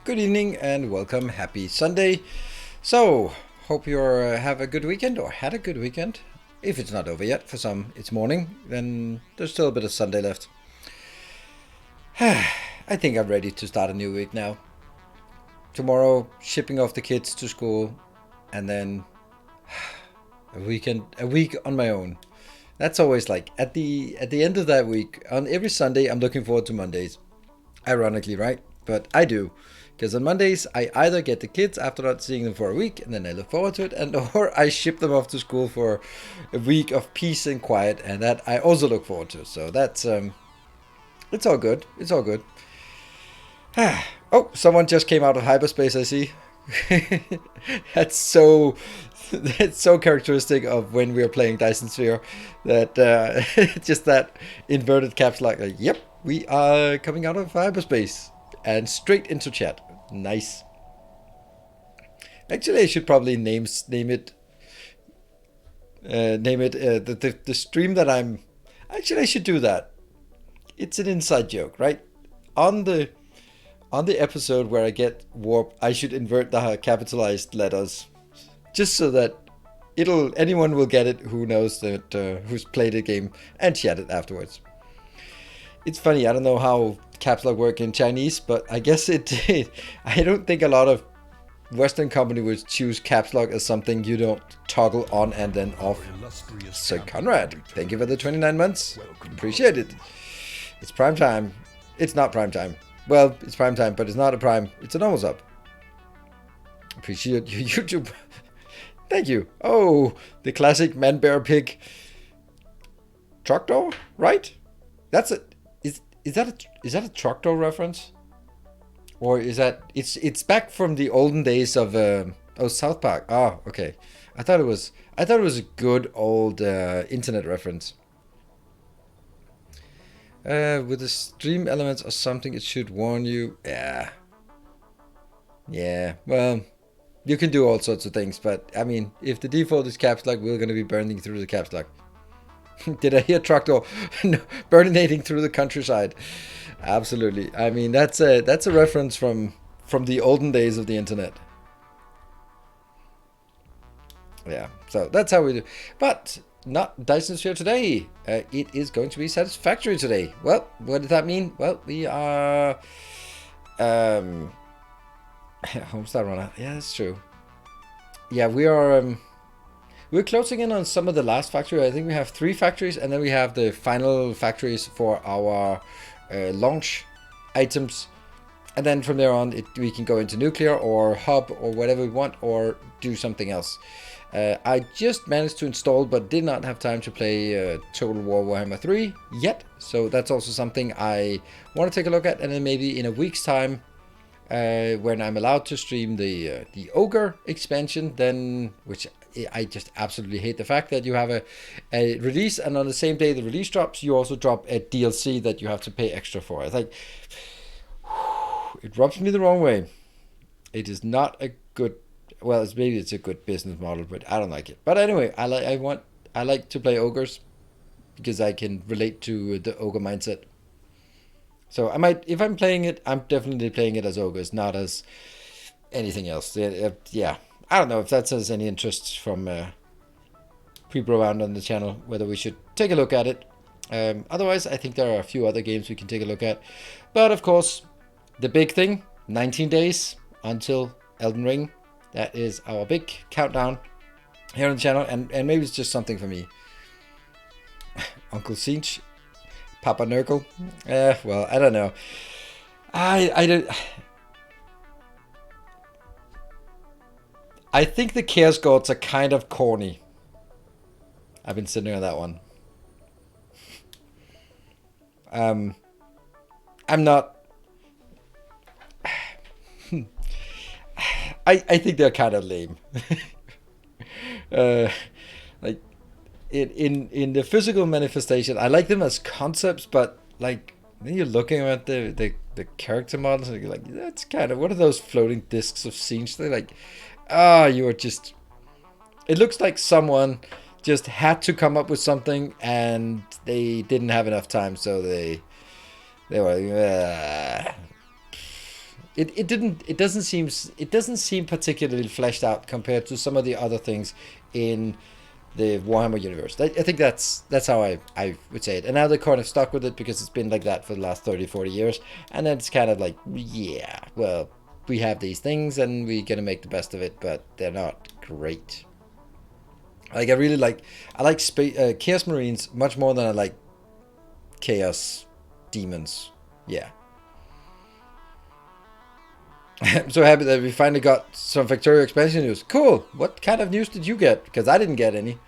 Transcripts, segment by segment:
Good evening and welcome. Happy Sunday. So, hope you have a good weekend or had a good weekend. If it's not over yet, for some it's morning, then there's still a bit of Sunday left. I think I'm ready to start a new week now. Tomorrow, shipping off the kids to school, and then a week on my own. That's always like at the end of that week. On every Sunday, I'm looking forward to Mondays. Ironically, right? But I do. Because on Mondays, I either get the kids after not seeing them for a week, and then I look forward to it, and or I ship them off to school for a week of peace and quiet, and that I also look forward to. So that's, it's all good. It's all good. Oh, someone just came out of hyperspace, I see. That's so characteristic of when we are playing Dyson Sphere. That just that inverted caps lock. Like, yep, we are coming out of hyperspace and straight into chat. Nice. Actually, I should probably name it the stream that I'm. Actually, I should do that. It's an inside joke, right? On the On the episode where I get warp, I should invert the capitalized letters, just so that anyone will get it who knows that who's played the game and chat it afterwards. It's funny, I don't know how caps lock work in Chinese, but I guess it did. I don't think a lot of Western company would choose caps lock as something you don't toggle on and then off. Sir Conrad, thank you for the 29 months. Appreciate it. It's prime time. It's not prime time. Well, it's prime time, but it's not a prime. It's a normal sub. Appreciate your YouTube. Thank you. Oh, the classic man, bear, pig truck door, right? That's it. Is that a truck door reference? Or is that it's back from the olden days of South Park. Oh, okay. I thought it was a good old internet reference. With the stream elements or something, it should warn you. Yeah. Well, you can do all sorts of things, but I mean, if the default is caps lock, we're gonna be burning through the caps lock. Did I hear truck door? No, burninating through the countryside. Absolutely. I mean, that's a reference from the olden days of the internet. Yeah, so that's how we do. But not Dyson Sphere today. It is going to be Satisfactory today. Well, what does that mean? Well, we are... Homestar Runner. Yeah, that's true. Yeah, we are... we're closing in on some of the last factory. I think we have 3 factories, and then we have the final factories for our launch items. And then from there on, we can go into nuclear or hub or whatever we want, or do something else. I just managed to install, but did not have time to play Total War Warhammer 3 yet. So that's also something I want to take a look at. And then maybe in a week's time, when I'm allowed to stream the Ogre expansion, then, which I just absolutely hate the fact that you have a release, and on the same day the release drops, you also drop a DLC that you have to pay extra for. It's like, it rubs me the wrong way. It is not a good, well, maybe it's a good business model, but I don't like it. But anyway, I like to play ogres because I can relate to the ogre mindset. So I might, if I'm playing it, I'm definitely playing it as ogres, not as anything else. Yeah, I don't know if that has any interest from people around on the channel, whether we should take a look at it. Otherwise, I think there are a few other games we can take a look at. But of course, the big thing, 19 days until Elden Ring. That is our big countdown here on the channel, and maybe it's just something for me. Uncle Sinch, Papa Nurgle. Well, I don't know. I don't. I think the Chaos Gods are kind of corny. I've been sitting on that one. I'm not. I think they're kind of lame. Like in the physical manifestation, I like them as concepts, but like then you're looking at the character models, and you're like, that's kind of, what are those floating discs of scenes? They're like, you are just. It looks like someone just had to come up with something, and they didn't have enough time, so they were. It doesn't seem particularly fleshed out compared to some of the other things in the Warhammer universe. I think that's how I would say it. And now they're kind of stuck with it because it's been like that for the last 30-40 years. And then it's kind of like, yeah, well, we have these things and we're gonna make the best of it, but they're not great. Like I like Chaos Marines much more than I like Chaos Demons. Yeah. I'm so happy that we finally got some Factorio expansion news. Cool. What kind of news did you get? Because I didn't get any.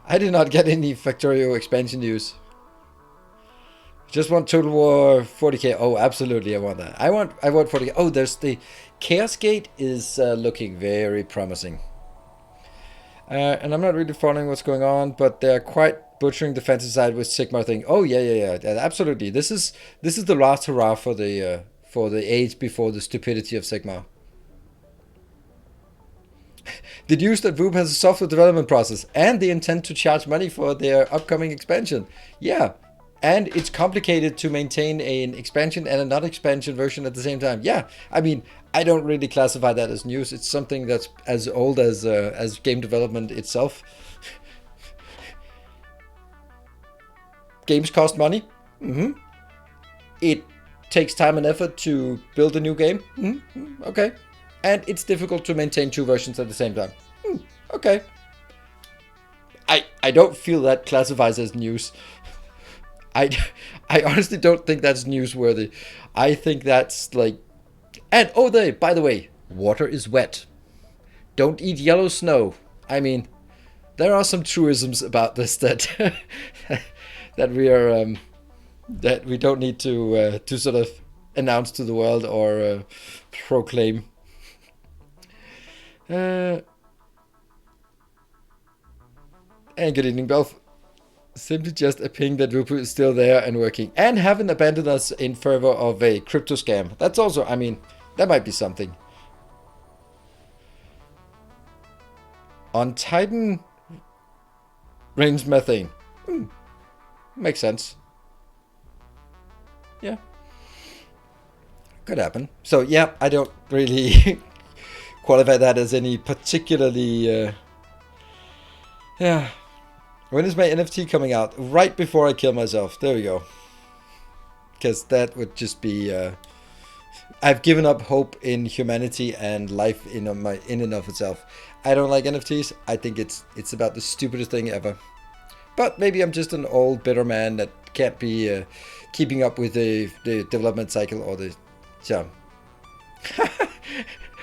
I did not get any Factorio expansion news. Just want Total War 40k. Oh, absolutely, I want that. I want 40k. Oh, there's the Chaos Gate is looking very promising. And I'm not really following what's going on, but they're quite butchering the fantasy side with Sigmar thing. Oh yeah, absolutely. This is the last hurrah for the age before the stupidity of Sigmar. The news that Voop has a software development process and the intent to charge money for their upcoming expansion. Yeah, And it's complicated to maintain an expansion and a not expansion version at the same time. Yeah, I mean, I don't really classify that as news. It's something that's as old as game development itself. Games cost money. It takes time and effort to build a new game. Okay. And it's difficult to maintain two versions at the same time. Okay. I don't feel that classifies as news. I honestly don't think that's newsworthy. I think that's like... And, by the way, water is wet. Don't eat yellow snow. I mean, there are some truisms about this that that we are that we don't need to sort of announce to the world or proclaim. And good evening, Belf. Simply just a ping that Rupu is still there and working and haven't abandoned us in favor of a crypto scam. That's also, I mean, that might be something. On Titan range methane. Makes sense. Yeah. Could happen. So yeah, I don't really qualify that as any particularly... yeah. When is my NFT coming out? Right before I kill myself. There we go. Because that would just be... I've given up hope in humanity and life in and of itself. I don't like NFTs. I think it's about the stupidest thing ever. But maybe I'm just an old bitter man that can't be keeping up with the development cycle or the... Yeah.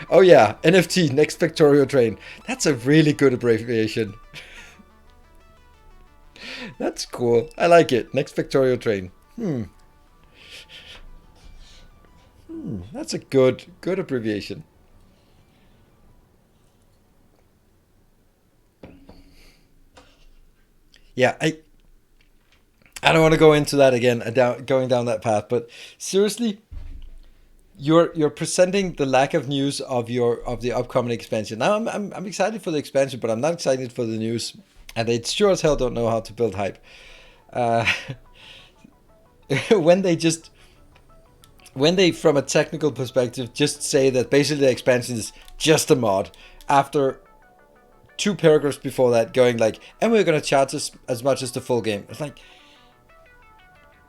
Oh yeah, NFT, next Factorio train. That's a really good abbreviation. That's cool. I like it. Next Factorio train. That's a good abbreviation. Yeah, I don't want to go into that again, going down that path, but seriously, you're presenting the lack of news of the upcoming expansion. Now I'm excited for the expansion, but I'm not excited for the news, and they sure as hell don't know how to build hype. When they from a technical perspective just say that basically the expansion is just a mod, after 2 paragraphs before that going like, and we're going to charge as much as the full game. It's like,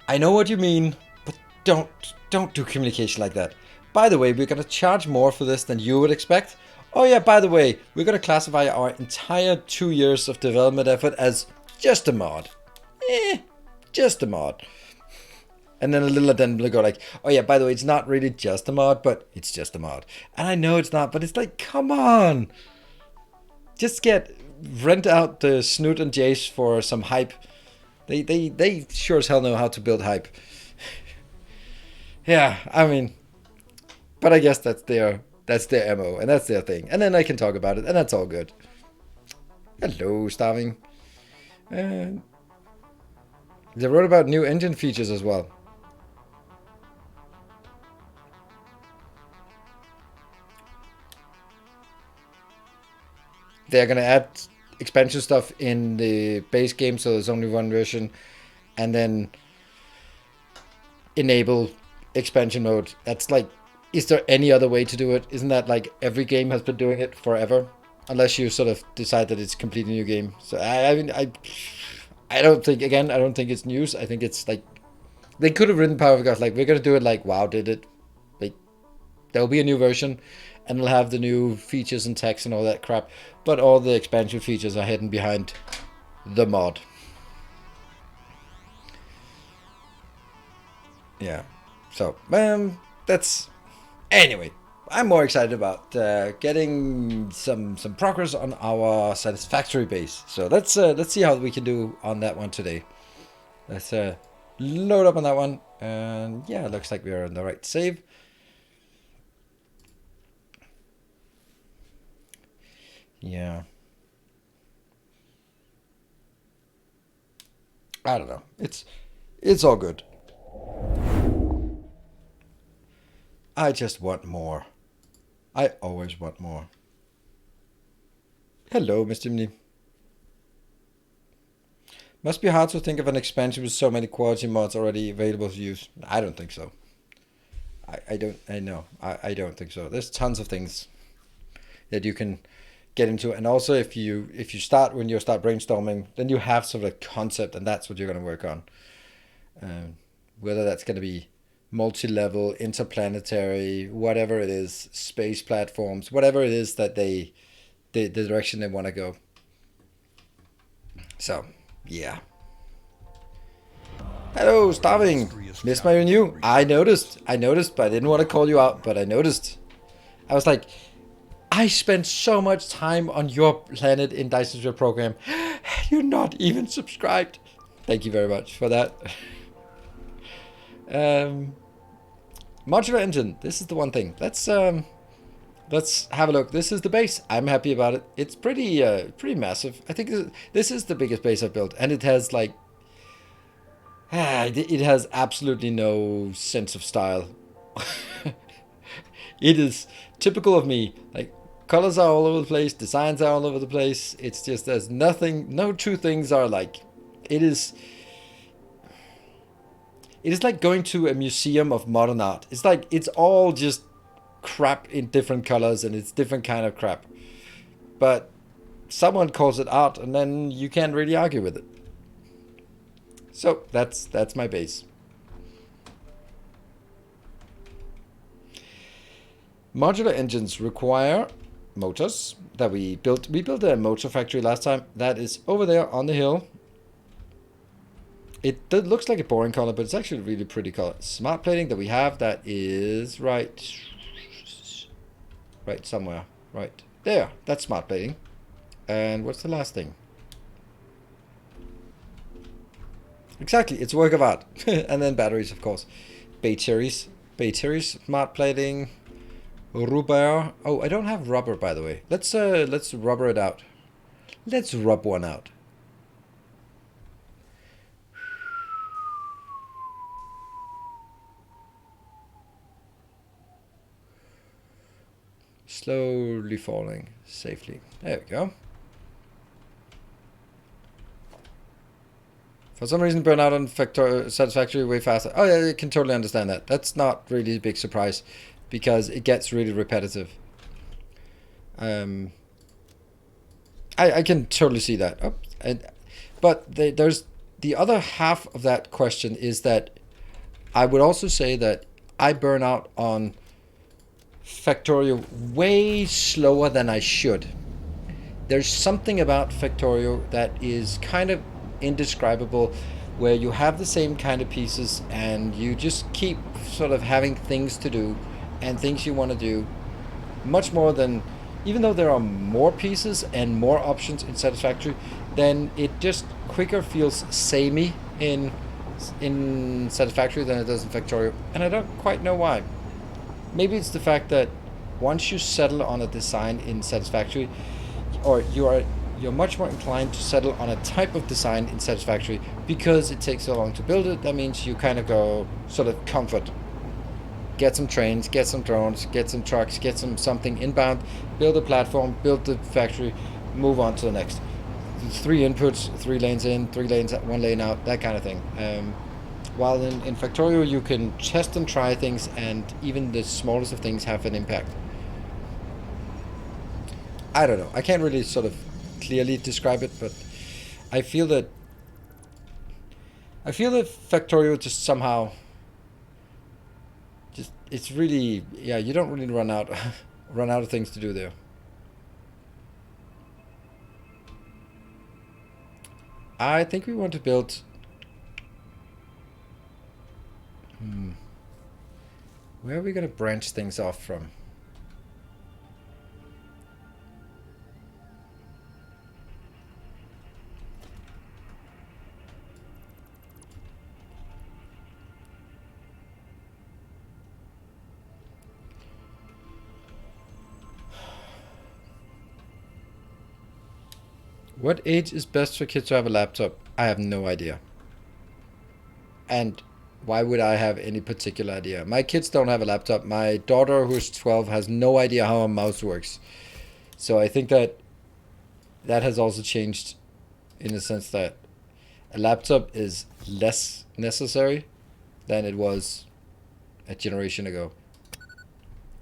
I know what you mean, but don't do communication like that. By the way, we're going to charge more for this than you would expect. Oh yeah, by the way, we're going to classify our entire 2 years of development effort as just a mod. Just a mod. And then a little addendum will go like, oh yeah, by the way, it's not really just a mod, but it's just a mod. And I know it's not, but it's like, come on. Just rent out the Snoot and Jace for some hype. They sure as hell know how to build hype. Yeah, I mean, but I guess that's their MO, and that's their thing. And then I can talk about it, and that's all good. Hello, Starving. They wrote about new engine features as well. They're going to add expansion stuff in the base game, so there's only one version, and then enable expansion mode. That's like, is there any other way to do it? Isn't that like every game has been doing it forever? Unless you sort of decide that it's a completely new game. So I mean, I don't think it's news. I think it's like, they could have written Power of God like, we're going to do it like WoW did it. Like, there'll be a new version, and it'll have the new features and text and all that crap. But all the expansion features are hidden behind the mod. Yeah. So, that's... Anyway, I'm more excited about getting some progress on our Satisfactory base. So let's see how we can do on that one today. Let's load up on that one. And yeah, it looks like we're on the right save. Yeah. I don't know. It's all good. I just want more. I always want more. Hello, Mr. Mini. Must be hard to think of an expansion with so many quality mods already available to use. I don't think so. I don't think so. There's tons of things that you can get into, and also if you start when you start brainstorming, then you have sort of a concept, and that's what you're going to work on. Whether that's going to be multi-level, interplanetary, whatever it is, space platforms, whatever it is that the direction they want to go. So, yeah. Hello, Starving. Missed my review. I noticed, but I didn't want to call you out, but I noticed. I was like, I spent so much time on your planet in Dyson's program. You're not even subscribed. Thank you very much for that. Modular engine. This is the one thing. Let's have a look. This is the base. I'm happy about it. It's pretty massive. I think this is the biggest base I've built, and it has like it has absolutely no sense of style. It is typical of me. Like, colors are all over the place, designs are all over the place. It's just there's nothing. No two things are like. It is like going to a museum of modern art. It's like it's all just crap in different colors, and it's different kind of crap. But someone calls it art, and then you can't really argue with it. So that's my base. Modular engines require motors that we built. We built a motor factory last time. That is over there on the hill. It looks like a boring color, but it's actually a really pretty color. Smart plating that we have, that is right somewhere. Right there. That's smart plating. And what's the last thing? Exactly, it's a work of art. And then batteries, of course. Batteries, smart plating, rubber. Oh, I don't have rubber, by the way. Let's rubber it out. Let's rub one out. Slowly falling safely. There we go. For some reason, burn out on Satisfactory way faster. Oh yeah, I can totally understand that. That's not really a big surprise, because it gets really repetitive. I can totally see that. Oh, but there's the other half of that question is that I would also say that I burn out on Factorio way slower than I should. There's something about Factorio that is kind of indescribable, where you have the same kind of pieces and you just keep sort of having things to do and things you want to do much more than, even though there are more pieces and more options in Satisfactory, then it just quicker feels samey in Satisfactory than it does in Factorio, and I don't quite know why. Maybe it's the fact that once you settle on a design in Satisfactory, or you're much more inclined to settle on a type of design in Satisfactory because it takes so long to build it. That means you kind of go sort of comfort. Get some trains, get some drones, get some trucks, get something inbound, build a platform, build the factory, move on to the next. 3 inputs, 3 lanes in, 3 lanes, 1 lane out, that kind of thing. While in Factorio you can test and try things, and even the smallest of things have an impact. I don't know. I can't really sort of clearly describe it, but I feel that Factorio just somehow it's really, yeah, you don't really run out of things to do there. I think we want to build where are we going to branch things off from? What age is best for kids to have a laptop? I have no idea. And why would I have any particular idea? My kids don't have a laptop. My daughter, who's 12, has no idea how a mouse works. So I think that has also changed in the sense that a laptop is less necessary than it was a generation ago.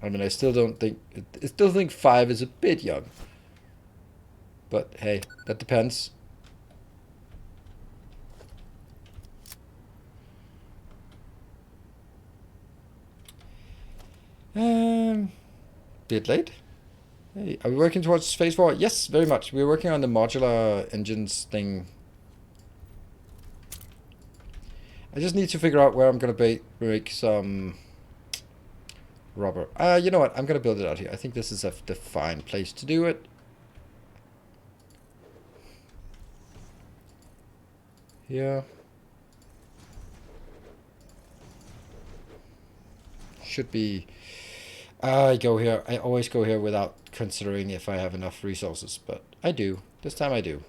I mean, I still think 5 is a bit young. But hey, that depends. Bit late. Hey, are we working towards phase 4? Yes, very much. We're working on the modular engines thing. I just need to figure out where I'm going to make some rubber. You know what? I'm going to build it out here. I think this is the fine place to do it. Yeah. Should be... I go here. I always go here without considering if I have enough resources, but I do. This time I do.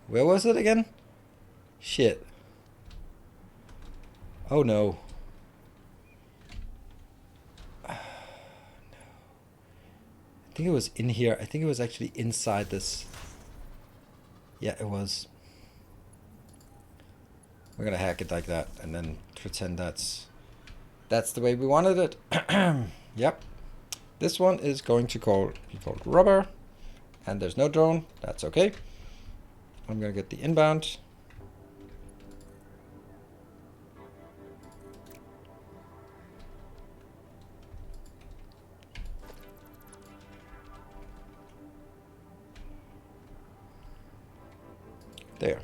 Where was it again? Shit. Oh no. No. I think it was in here. I think it was actually inside this. Yeah, it was. We're gonna hack it like that and then pretend that's the way we wanted it. Yep. This one is going to be called rubber. And there's no drone. That's okay. I'm gonna get the inbound. There.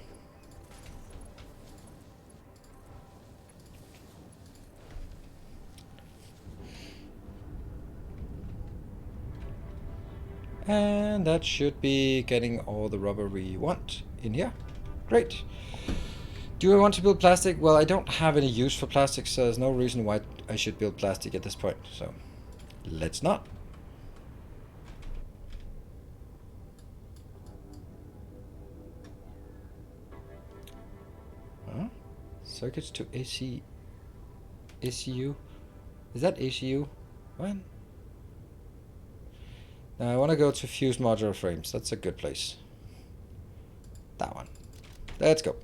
And that should be getting all the rubber we want in here. Great. Do I want to build plastic? Well, I don't have any use for plastic, so there's no reason why I should build plastic at this point. So let's not. Huh? Circuits to ECU? Is that ECU? What? Now I want to go to fuse modular frames. That's a good place. That one. Let's go.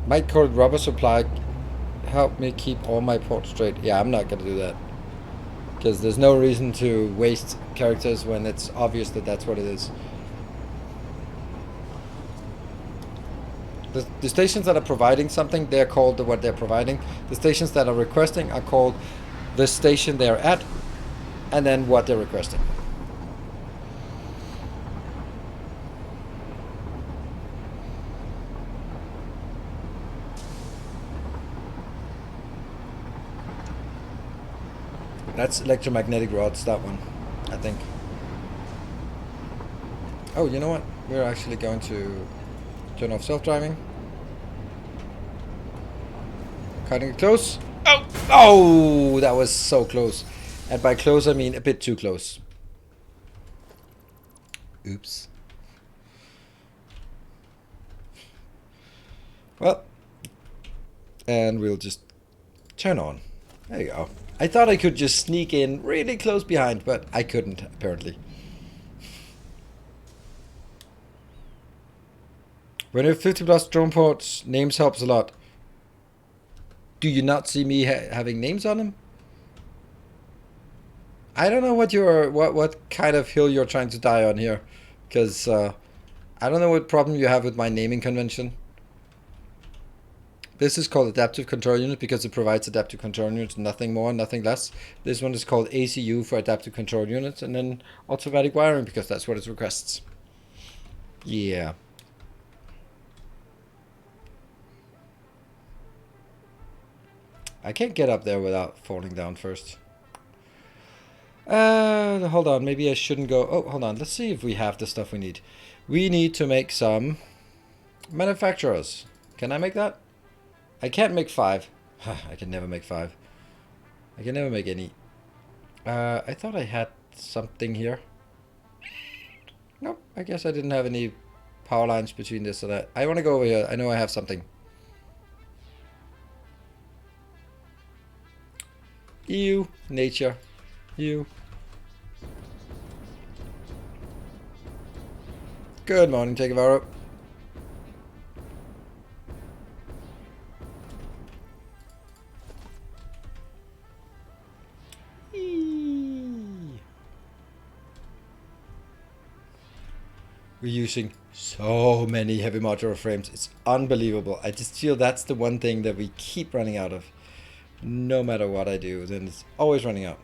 Might call it rubber supply. Help me keep all my ports straight. Yeah, I'm not going to do that. Because there's no reason to waste characters when it's obvious that that's what it is. The stations that are providing something, they're called what they're providing. The stations that are requesting are called the station they're at, and then what they're requesting. That's electromagnetic rods, that one, I think. Oh, you know what? We're actually going to turn off self-driving. Cutting it close. Oh! Oh! That was so close. And by close, I mean a bit too close. Oops. Well. And we'll just turn on. There you go. I thought I could just sneak in really close behind, but I couldn't, apparently. When you have 50 plus drone ports, names helps a lot. Do you not see me having names on them? I don't know what kind of hill you're trying to die on here, because I don't know what problem you have with my naming convention. This is called Adaptive Control Unit because it provides Adaptive Control Units, nothing more, nothing less. This one is called ACU for Adaptive Control Units, and then Automatic Wiring because that's what it requests. Yeah. I can't get up there without falling down first. Hold on, maybe I shouldn't go. Oh, hold on, let's see if we have the stuff we need. We need to make some manufacturers. Can I make that? I can't make 5. I can never make 5. I can never make any. I thought I had something here. Nope, I guess I didn't have any power lines between this and that. I want to go over here. I know I have something. Ew, nature. Ew. Good morning, Takavaro. We're using so many heavy modular frames. It's unbelievable. I just feel that's the one thing that we keep running out of. No matter what I do, then it's always running out.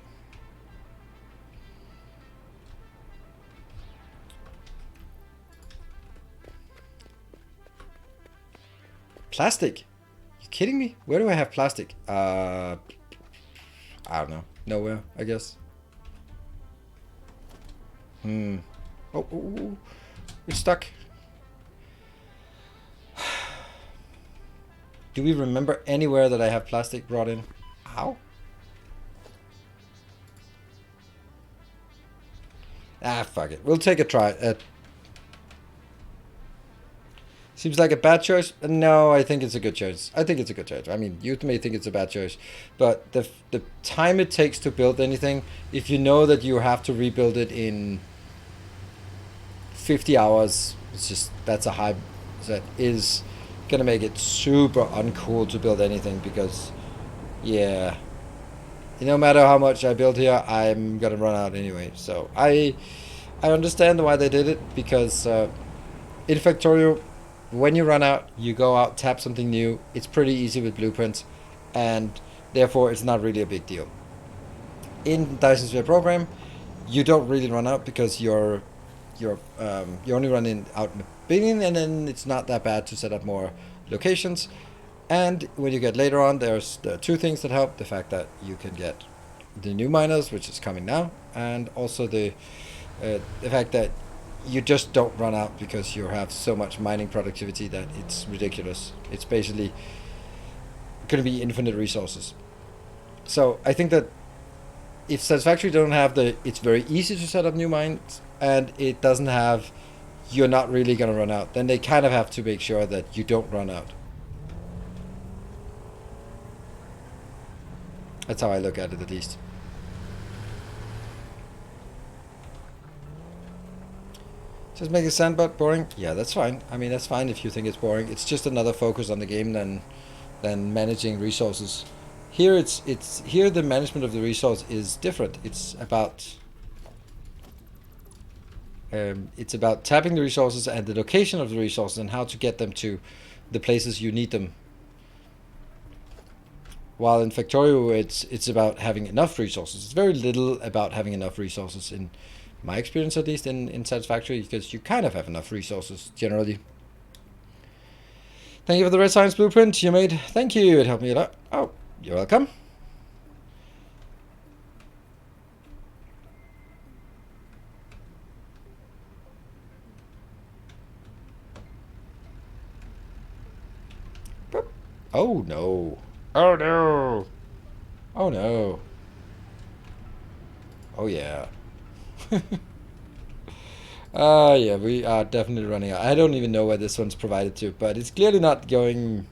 Plastic? You kidding me? Where do I have plastic? I don't know. Nowhere, I guess. Oh, we're stuck. Do we remember anywhere that I have plastic brought in? Ow. Ah, fuck it. We'll take a try. Seems like a bad choice. No, I think it's a good choice. I think it's a good choice. I mean, you may think it's a bad choice, but the time it takes to build anything, if you know that you have to rebuild it in 50 hours, it's just, that's a high, that is gonna make it super uncool to build anything, because yeah, no matter how much I build here, I'm gonna run out anyway. So I understand why they did it, because in Factorio, when you run out, you go out, tap something new. It's pretty easy with blueprints, and therefore it's not really a big deal. In Dyson Sphere program, you don't really run out, because you're only running out in the beginning, and then it's not that bad to set up more locations. And when you get later on, there are two things that help: the fact that you can get the new miners, which is coming now, and also the fact that you just don't run out, because you have so much mining productivity that it's ridiculous. It's basically going to be infinite resources. So I think that if Satisfactory don't have it's very easy to set up new mines, and it doesn't have, you're not really going to run out, then they kind of have to make sure that you don't run out. That's how I look at it, at least. Just make a sandbot boring? Yeah, that's fine. I mean, that's fine if you think it's boring. It's just another focus on the game than managing resources. Here here the management of the resource is different. It's about tapping the resources and the location of the resources and how to get them to the places you need them. While in Factorio, it's about having enough resources. It's very little about having enough resources, in my experience at least, in Satisfactory, because you kind of have enough resources generally. Thank you for the red science blueprint you made. Thank you, it helped me a lot. Oh, you're welcome. Oh no. Oh no. Oh no. Oh yeah. Yeah, we are definitely running out. I don't even know where this one's provided to, but it's clearly not going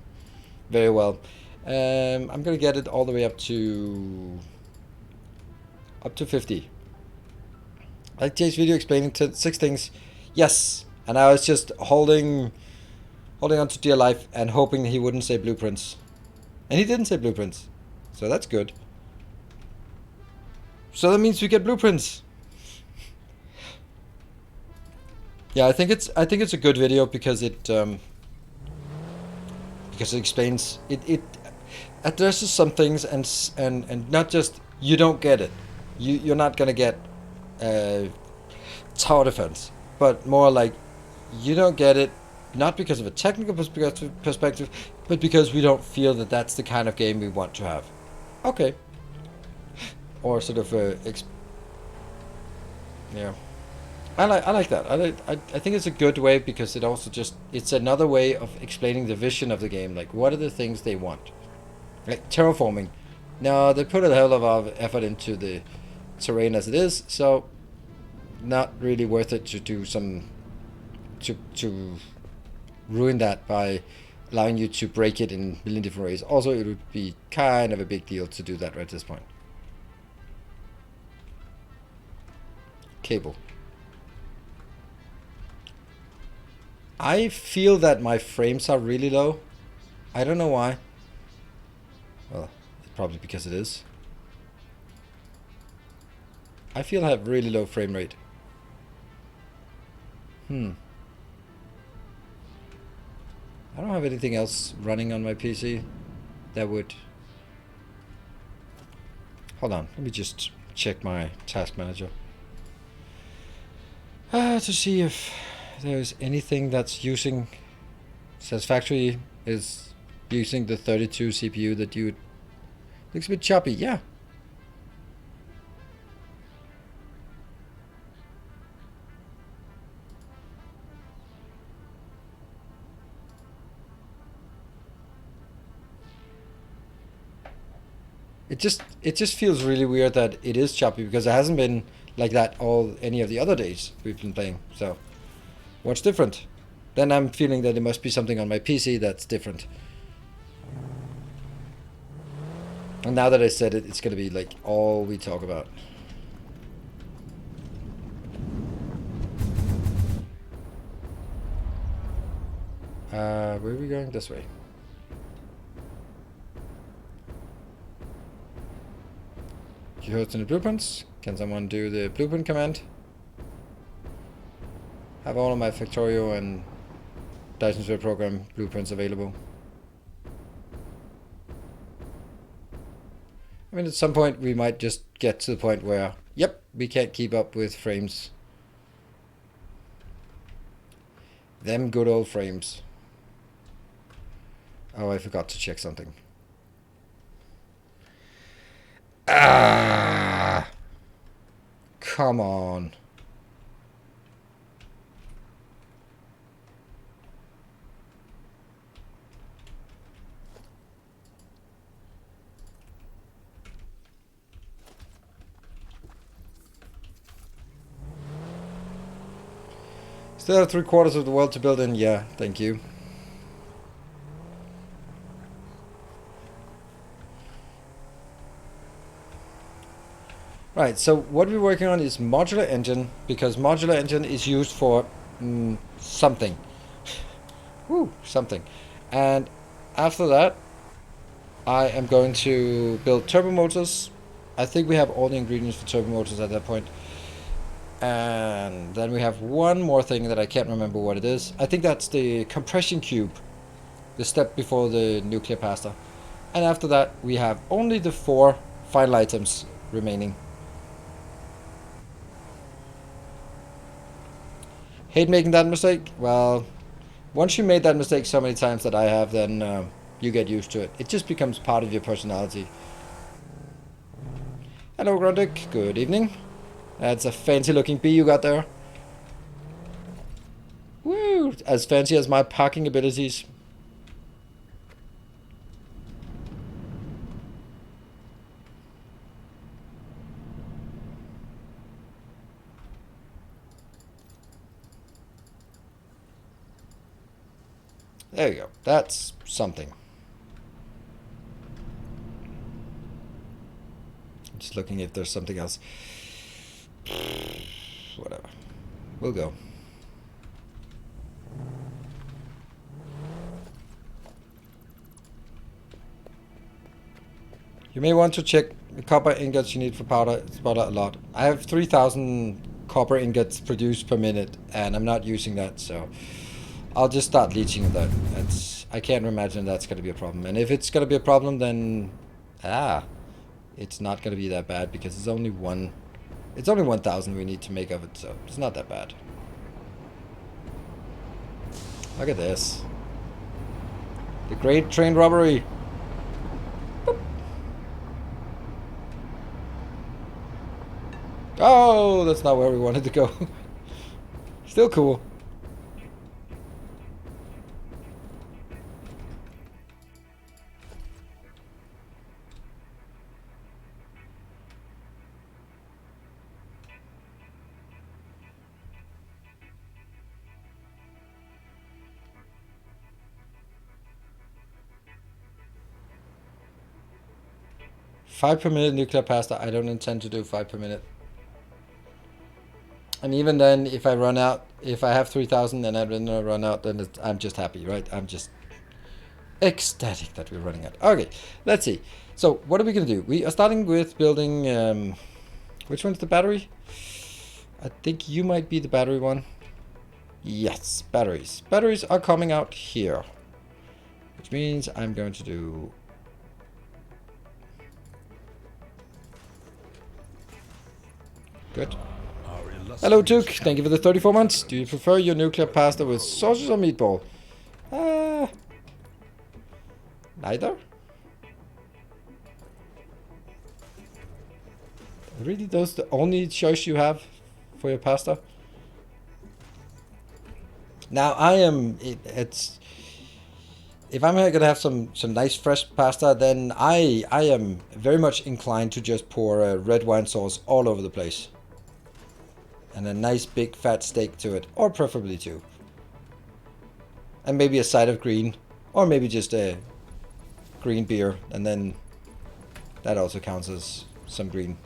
very well. I'm gonna get it all the way up to 50. Like Jay's video explaining 6 things. Yes, and I was just holding on to dear life and hoping he wouldn't say blueprints, and he didn't say blueprints, so that's good. So that means we get blueprints. Yeah, I think it's a good video, because it explains it addresses some things, and not just, you don't get it, you're not gonna get tower defense, but more like, you don't get it not because of a technical perspective, but because we don't feel that that's the kind of game we want to have. Okay. Or sort of yeah. I like that. I think it's a good way, because it also it's another way of explaining the vision of the game. Like, what are the things they want? Like terraforming. No, they put a hell of effort into the terrain as it is, so not really worth it to do some to ruin that by allowing you to break it in a million different ways. Also, it would be kind of a big deal to do that right at this point. Cable. I feel that my frames are really low. I don't know why. Well, it's probably because it is. I feel I have really low frame rate. I don't have anything else running on my PC that would... Hold on, let me just check my task manager. To see if there's anything that's using... Satisfactory is using the 32 CPU that you... Looks a bit choppy, yeah. It just feels really weird that it is choppy because it hasn't been like that any of the other days we've been playing. So, what's different? Then I'm feeling that it must be something on my PC that's different. And now that I said it, it's gonna be like all we talk about. Where are we going? This way. You hosting the blueprints? Can someone do the blueprint command? Have all of my Factorio and Dyson Sphere program blueprints available. I mean, at some point we might just get to the point where, yep, we can't keep up with frames. Them good old frames. Oh, I forgot to check something. Ah! Come on. Still have 3/4 of the world to build in? Yeah, thank you. Right, so what we're working on is Modular Engine, because Modular Engine is used for something. Woo, something. And after that, I am going to build turbo motors. I think we have all the ingredients for turbo motors at that point. And then we have one more thing that I can't remember what it is. I think that's the compression cube, the step before the nuclear pasta. And after that, we have only the 4 final items remaining. Hate making that mistake? Well, once you made that mistake so many times that I have, then you get used to it. It just becomes part of your personality. Hello, Grundig. Good evening. That's a fancy looking bee you got there. Woo! As fancy as my parking abilities. There you go. That's something. I'm just looking if there's something else. Whatever. We'll go. You may want to check the copper ingots you need for powder. It's about a lot. I have 3,000 copper ingots produced per minute, and I'm not using that, so I'll just start leaching that. I can't imagine that's going to be a problem. And if it's going to be a problem, then it's not going to be that bad because it's only 1,000 we need to make of it, so it's not that bad. Look at this. The great train robbery. Boop. Oh, that's not where we wanted to go. Still cool. 5 per minute nuclear pasta. I don't intend to do 5 per minute. And even then, if I run out, if I have 3,000 and I run out, then I'm just happy, right? I'm just ecstatic that we're running out. Okay, let's see. So what are we going to do? We are starting with building, which one's the battery? I think you might be the battery one. Yes, batteries. Batteries are coming out here. Which means I'm going to do... Good. Hello, Took. Thank you for the 34 months. Do you prefer your nuclear pasta with sausage or meatball? Neither. Really, those the only choice you have for your pasta? Now I am. It's if I'm gonna have some nice fresh pasta, then I am very much inclined to just pour red wine sauce all over the place, and a nice big fat steak to it, or preferably two, and maybe a side of green, or maybe just a green beer, and then that also counts as some green.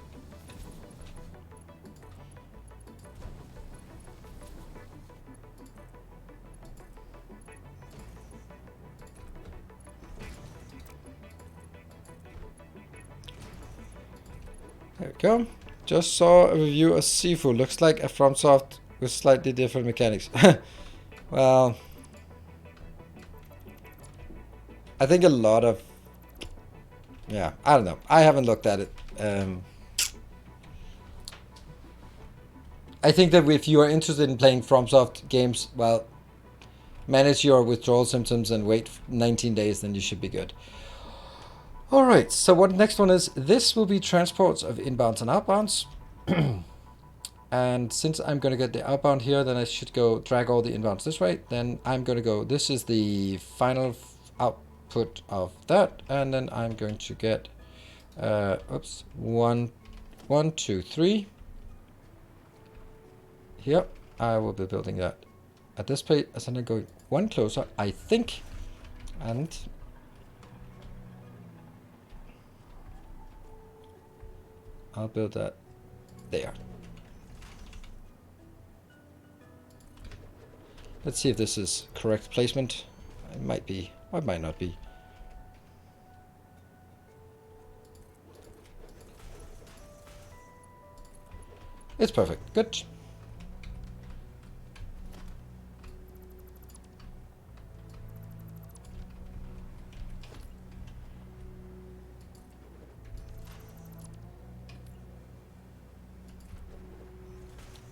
There we go. Just saw a review of Seafood. Looks like a FromSoft with slightly different mechanics. Well, I think a lot of... Yeah, I don't know. I haven't looked at it. I think that if you are interested in playing FromSoft games, well, manage your withdrawal symptoms and wait 19 days, then you should be good. All right, so what next one is, this will be transports of inbounds and outbounds. And since I'm going to get the outbound here, then I should go drag all the inbounds this way. Then I'm going to go, this is the final output of that. And then I'm going to get, oops, 1, 2, 3. Here, I will be building that at this place. As I'm going one closer, I think. And I'll build that there. Let's see if this is correct placement. It might be, or it might not be. It's perfect. Good.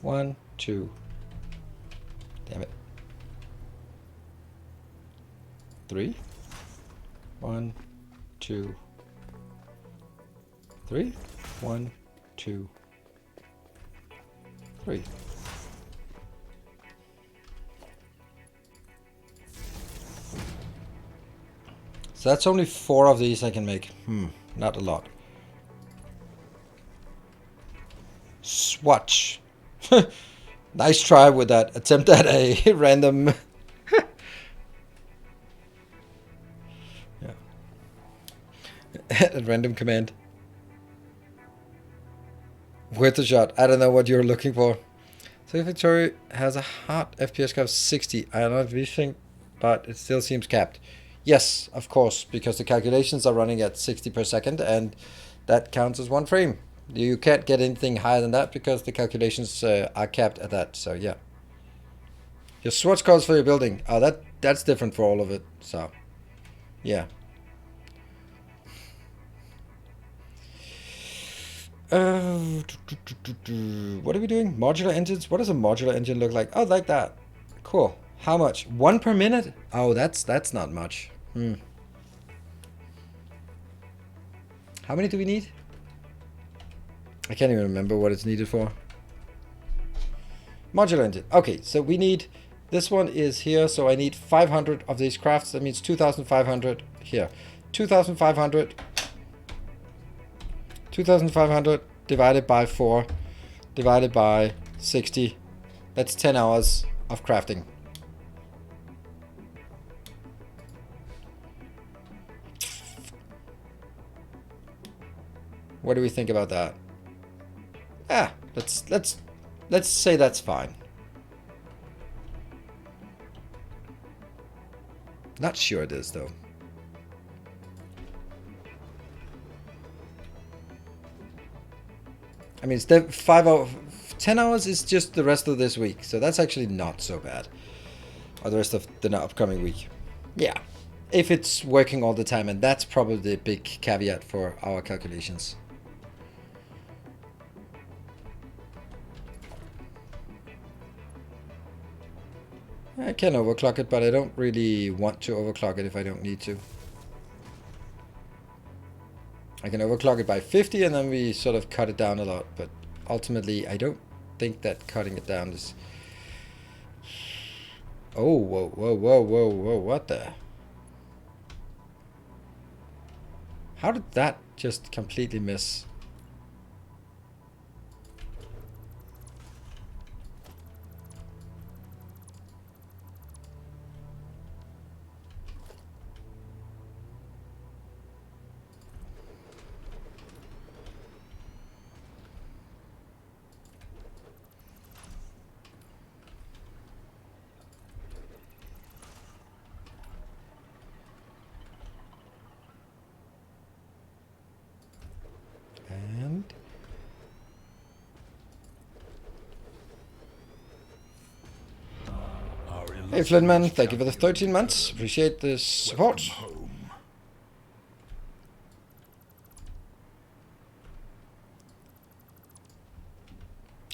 One, two. Damn it. 3. 1, 2, 3. 1, 2, 3. So that's only 4 of these I can make. Not a lot. Swatch. Nice try with that attempt at a random. A random command. Where's the shot? I don't know what you're looking for. Satisfactory has a hard FPS cap of 60. I don't really think, but it still seems capped. Yes, of course, because the calculations are running at 60 per second, and that counts as 1 frame. You can't get anything higher than that because the calculations are capped at that. So yeah. Your swatch codes for your building. Oh, that's different for all of it. So yeah. What are we doing? Modular engines? What does a modular engine look like? Oh, like that. Cool. How much? 1 per minute? Oh, that's not much. How many do we need? I can't even remember what it's needed for. Modular engine. Okay, so we need... This one is here, so I need 500 of these crafts. That means 2,500 here. 2,500... 2,500 divided by 4 divided by 60. That's 10 hours of crafting. What do we think about that? Ah, let's say that's fine. Not sure it is though. I mean, it's 10 hours is just the rest of this week, so that's actually not so bad. Or the rest of the upcoming week. Yeah, if it's working all the time, and that's probably the big caveat for our calculations. I can overclock it, but I don't really want to overclock it if I don't need to. I can overclock it by 50 and then we sort of cut it down a lot, but ultimately I don't think that cutting it down is... Oh, whoa, whoa, whoa, whoa, whoa, what the... How did that just completely miss? And... Hey Flintman, thank you for the 13 months. Appreciate the support.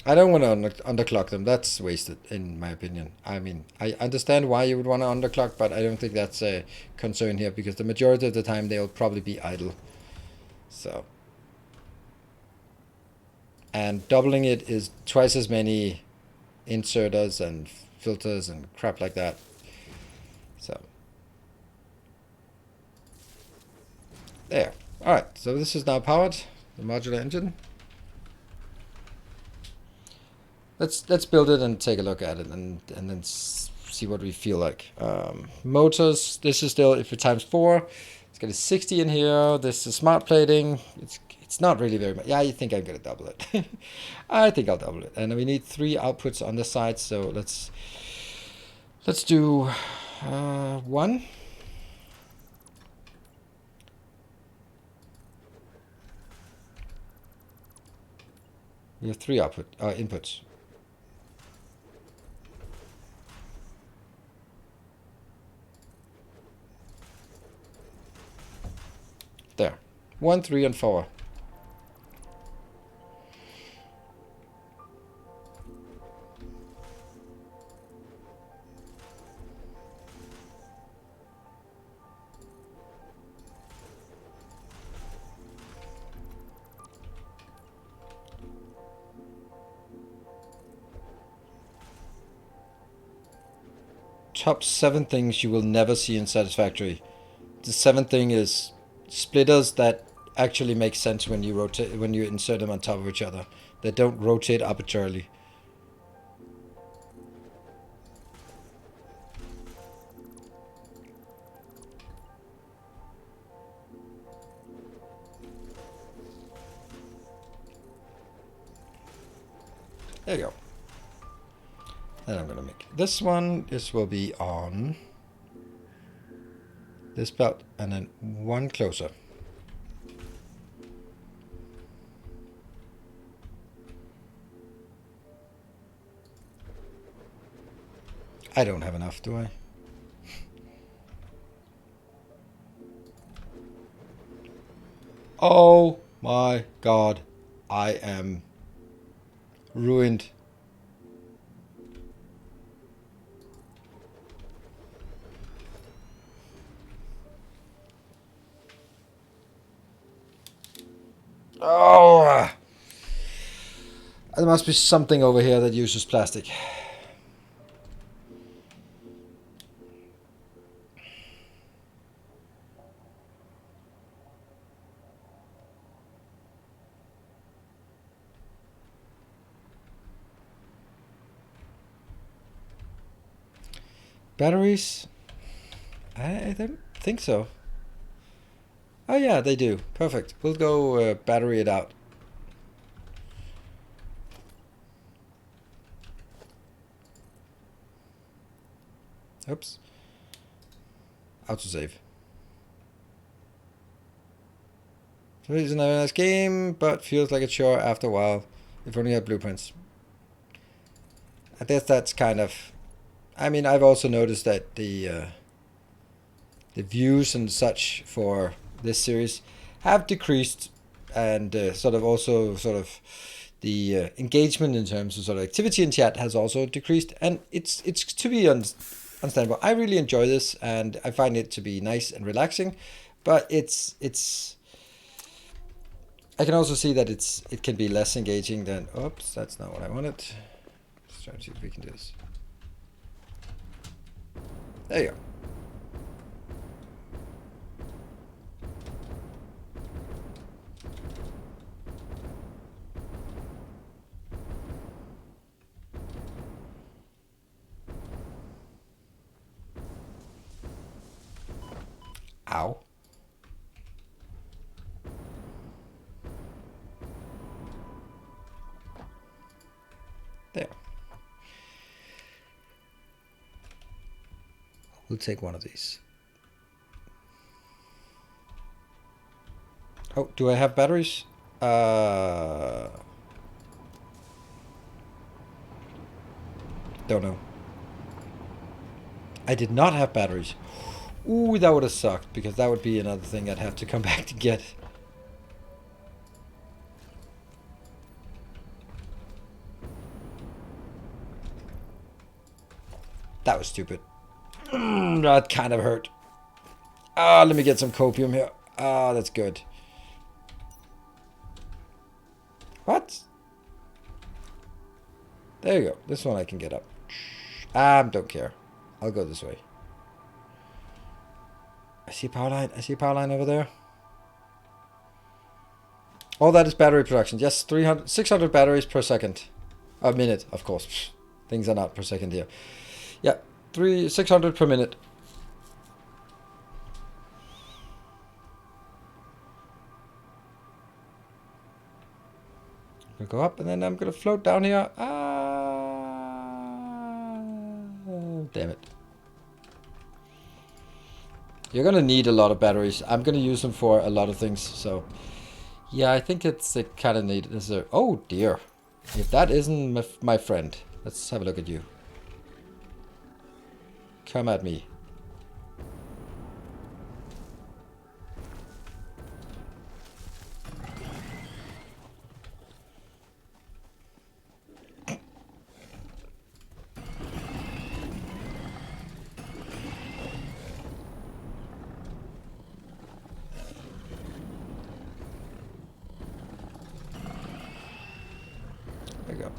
I don't want to underclock them. That's wasted, in my opinion. I mean, I understand why you would want to underclock, but I don't think that's a concern here, because the majority of the time they'll probably be idle. So... And doubling it is twice as many inserters and filters and crap like that. So... There. Alright, so this is now powered, the modular engine. Let's build it and take a look at it and then see what we feel like. Motors, this is still, if you times 4, it's got a 60 in here. This is smart plating. It's not really very much. Yeah, I think I'm going to double it. I think I'll double it. And we need 3 outputs on the side, so let's do 1. We have 3 inputs. There. 1, 3, and 4. Top 7 things you will never see in Satisfactory. The 7th thing is splitters that actually make sense when you insert them on top of each other. They don't rotate arbitrarily. There you go. Then I'm gonna make this one. This will be on this belt, and then 1 closer. I don't have enough, do I? Oh my god, I am ruined. Oh, there must be something over here that uses plastic. Batteries? I don't think so. Oh yeah, they do. Perfect. We'll go battery it out. Oops. Autosave. It's a nice game, but feels like a chore after a while. If only you had blueprints. I guess that's kind of... I mean, I've also noticed that the views and such for this series have decreased, and sort of the engagement in terms of sort of activity in chat has also decreased, and it's to be understandable. I really enjoy this, and I find it to be nice and relaxing, but it's I can also see that it can be less engaging than... Oops, that's not what I wanted. Let's try to see if we can do this. There you go. Ow. There. We'll take one of these. Oh, do I have batteries? Don't know. I did not have batteries. Ooh, that would have sucked, because that would be another thing I'd have to come back to get. That was stupid. That kind of hurt. Ah, let me get some copium here. Ah, that's good. What? There you go. This one I can get up. Don't care. I'll go this way. I see a power line. I see a power line over there. All that is battery production. Yes, 600 batteries per second. A minute, of course. Things are not per second here. Yeah, 600 per minute. We'll go up, and then I'm going to float down here. Damn it. You're going to need a lot of batteries. I'm going to use them for a lot of things, so... Yeah, I think it's kind of neat. Oh, dear. If that isn't my friend. Let's have a look at you. Come at me. There you go.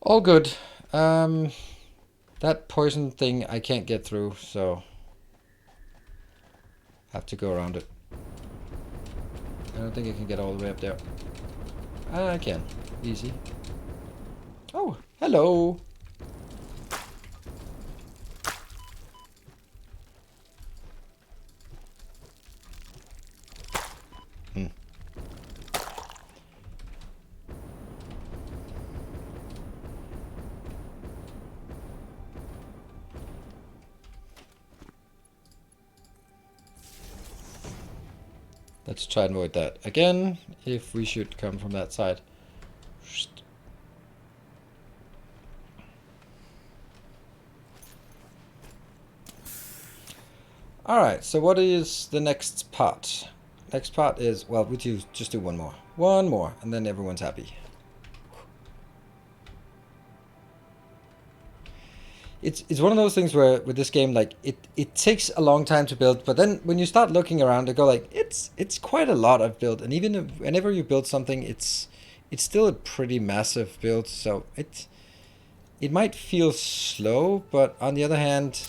All good. That poison thing I can't get through, so... have to go around it. I don't think I can get all the way up there. I can. Easy. Oh, hello. Let's try and avoid that again, if we should come from that side. Alright, so what is the next part? Next part is, well, we just do one more. One more, and then everyone's happy. It's one of those things where with this game, like it takes a long time to build, but then when you start looking around, you go like, it's quite a lot I've built, and even if, whenever you build something, it's still a pretty massive build. So it might feel slow, but on the other hand,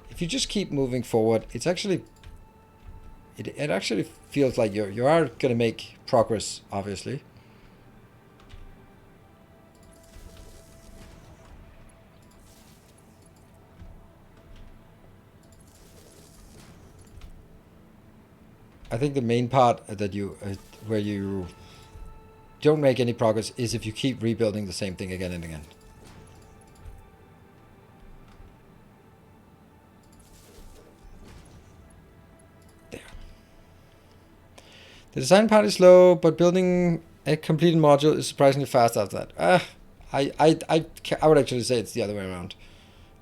if you just keep moving forward, it's actually it actually feels like you are gonna make progress, obviously. I think the main part that where you don't make any progress is if you keep rebuilding the same thing again and again. There. The design part is slow, but building a completed module is surprisingly fast after that. I would actually say it's the other way around.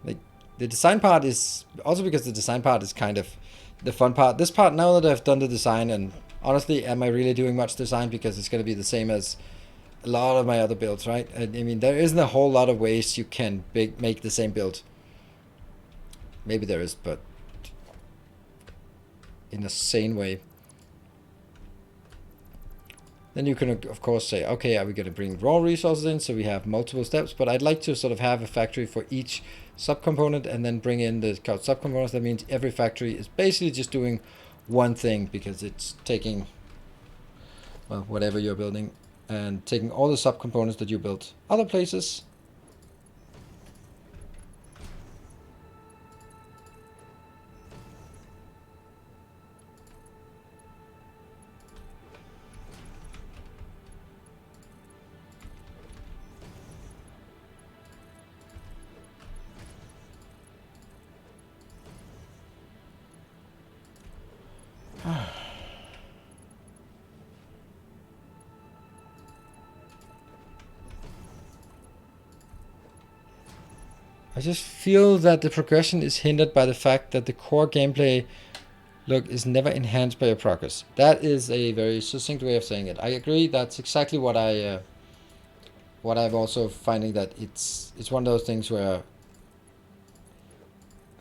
Like, the design part is also because the design part is kind of the fun part. This part, now that I've done the design, and honestly, am I really doing much design? Because it's going to be the same as a lot of my other builds, right? I mean, there isn't a whole lot of ways you can make the same build. Maybe there is, but in a sane way. Then you can, of course, say, okay, are we going to bring raw resources in so we have multiple steps? But I'd like to sort of have a factory for each subcomponent and then bring in the subcomponents. That means every factory is basically just doing one thing, because it's taking, well, whatever you're building and taking all the subcomponents that you built other places. I just feel that the progression is hindered by the fact that the core gameplay look is never enhanced by your progress. That is a very succinct way of saying it. I agree. That's exactly what I'm also finding, that it's one of those things where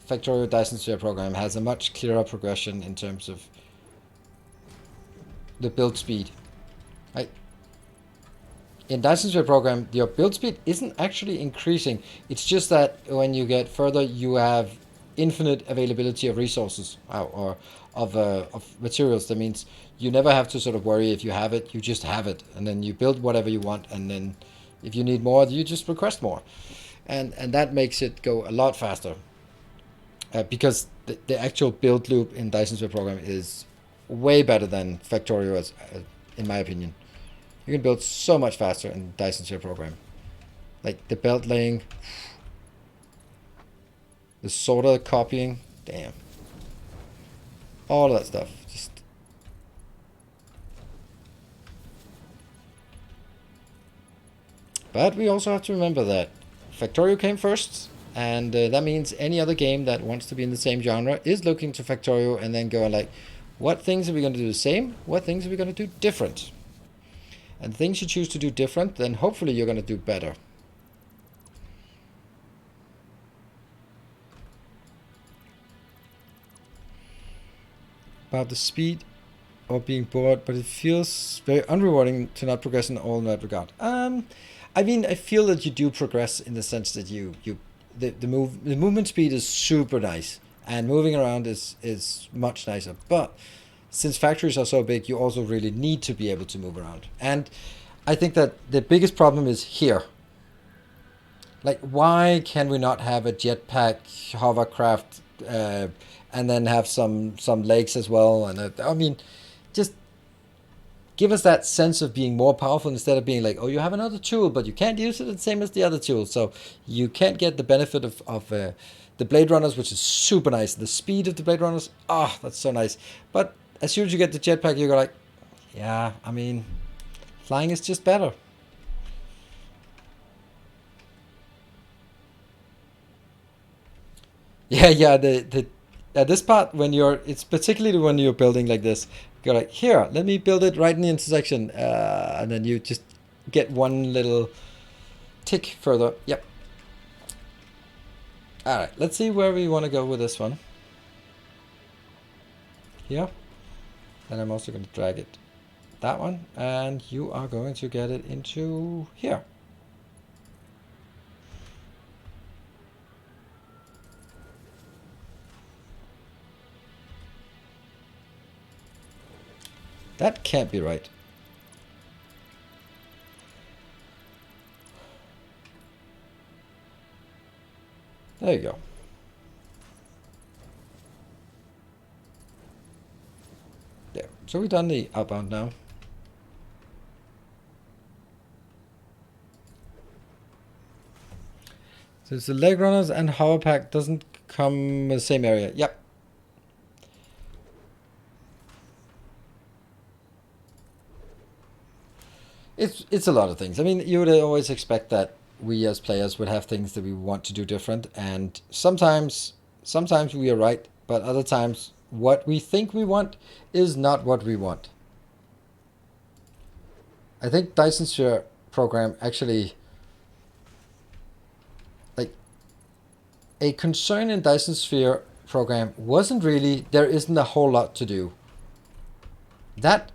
Factorio Dyson Sphere program has a much clearer progression in terms of the build speed. Right? In Dyson Sphere program, your build speed isn't actually increasing. It's just that when you get further, you have infinite availability of resources or of materials. That means you never have to sort of worry if you have it. You just have it, and then you build whatever you want. And then if you need more, you just request more, and that makes it go a lot faster. Because the actual build loop in Dyson Sphere program is way better than Factorio, in my opinion. You can build so much faster in Dyson Sphere program. Like the belt laying, the sorter copying, damn. All of that stuff. Just. But we also have to remember that Factorio came first, and that means any other game that wants to be in the same genre is looking to Factorio and then going like, what things are we going to do the same? What things are we going to do different? And things you choose to do different, then hopefully you're going to do better. About the speed or being bored, but it feels very unrewarding to not progress in all in that regard. I mean, I feel that you do progress in the sense that the movement speed is super nice, and moving around is much nicer. But since factories are so big, you also really need to be able to move around. And I think that the biggest problem is here. Like, why can we not have a jetpack hovercraft and then have some legs as well? And I mean, just give us that sense of being more powerful instead of being like, oh, you have another tool, but you can't use it the same as the other tool. So you can't get the benefit of the Blade Runners, which is super nice. The speed of the Blade Runners, that's so nice. But as soon as you get the jetpack, you go like, yeah, I mean, flying is just better. Yeah. This part, when it's particularly when you're building like this, you're like, here, let me build it right in the intersection, and then you just get one little tick further. Yep. All right, let's see where we want to go with this one. Here. And I'm also going to drag it that one, and you are going to get it into here. That can't be right. There you go. There. So we've done the outbound now. So it's the leg runners and hover pack doesn't come in the same area. Yep. It's a lot of things. I mean, you would always expect that we as players would have things that we want to do different, and sometimes we are right, but other times what we think we want is not what we want. I think Dyson Sphere program actually, like, a concern in Dyson Sphere program wasn't really there isn't a whole lot to do. That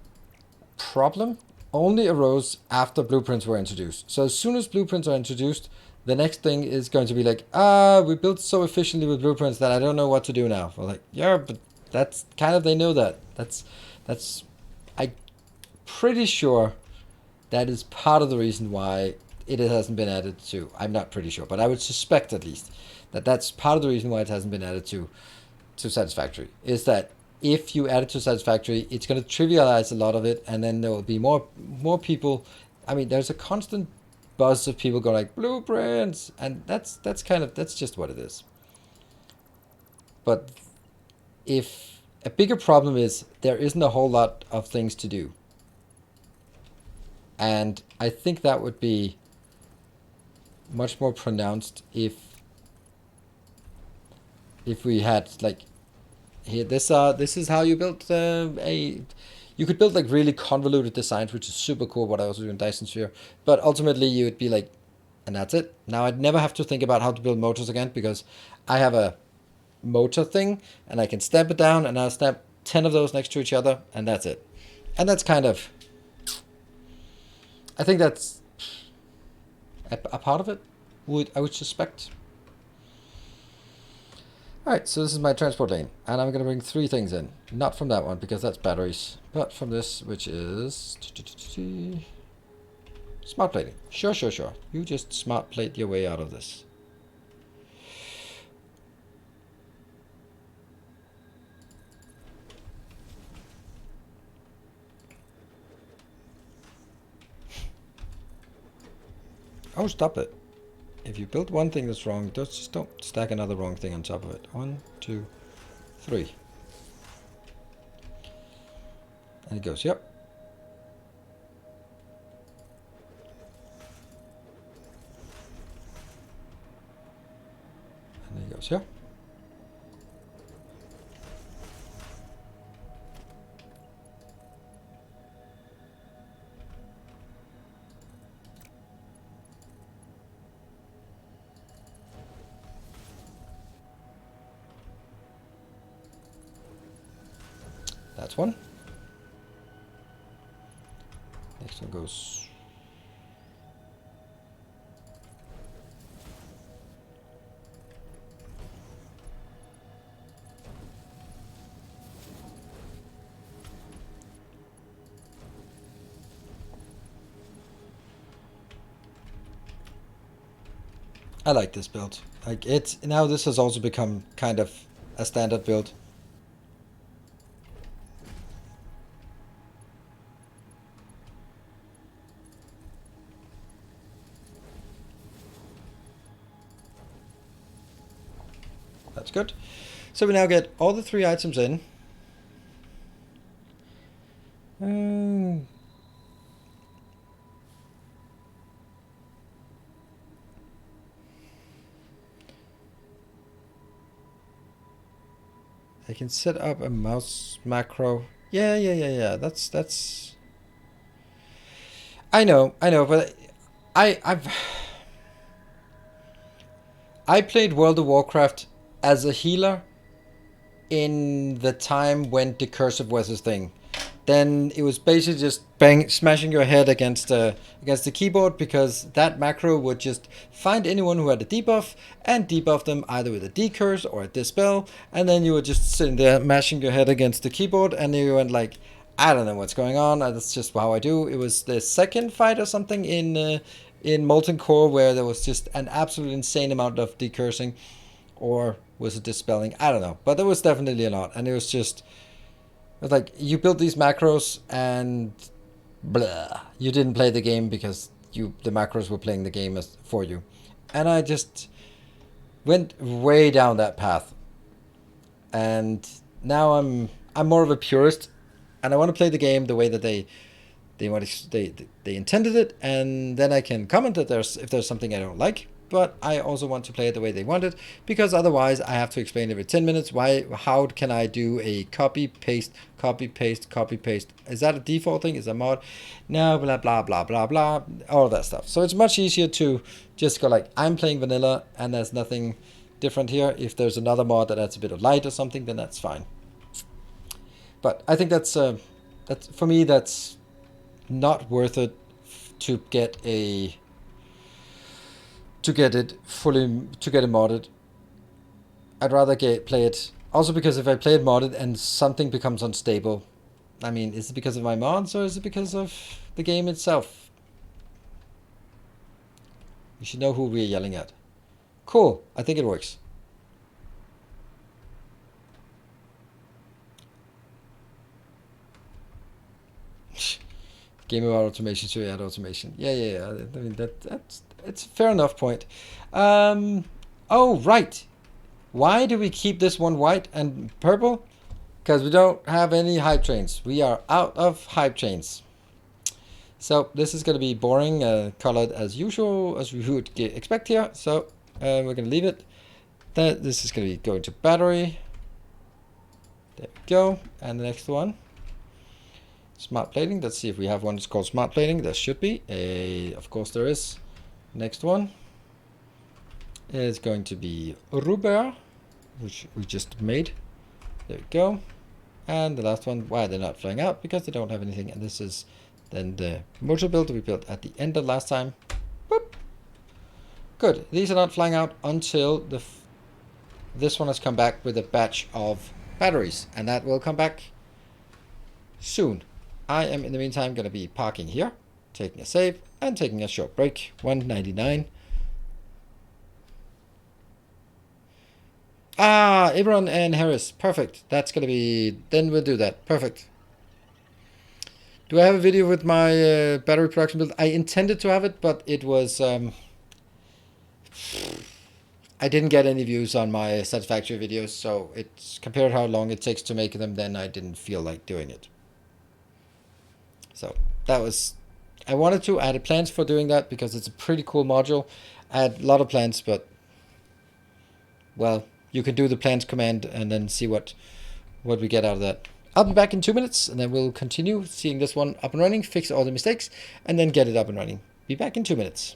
problem only arose after blueprints were introduced. So as soon as blueprints are introduced, the next thing is going to be like, we built so efficiently with blueprints that I don't know what to do now. We're like, yeah, but that's kind of, they know that. That's I'm pretty sure that is part of the reason why it hasn't been added to. I'm not pretty sure, but I would suspect at least that that's part of the reason why it hasn't been added to Satisfactory, is that if you add it to Satisfactory, it's going to trivialize a lot of it, and then there will be more people. I mean, there's a constant buzz of people going like blueprints, and that's just what it is. But if a bigger problem is there isn't a whole lot of things to do, and I think that would be much more pronounced if we had like, here, this is how you build you could build like really convoluted designs, which is super cool, what I also do in Dyson Sphere, but ultimately you would be like, and that's it. Now I'd never have to think about how to build motors again, because I have a motor thing and I can stamp it down, and I'll stamp 10 of those next to each other, and that's it. And that's kind of, I think that's a part of it, I would suspect. Alright, so this is my transport lane, and I'm going to bring 3 things in. Not from that one, because that's batteries, but from this, which is smart plating. Sure. You just smart plate your way out of this. Oh, stop it. If you build one thing that's wrong, just don't stack another wrong thing on top of it. 1, 2, 3. And it goes, yep. And then it goes, yeah. That's one. Next one goes. I like this build. Like, it's now, this has also become kind of a standard build. That's good. So we now get all the 3 items in. I can set up a mouse macro. Yeah. That's. I know, but I played World of Warcraft as a healer in the time when decursive was his thing. Then it was basically just smashing your head against the keyboard, because that macro would just find anyone who had a debuff and debuff them either with a decurse or a dispel, and then you were just sitting there mashing your head against the keyboard, and you went like, I don't know what's going on. That's just how I do. It was the second fight or something in Molten Core where there was just an absolute insane amount of decursing, or was it dispelling? I don't know, but there was definitely a lot, and it was just, It's like you built these macros and blah, you didn't play the game because the macros were playing the game for you, and I just went way down that path, and now I'm more of a purist, and I want to play the game the way that they intended it, and then I can comment that if there's something I don't like. But I also want to play it the way they want it, because otherwise I have to explain every 10 minutes how can I do a copy paste, copy paste, copy paste. Is that a default thing? Is that a mod? No, blah blah blah blah blah, all of that stuff. So it's much easier to just go like, I'm playing vanilla and there's nothing different here. If there's another mod that adds a bit of light or something, then that's fine. But I think that's for me, that's not worth it to get it modded. I'd rather play it. Also, because if I play it modded and something becomes unstable, I mean, is it because of my mods or is it because of the game itself? You should know who we're yelling at. Cool. I think it works. Game about automation, so you add automation. Yeah. I mean, it's a fair enough point. Oh, right. Why do we keep this one white and purple? Because we don't have any hype trains. We are out of hype trains. So this is going to be boring, colored as usual, as we would expect here. So we're going to leave it. This is going to be going to battery. There we go. And the next one. Smart plating. Let's see if we have one that's called smart plating. There should be. Of course there is. Next one is going to be Rubber, which we just made. There we go. And the last one, why they're not flying out? Because they don't have anything. And this is then the motor build we built at the end of last time. Boop. Good. These are not flying out until this one has come back with a batch of batteries. And that will come back soon. I am, in the meantime, going to be parking here, taking a save, and taking a short break. 199. Ah, Ibron and Harris. Perfect. That's going to be... Then we'll do that. Perfect. Do I have a video with my battery production build? I intended to have it, but it was... I didn't get any views on my Satisfactory videos, so it's compared how long it takes to make them, then I didn't feel like doing it. So that was, I wanted to, I had plans for doing that because it's a pretty cool module. I had a lot of plans, but, well, you can do the plans command and then see what we get out of that. I'll be back in 2 minutes and then we'll continue seeing this one up and running, fix all the mistakes, and then get it up and running. Be back in 2 minutes.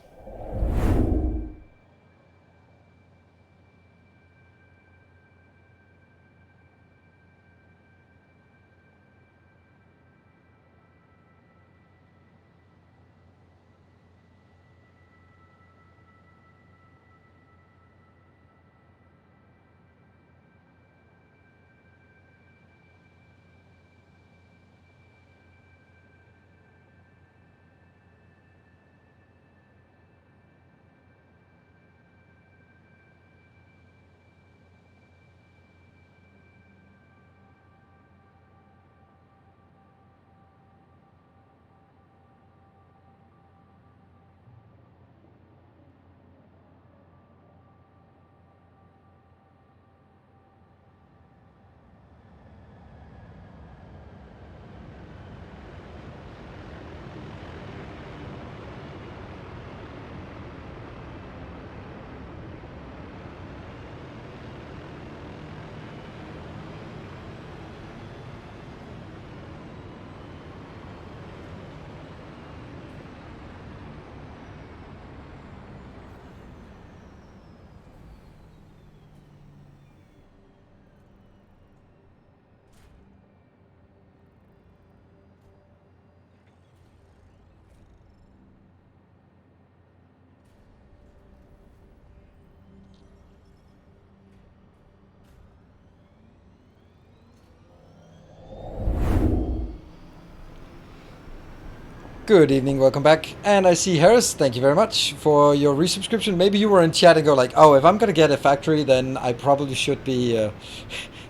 Good evening, welcome back. And I see Harris, thank you very much for your resubscription. Maybe you were in chat and go like, oh, if I'm going to get a factory, then I probably should be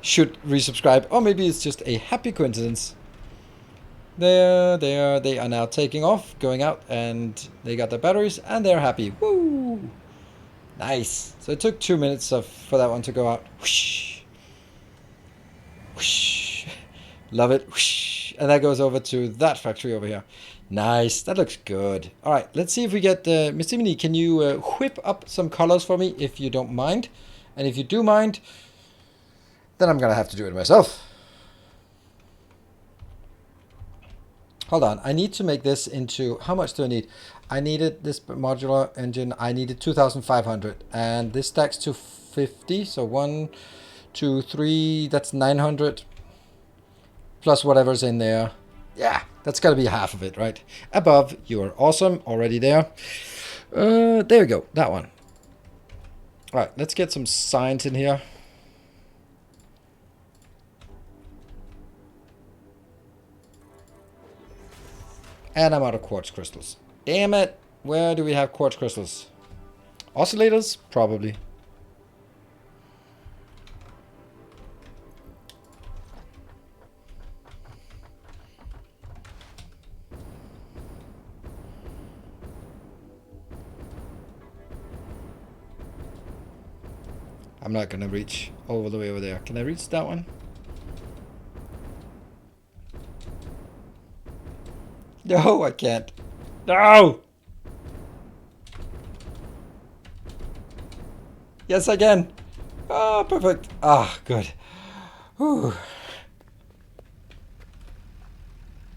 should resubscribe, or maybe it's just a happy coincidence. They are now taking off, going out, and they got their batteries, and they're happy. Woo! Nice. So it took 2 minutes for that one to go out. Whoosh. Whoosh. Love it. Whoosh. And that goes over to that factory over here. Nice. That looks good. All right. Let's see if we get... Mr. Mini, can you whip up some colors for me if you don't mind? And if you do mind, then I'm going to have to do it myself. Hold on, I need to make this into, how much do I need? I needed this modular engine, I needed 2,500, and this stacks to 50, so 1, 2, 3, that's 900, plus whatever's in there. Yeah, that's gotta be half of it, right? Above, you are awesome, already there. There we go, that one. All right, let's get some signs in here. And I'm out of quartz crystals. Damn it! Where do we have quartz crystals? Oscillators? Probably. I'm not gonna reach all the way over there. Can I reach that one? No, I can't. No! Yes, I can. Ah, perfect. Ah, good. Whew.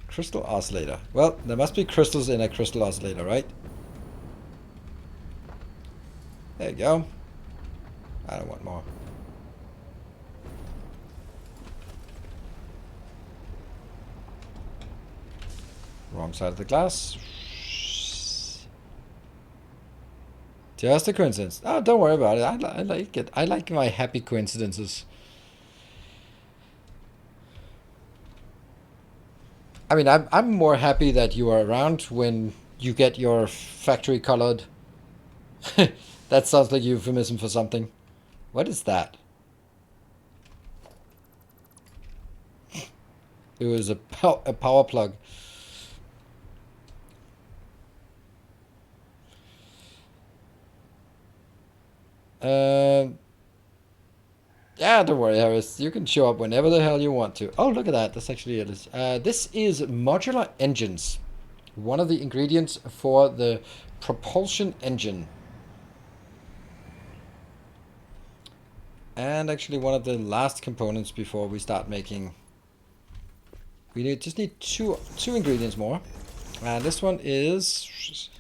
Crystal oscillator. Well, there must be crystals in a crystal oscillator, right? There you go. I don't want more. Wrong side of the glass. Just a coincidence. Oh, don't worry about it. I like it. I like my happy coincidences. I mean, I'm more happy that you are around when you get your factory colored. That sounds like a euphemism for something. What is that? It was a power plug. Yeah, don't worry, Harris. You can show up whenever the hell you want to. Oh, look at that. That's actually it. This is Modular Engines. One of the ingredients for the propulsion engine. And actually one of the last components before we start making. We just need two ingredients more. And this one is...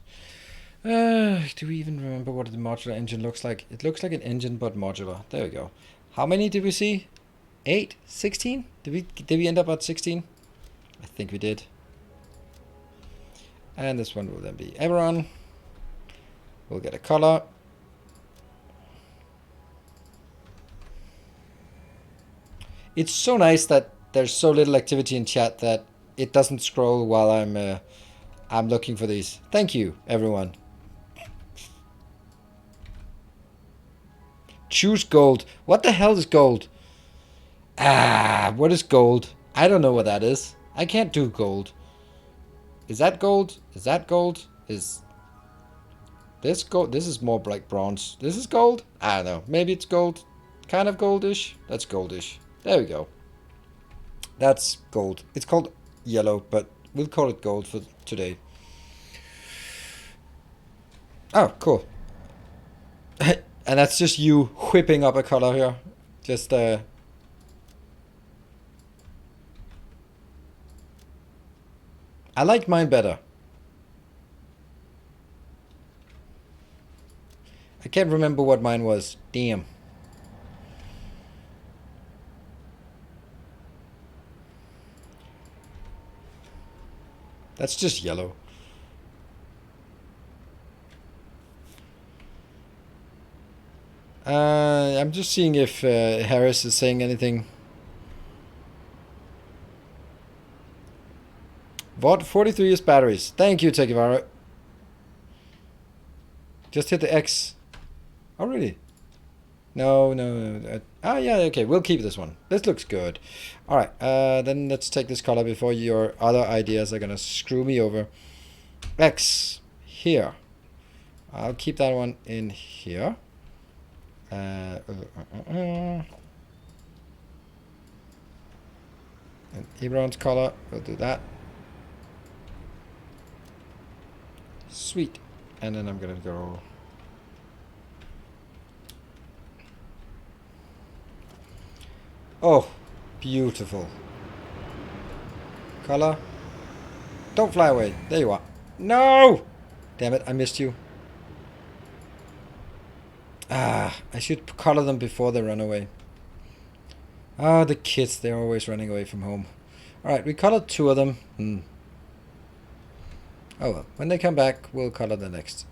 do we even remember what the modular engine looks like? It looks like an engine, but modular. There we go. How many did we see? 8? 16? Did we end up at 16? I think we did. And this one will then be Everon. We'll get a color. It's so nice that there's so little activity in chat that it doesn't scroll while I'm looking for these. Thank you, everyone. Choose gold. What the hell is gold? Ah, what is gold? I don't know what that is. I can't do gold. Is that gold? Is that gold? Is this gold? This is more like bronze. This is gold? I don't know. Maybe it's gold. Kind of goldish. That's goldish. There we go. That's gold. It's called yellow, but we'll call it gold for today. Oh, cool. And that's just you whipping up a color here. Just I like mine better. I can't remember what mine was. Damn. That's just yellow. I'm just seeing if Harris is saying anything. VOD 43 is batteries. Thank you, Tekivara. Just hit the X. Oh, really? No. Ah, yeah, okay, we'll keep this one. This looks good. All right, then let's take this color before your other ideas are gonna screw me over. X here. I'll keep that one in here. And Ebron's color, we'll do that. Sweet. And then I'm gonna go. Oh, beautiful. Color. Don't fly away. There you are. No! Damn it, I missed you. Ah, I should color them before they run away. Ah, the kids, they're always running away from home. Alright, we colored 2 of them. Oh well, when they come back, we'll color the next.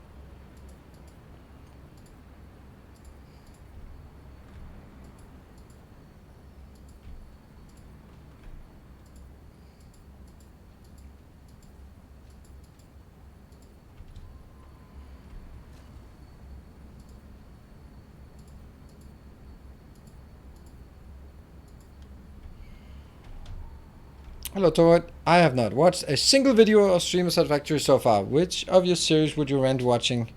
Hello, Toad. I have not watched a single video or stream of Satisfactory so far. Which of your series would you recommend watching?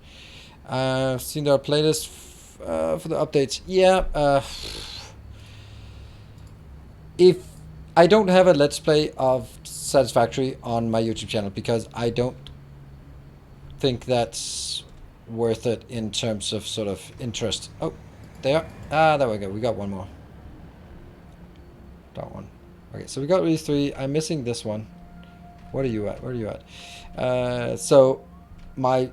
I've seen their playlist for the updates. Yeah, if I don't have a Let's Play of Satisfactory on my YouTube channel because I don't think that's worth it in terms of sort of interest. Oh, there. Ah, there we go. We got one more. That one. Okay, so we got these 3. I'm missing this one. What are you at? Where are you at? So my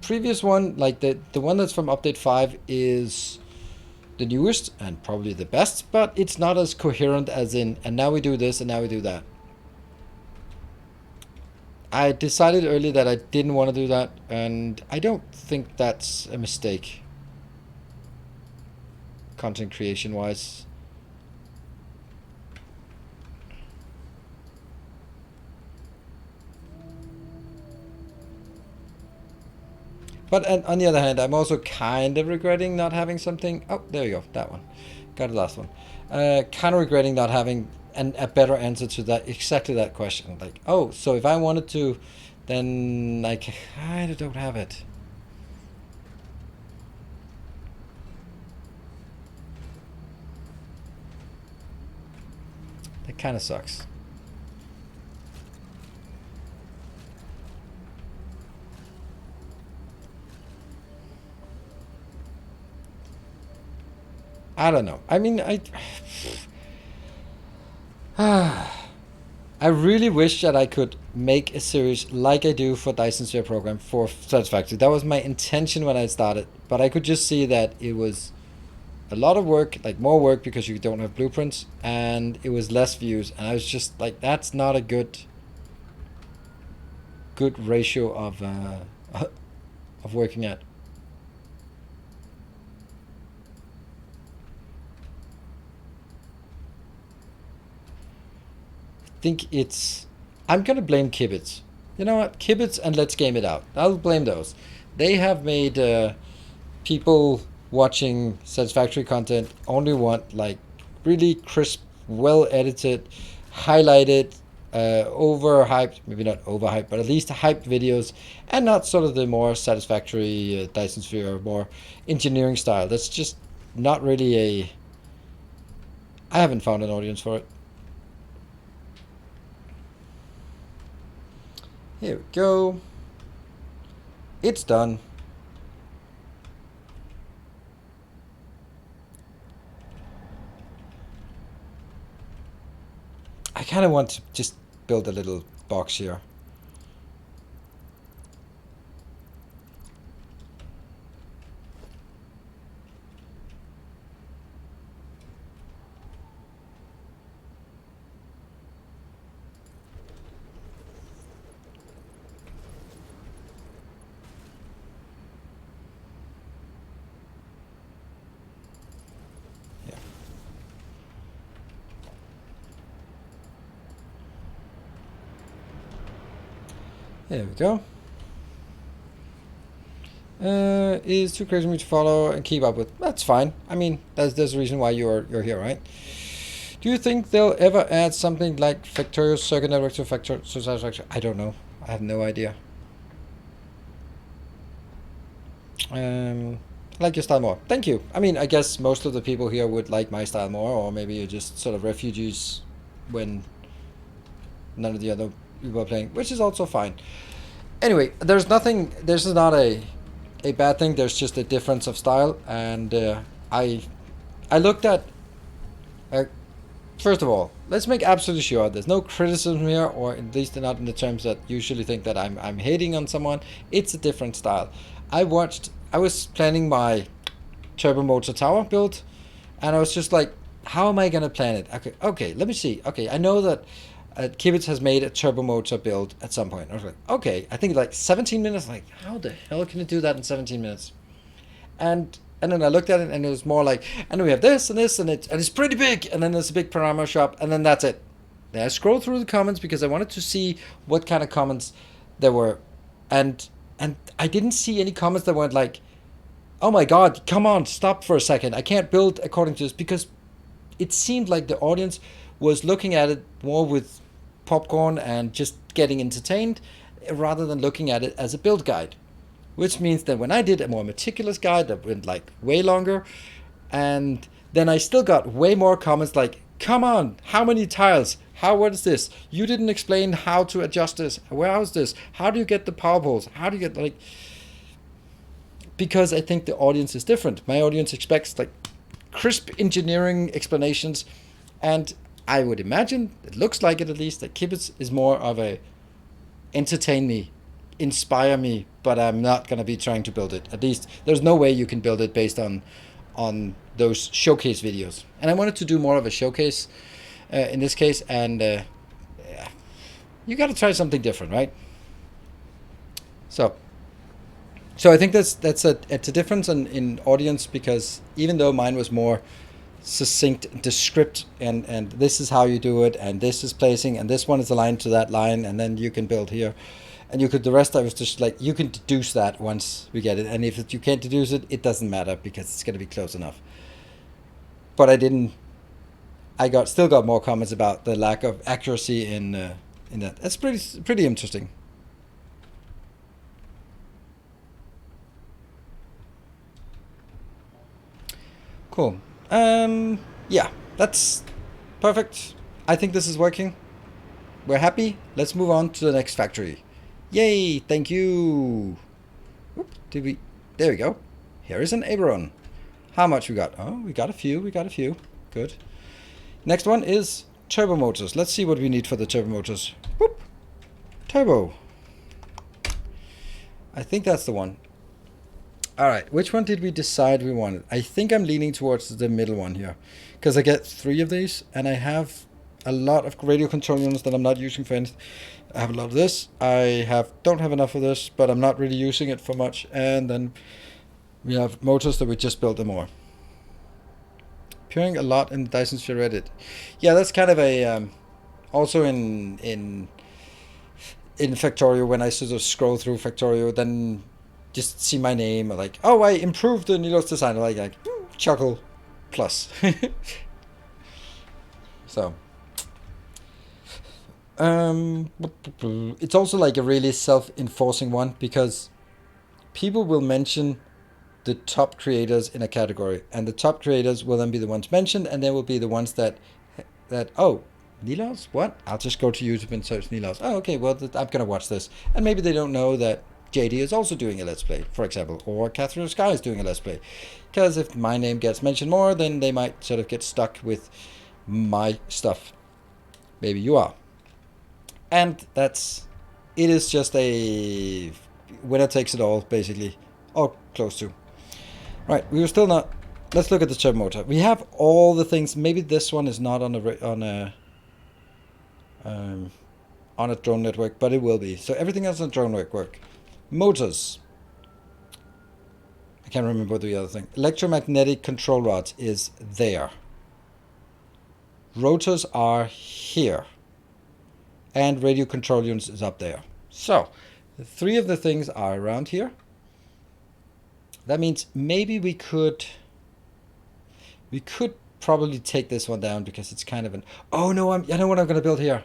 previous one, like the one that's from update 5, is the newest and probably the best, but it's not as coherent as in, and now we do this and now we do that. I decided early that I didn't want to do that, and I don't think that's a mistake, content creation wise. But on the other hand, I'm also kind of regretting not having something. Oh, there you go, that one. Got the last one. Kind of regretting not having a better answer to that, exactly that question. Like, oh, so if I wanted to, then I kind of don't have it. That kind of sucks. I don't know. I mean, I really wish that I could make a series like I do for Dyson Sphere Program for Satisfactory. That was my intention when I started, but I could just see that it was a lot of work, like more work because you don't have blueprints, and it was less views, and I was just like, that's not a good ratio of working at. Think it's, I'm gonna blame Kibitz. You know what, Kibitz and Let's Game It Out. I'll blame those. They have made people watching Satisfactory content only want like really crisp, well edited, highlighted, overhyped, maybe not overhyped, but at least hyped videos, and not sort of the more Satisfactory Dyson Sphere or more engineering style. That's just not really a, I haven't found an audience for it. Here we go. It's done. I kind of want to just build a little box here. There we go. Is too crazy for me to follow and keep up with. That's fine. I mean, there's a reason why you're here, right? Do you think they'll ever add something like Factorial Circuit Network to Satisfactory? I don't know. I have no idea. I like your style more. Thank you. I mean, I guess most of the people here would like my style more, or maybe you're just sort of refugees when none of the other people are playing, which is also fine. Anyway, there's nothing. This is not a bad thing. There's just a difference of style, and I looked at. First of all, let's make absolutely sure there's no criticism here, or at least not in the terms that usually think that I'm hating on someone. It's a different style. I was planning my turbo motor tower build, and I was just like, how am I gonna plan it? Okay, let me see. Okay, I know that Kibitz has made a turbo motor build at some point. I was like, okay, I think like 17 minutes. Like, how the hell can it do that in 17 minutes? And then I looked at it, and it was more like, and we have this and this, and it's pretty big, and then there's a big parameter shop, and then that's it. Then I scrolled through the comments because I wanted to see what kind of comments there were, and I didn't see any comments that weren't like, oh my god, come on, stop for a second, I can't build according to this, because it seemed like the audience was looking at it more with popcorn and just getting entertained, rather than looking at it as a build guide. Which means that when I did a more meticulous guide that went like way longer, and then I still got way more comments like, come on, how many tiles? What is this? You didn't explain how to adjust this. How is this? How do you get the power poles? How do you get like... Because I think the audience is different. My audience expects like crisp engineering explanations, and I would imagine, it looks like it at least, that Kibitz is more of a entertain me, inspire me, but I'm not going to be trying to build it. At least there's no way you can build it based on those showcase videos. And I wanted to do more of a showcase in this case, and yeah, you got to try something different, right? So I think it's a difference in audience, because even though mine was more succinct, descript, and this is how you do it, and this is placing, and this one is aligned to that line, and then you can build here. And the rest I was just like, you can deduce that once we get it. And if you can't deduce it, it doesn't matter, because it's going to be close enough. But I still got more comments about the lack of accuracy in that. That's pretty interesting. Cool. Yeah, that's perfect. I think this is working. We're happy. Let's move on to the next factory. Yay, thank you. Whoop, there we go. Here is an Aberon. How much we got? Oh, we got a few. Good. Next one is turbo motors. Let's see what we need for the turbo motors. Whoop. Turbo. I think that's the one. All right, which one did we decide we wanted? I think I'm leaning towards the middle one here, because I get 3 of these, and I have a lot of radio control units that I'm not using for anything. I have a lot of this. Don't have enough of this, but I'm not really using it for much. And then we have motors that we just built more. Appearing a lot in Dyson Sphere Reddit. Yeah, that's kind of a also in Factorio, when I sort of scroll through Factorio, then just see my name, like, oh, I improved the Nilos design, like chuckle plus. So it's also like a really self-enforcing one, because people will mention the top creators in a category, and the top creators will then be the ones mentioned, and they will be the ones that oh, Nilos, what? I'll just go to YouTube and search Nilos. Oh, okay, well, I'm gonna watch this. And maybe they don't know that JD is also doing a Let's Play, for example, or Catherine Sky is doing a Let's Play. Because if my name gets mentioned more, then they might sort of get stuck with my stuff. Maybe you are. And it is just a winner takes it all, basically, or close to. Right, we were still not. Let's look at the turbo motor. We have all the things. Maybe this one is not on a drone network, but it will be. So everything else on drone network. Motors. I can't remember the other thing. Electromagnetic control rods is there. Rotors are here. And radio control units is up there. So, 3 of the things are around here. That means maybe we could probably take this one down because it's kind of an... Oh no, I know what I'm going to build here.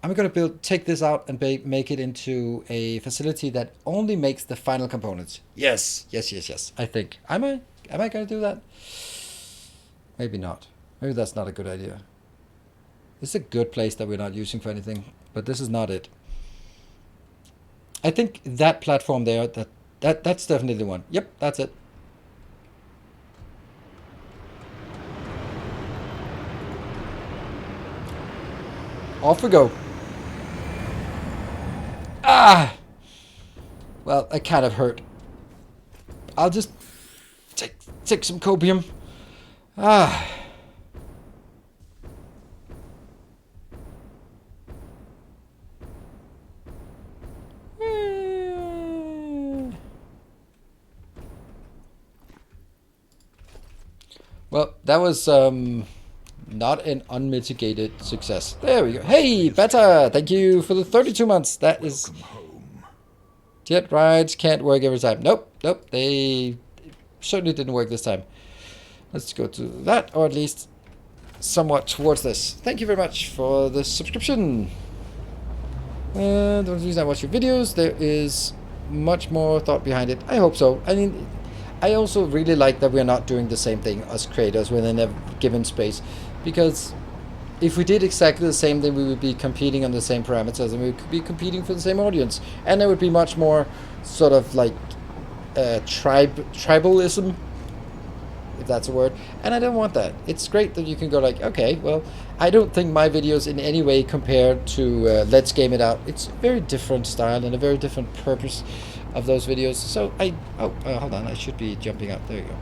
I'm going to take this out and make it into a facility that only makes the final components. Yes. I think. Am I going to do that? Maybe not. Maybe that's not a good idea. This is a good place that we're not using for anything, but this is not it. I think that platform there, that's definitely the one. Yep, that's it. Off we go. Ah! Well, that kind of hurt. I'll just take some copium. Ah. Well, that was not an unmitigated success. There we go. Hey, Beta! Thank you for the 32 months. That is... Jet rides can't work every time. Nope. They certainly didn't work this time. Let's go to that, or at least somewhat towards this. Thank you very much for the subscription. The reason I watch your videos, there is much more thought behind it. I hope so. I mean, I also really like that we're not doing the same thing as creators within a given space, because if we did exactly the same, then we would be competing on the same parameters and we could be competing for the same audience, and there would be much more sort of like tribalism, if that's a word, and I don't want that. It's great that you can go like, okay, well, I don't think my videos in any way compared to Let's Game It Out. It's a very different style and a very different purpose of those videos. So hold on, I should be jumping up. There you go.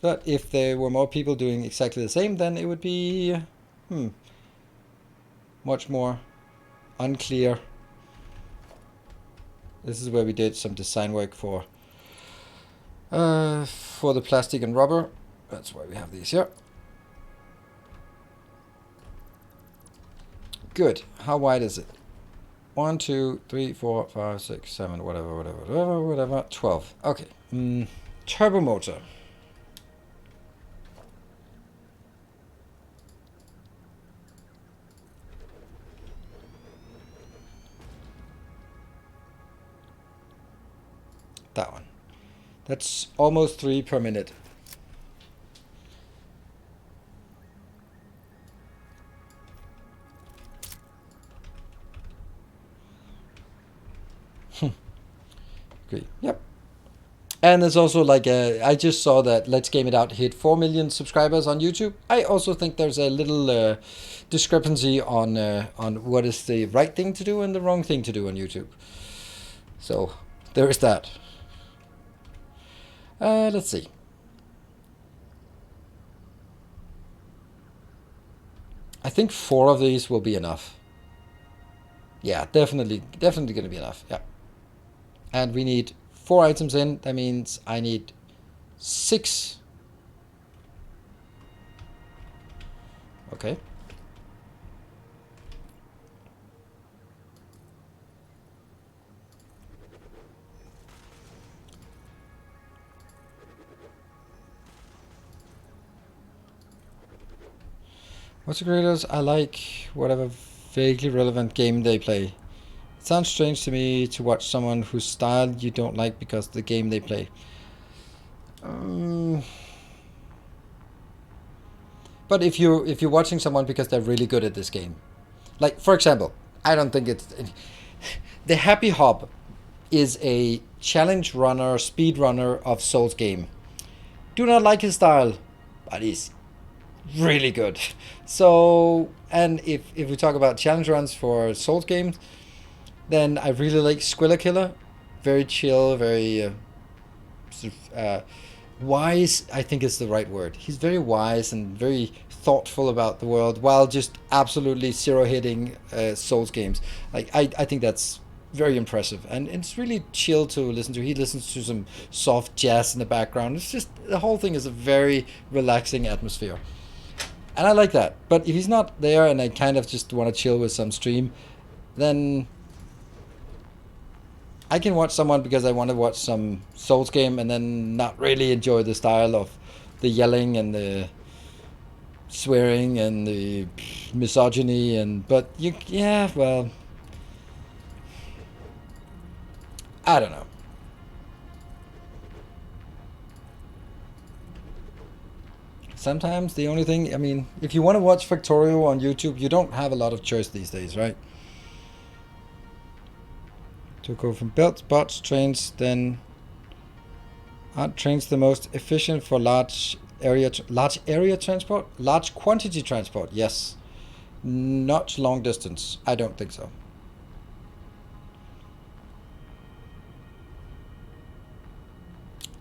But if there were more people doing exactly the same, then it would be much more unclear. This is where we did some design work for the plastic and rubber. That's why we have these here. Good. How wide is it? 1, 2, 3, 4, 5, 6, 7, whatever. 12. Okay. Turbo motor. That one. That's almost 3 per minute. Great. Yep. And there's also like I just saw that Let's Game It Out hit 4 million subscribers on YouTube. I also think there's a little discrepancy on what is the right thing to do and the wrong thing to do on YouTube. So there is that. Let's see. I think 4 of these will be enough. Yeah, definitely going to be enough. Yeah. And we need 4 items in. That means I need 6. Okay. What's the greatest? I like whatever vaguely relevant game they play. It sounds strange to me to watch someone whose style you don't like because of the game they play. But if you're watching someone because they're really good at this game, like for example, I don't think it's the Happy Hob is a challenge runner, speed runner of Souls game. Do not like his style, but he's really good. So, and if we talk about challenge runs for Souls games, then I really like Squilla Killer. Very chill, very wise, I think is the right word. He's very wise and very thoughtful about the world while just absolutely zero hitting Souls games. Like I think that's very impressive, and it's really chill to listen to. He listens to some soft jazz in the background. It's just, the whole thing is a very relaxing atmosphere. And I like that. But if he's not there and I kind of just want to chill with some stream, then I can watch someone because I want to watch some Souls game and then not really enjoy the style of the yelling and the swearing and the misogyny but yeah, well, I don't know. Sometimes the only thing, I mean, if you want to watch Factorio on YouTube, you don't have a lot of choice these days, right? To go from belts, bots, trains, then aren't trains the most efficient for large area transport? Large quantity transport, yes. Not long distance. I don't think so.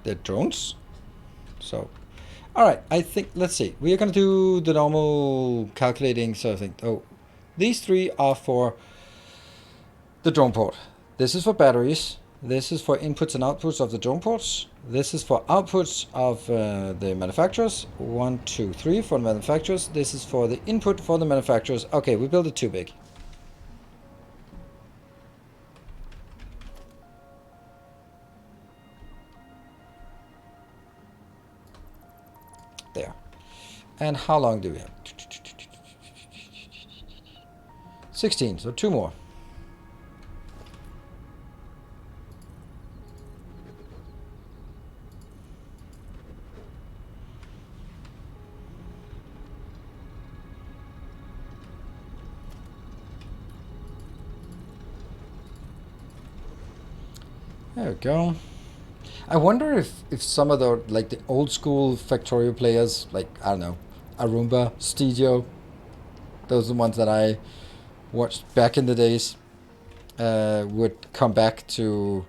They're drones. So, all right. I think, let's see. We are going to do the normal calculating. So I think, these three are for the drone port. This is for batteries. This is for inputs and outputs of the drone ports. This is for outputs of the manufacturers. 1, 2, 3 for the manufacturers. This is for the input for the manufacturers. Okay, we built it too big. There. And how long do we have? 16, so 2 more. There we go. I wonder if some of the, like, the old school Factorio players, like, I don't know, Arumba, Studio, those are the ones that I watched back in the days, would come back to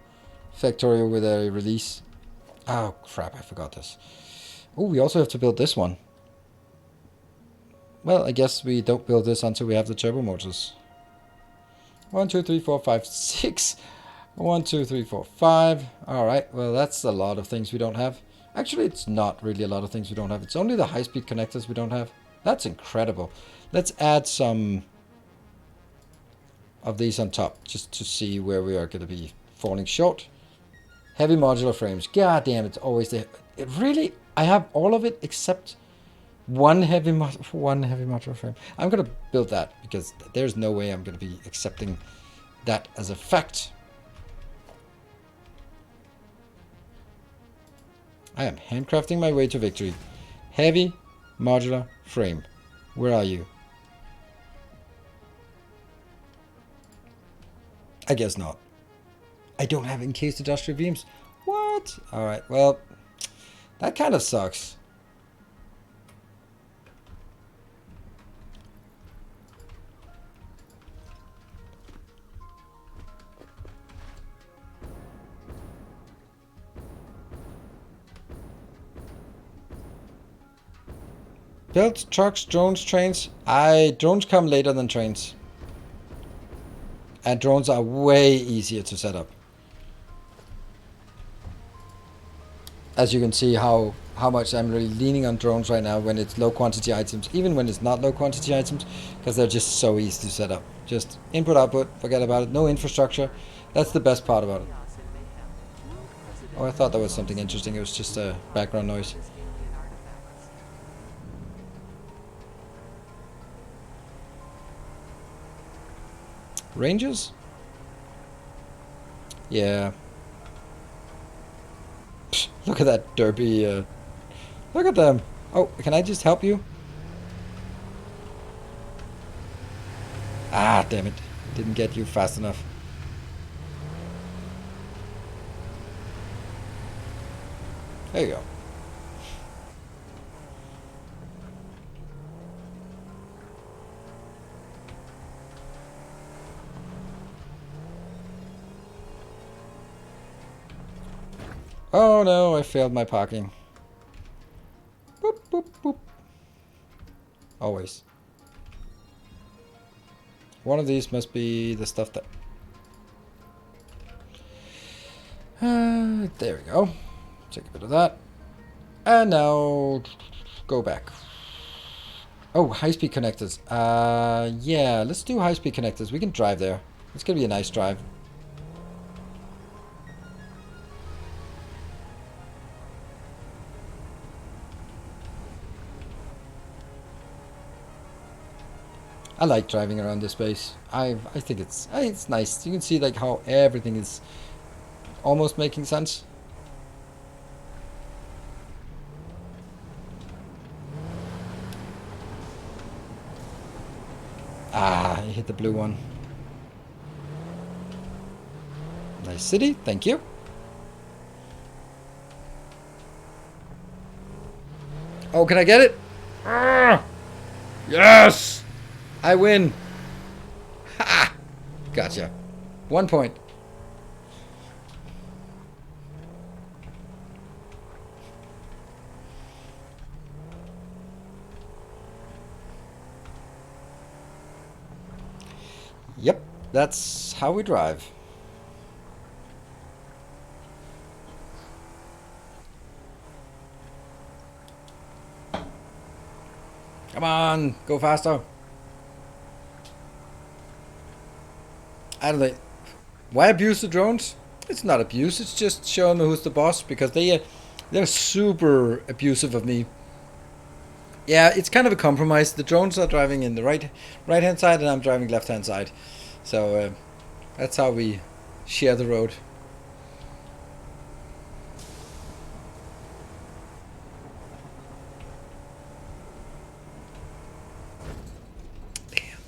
Factorio with a release. Oh crap, I forgot this. Oh, we also have to build this one. Well, I guess we don't build this until we have the turbo motors. 1, 2, 3, 4, 5, 6. 1, 2, 3, 4, 5. Alright, well that's a lot of things we don't have. Actually, it's not really a lot of things we don't have. It's only the high-speed connectors we don't have. That's incredible. Let's add some of these on top, just to see where we are going to be falling short. Heavy modular frames. God damn, it's always there. It really, I have all of it except one heavy modular frame. I'm going to build that because there's no way I'm going to be accepting that as a fact. I am handcrafting my way to victory. Heavy modular frame. Where are you? I guess not. I don't have encased industrial beams. What? Alright, well, that kind of sucks. Built trucks, drones, trains. Drones come later than trains. And drones are way easier to set up. As you can see how much I'm really leaning on drones right now when it's low quantity items, even when it's not low quantity items, because they're just so easy to set up. Just input, output, forget about it, no infrastructure. That's the best part about it. Oh, I thought that was something interesting. It was just a background noise. Rangers? Yeah. Psh, look at that derpy. Look at them. Oh, can I just help you? Ah, damn it. Didn't get you fast enough. There you go. Oh no, I failed my parking. Boop, boop, boop. Always. One of these must be the stuff that... there we go. Take a bit of that. And now, go back. Oh, high-speed connectors. Yeah, let's do high-speed connectors. We can drive there. It's gonna be a nice drive. I like driving around this base. I think it's nice. You can see like how everything is almost making sense. Ah, I hit the blue one. Nice city, thank you. Oh, can I get it? Ah, yes! I win. Ha! Gotcha. 1 point. Yep, that's how we drive. Come on, go faster. I don't think. Why abuse the drones? It's not abuse. It's just showing me who's the boss because they're super abusive of me. Yeah, it's kind of a compromise. The drones are driving in the right hand side, and I'm driving left hand side. So that's how we share the road. Damn.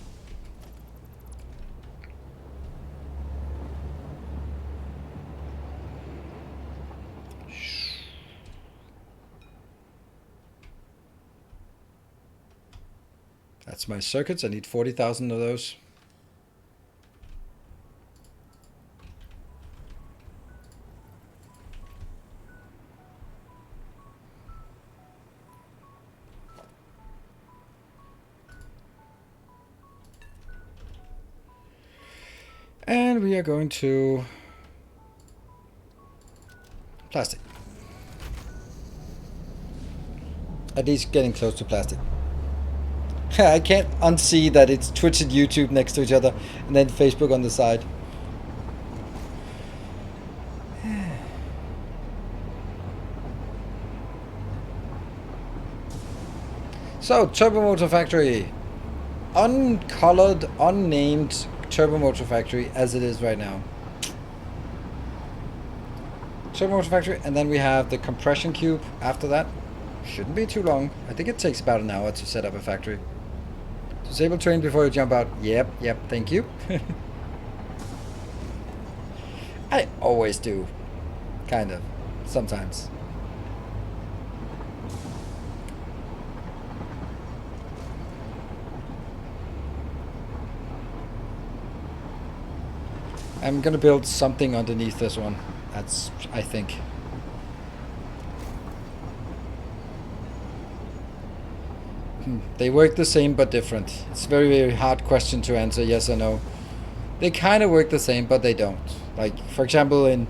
That's my circuits. I need 40,000 of those. And we are going to plastic. At least getting close to plastic. I can't unsee that it's Twitch and YouTube next to each other, and then Facebook on the side. So, Turbo Motor Factory. Uncolored, unnamed Turbo Motor Factory as it is right now. Turbo Motor Factory, and then we have the compression cube after that. Shouldn't be too long. I think it takes about an hour to set up a factory. Disable train before you jump out. Yep, thank you. I always do. Kind of. Sometimes. I'm gonna build something underneath this one. That's, I think. They work the same but different. It's a very, very hard question to answer, yes or no. They kind of work the same, but they don't. Like, for example,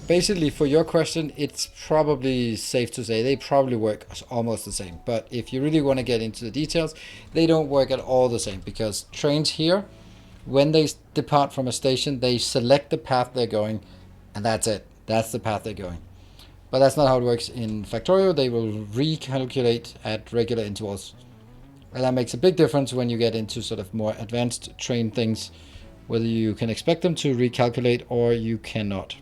basically for your question, it's probably safe to say they probably work almost the same. But if you really want to get into the details, they don't work at all the same, because trains here, when they depart from a station, they select the path they're going, and that's it. That's the path they're going. But that's not how it works in Factorio. They will recalculate at regular intervals. And that makes a big difference when you get into sort of more advanced train things, whether you can expect them to recalculate or you cannot.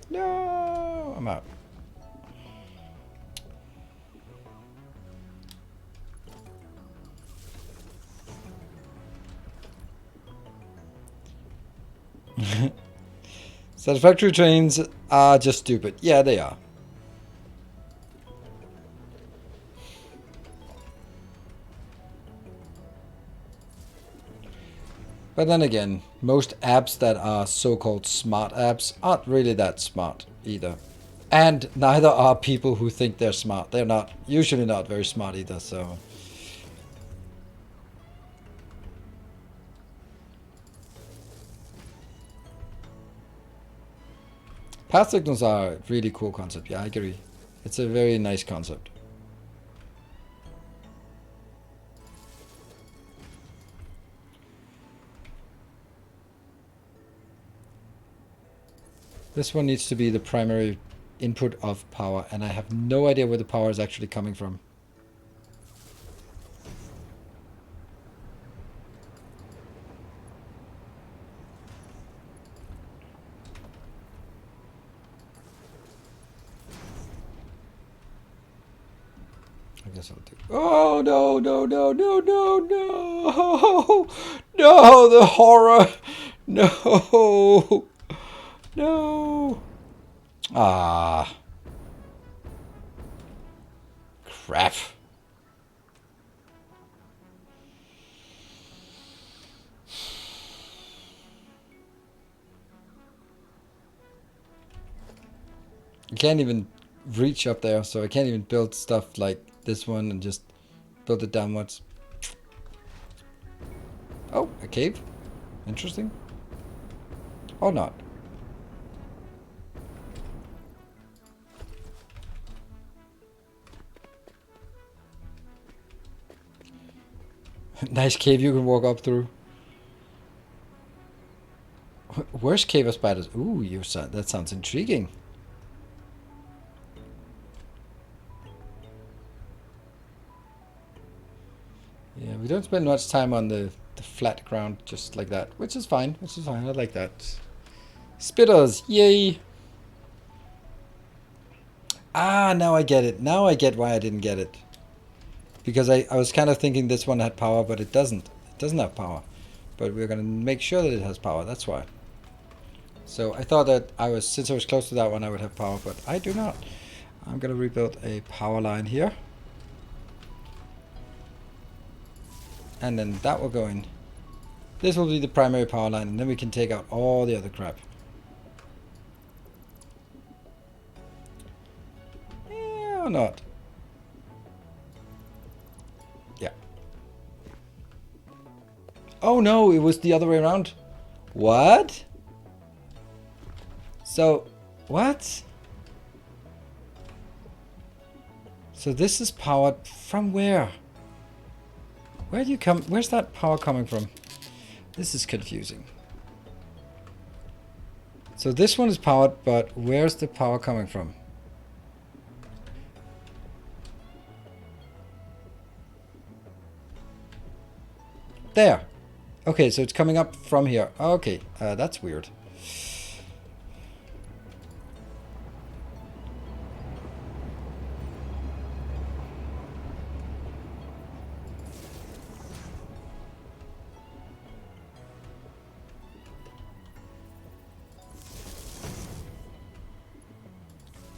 No, I'm out. Satisfactory trains are just stupid. Yeah, they are. But then again, most apps that are so-called smart apps aren't really that smart. either. And neither are people who think they're smart. They're not, usually not very smart either, so. Path signals are a really cool concept. Yeah, I agree. It's a very nice concept. This one needs to be the primary input of power, and I have no idea where the power is actually coming from. I guess I'll do. Oh no, no, no, no, no, no! No, the horror! No! No! Ah. Crap. You can't even reach up there, so I can't even build stuff like this one and just build it downwards. Oh, a cave. Interesting. Or not. Nice cave you can walk up through. Worst cave of spiders. Ooh, that sounds intriguing. Yeah, we don't spend much time on the flat ground just like that, which is fine. Which is fine. I like that. Spitters, yay! Ah, now I get it. Now I get why I didn't get it. Because I was kind of thinking this one had power, but it doesn't. It doesn't have power. But we're going to make sure that it has power. That's why. So I thought that since I was close to that one, I would have power, but I do not. I'm going to rebuild a power line here. And then that will go in. This will be the primary power line, and then we can take out all the other crap. Yeah, or not. Yeah. Oh no, it was the other way around. What? So, what? So this is powered from where? Where do you come? Where's that power coming from? This is confusing. So this one is powered, but where's the power coming from? There. Okay, so it's coming up from here. Okay, that's weird.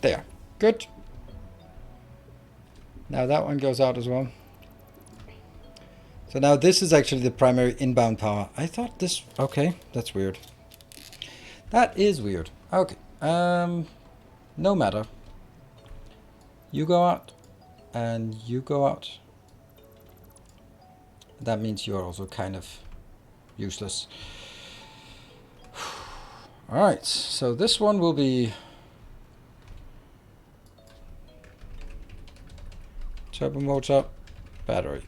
There. Good. Now that one goes out as well. So now this is actually the primary inbound power. I thought this... Okay, that's weird. That is weird. Okay. No matter. You go out. And you go out. That means you're also kind of useless. Alright, so this one will be... Turbo motor, battery.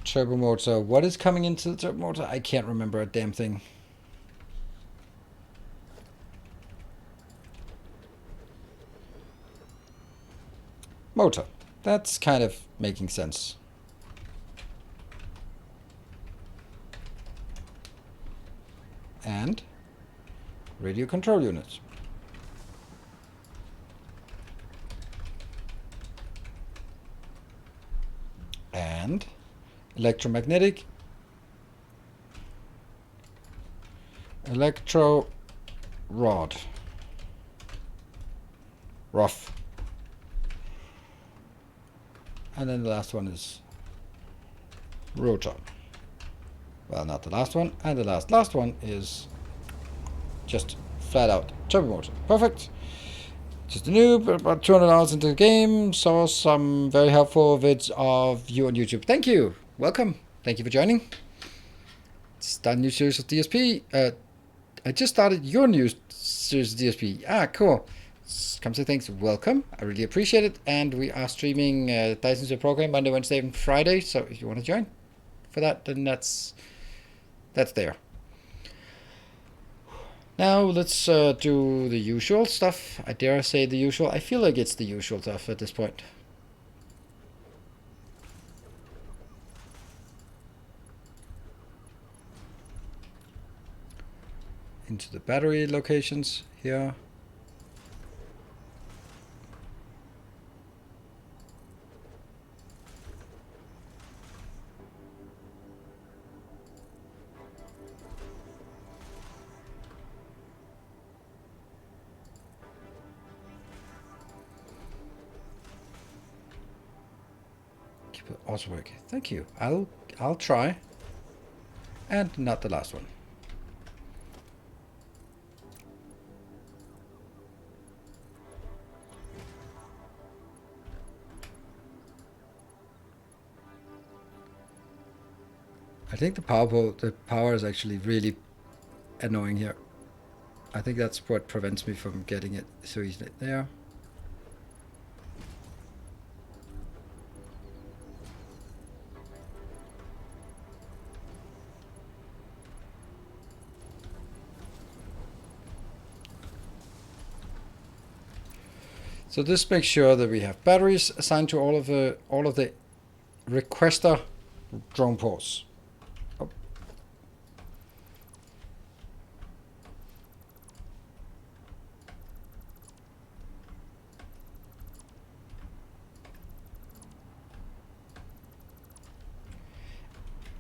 Turbo motor. What is coming into the turbo motor? I can't remember a damn thing. Motor. That's kind of making sense. And radio control units. And electromagnetic. Electro rod. Rough. And then the last one is rotor. Well, not the last one, and the last one is just flat out turbo motor. Perfect. Just a noob, about 200 hours into the game. Saw some very helpful vids of you on YouTube. Thank you. Welcome. Thank you for joining. Start a new series of DSP. I just started your new series of DSP. Ah, cool. Come say thanks. Welcome. I really appreciate it. And we are streaming Dyson's program Monday, Wednesday, and Friday. So if you want to join for that, then that's there. Now let's do the usual stuff. I dare say the usual. I feel like it's the usual stuff at this point. Into the battery locations here. Keep it auto work. Thank you. I'll try. And not the last one. I think the power is actually really annoying here. I think that's what prevents me from getting it so easily. There. So this makes sure that we have batteries assigned to all of the requester drone ports. Oh.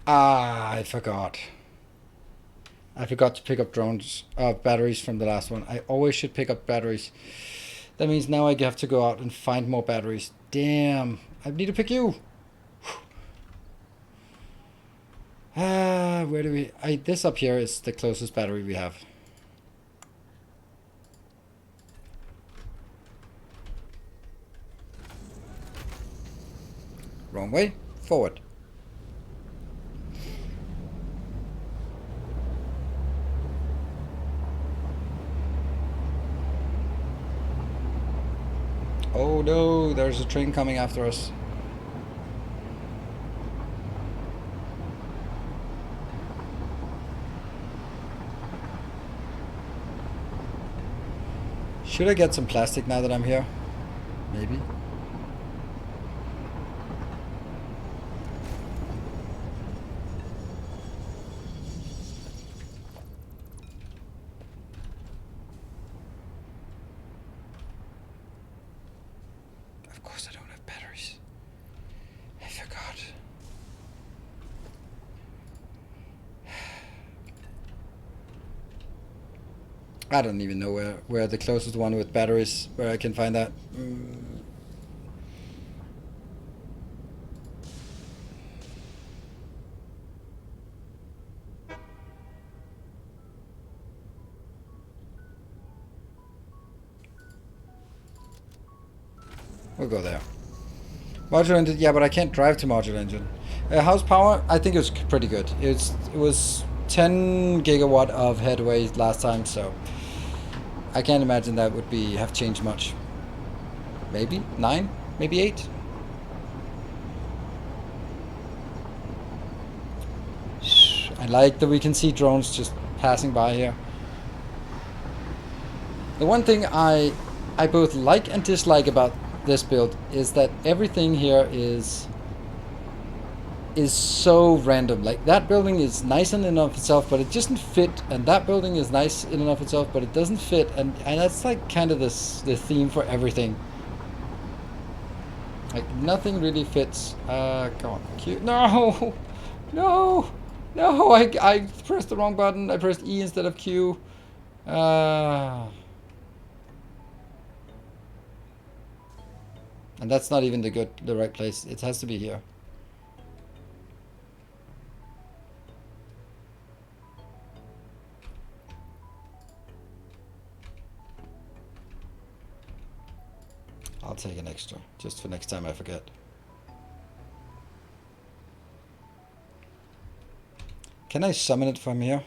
Ah, I forgot. I forgot to pick up batteries from the last one. I always should pick up batteries. That means now I have to go out and find more batteries. Damn, I need to pick you. Where do we... this up here is the closest battery we have. Wrong way. Forward. Oh no, there's a train coming after us. Should I get some plastic now that I'm here? Maybe. Of course I don't have batteries. I forgot. I don't even know where the closest one with batteries, where I can find that. We'll go there. Modular Engine, yeah, but I can't drive to Modular Engine. House power, I think it was pretty good. It was 10 gigawatt of headway last time, so I can't imagine that would have changed much. Maybe 9, maybe 8. I like that we can see drones just passing by here. The one thing I both like and dislike about this build is that everything here is so random. Like, that building is nice in and of itself, but it doesn't fit, and that building is nice in and of itself, but it doesn't fit, and that's like kind of the theme for everything. Like, nothing really fits. Come on, Q. No, no, no! I pressed the wrong button. I pressed E instead of Q. And that's not even the right place. It has to be here. take an extra, just for next time I forget. Can I summon it from here?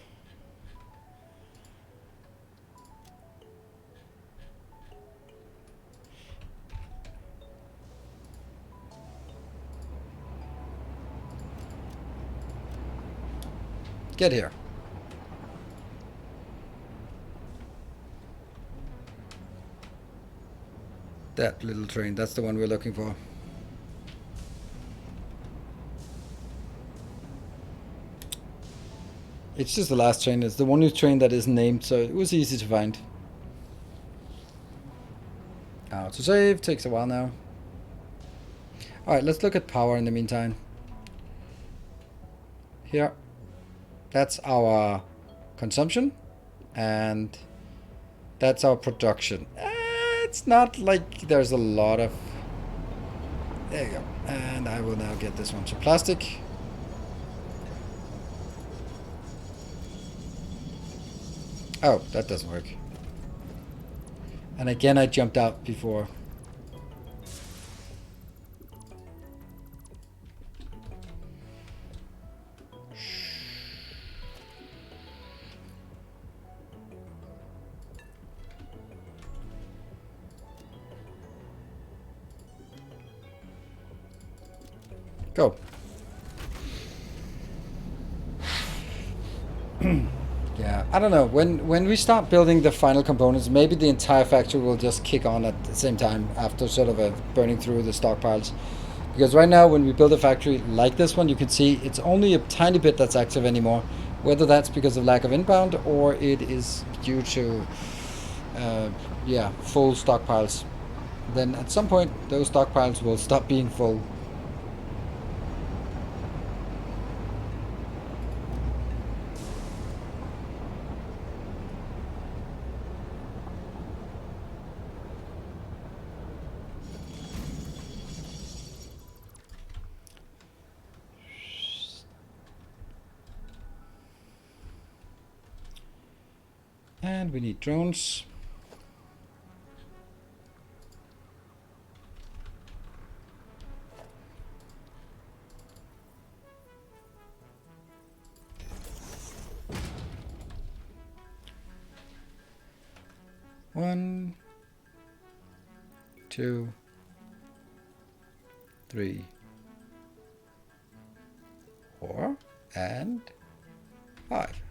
Get here. That little train, that's the one we're looking for. It's just the last train. It's the one train that isn't named, so it was easy to find. To save takes a while now. Alright, let's look at power in the meantime. Here. That's our consumption. And that's our production. It's not like there's a lot of... There you go. And I will now get this one to plastic. Oh, that doesn't work. And again, I jumped out before. Go. Yeah, I don't know. When we start building the final components, maybe the entire factory will just kick on at the same time after sort of burning through the stockpiles. Because right now, when we build a factory like this one, you can see it's only a tiny bit that's active anymore. Whether that's because of lack of inbound or it is due to, full stockpiles. Then at some point, those stockpiles will stop being full. And we need drones. One, 2, 3, 4, and 5.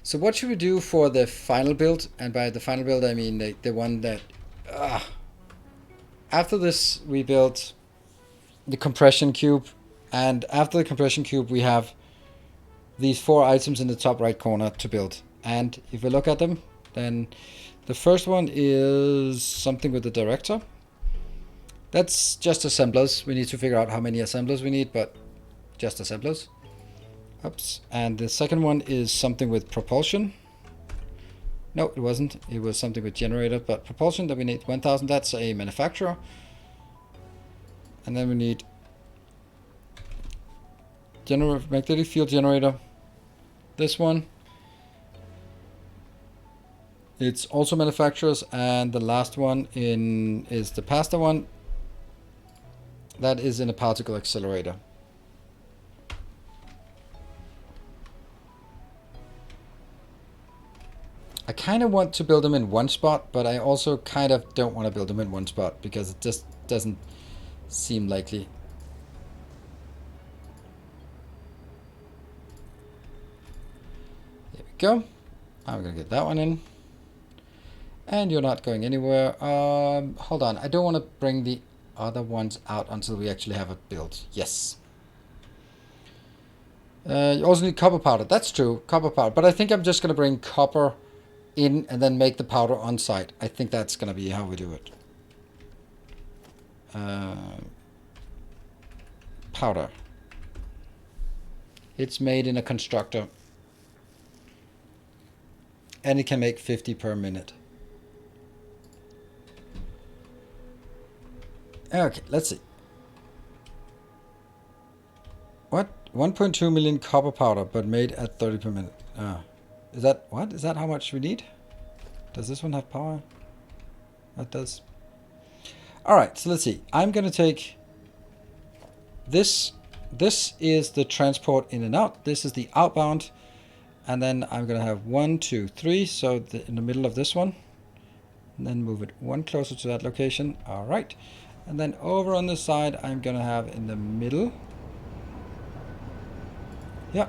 So what should we do for the final build? And by the final build, I mean the one that... After this, we built the compression cube. And after the compression cube, we have these 4 items in the top right corner to build. And if we look at them, then the first one is something with the director. That's just assemblers. We need to figure out how many assemblers we need, but just assemblers. Oops. And the second one is something with propulsion. No, it wasn't. It was something with generator, but propulsion that we need 1000. That's a manufacturer. And then we need magnetic field generator. This one. It's also manufacturers, and the last one is the pasta one. That is in a particle accelerator. I kind of want to build them in one spot, but I also kind of don't want to build them in one spot because it just doesn't seem likely. There we go. I'm going to get that one in. And you're not going anywhere. Hold on. I don't want to bring the other ones out until we actually have it built. Yes. You also need copper powder. That's true. Copper powder. But I think I'm just going to bring copper in and then make the powder on site. I think that's going to be how we do it. Powder. It's made in a constructor. And it can make 50 per minute. Okay, let's see. What? 1.2 million copper powder, but made at 30 per minute. Is that what? Is that how much we need? Does this one have power? That does. All right, so let's see. I'm going to take this. This is the transport in and out. This is the outbound. And then I'm going to have 1, 2, 3. So in the middle of this one. And then move it one closer to that location. All right. And then over on this side, I'm going to have in the middle. Yeah.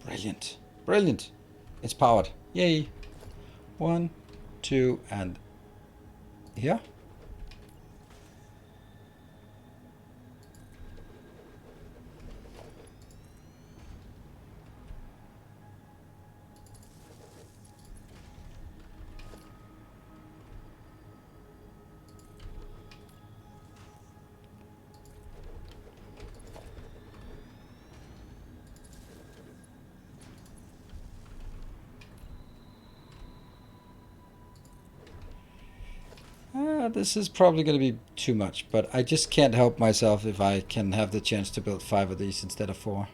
Brilliant. Brilliant. It's powered. Yay. 1, 2, and here. This is probably going to be too much, but I just can't help myself if I can have the chance to build 5 of these instead of 4.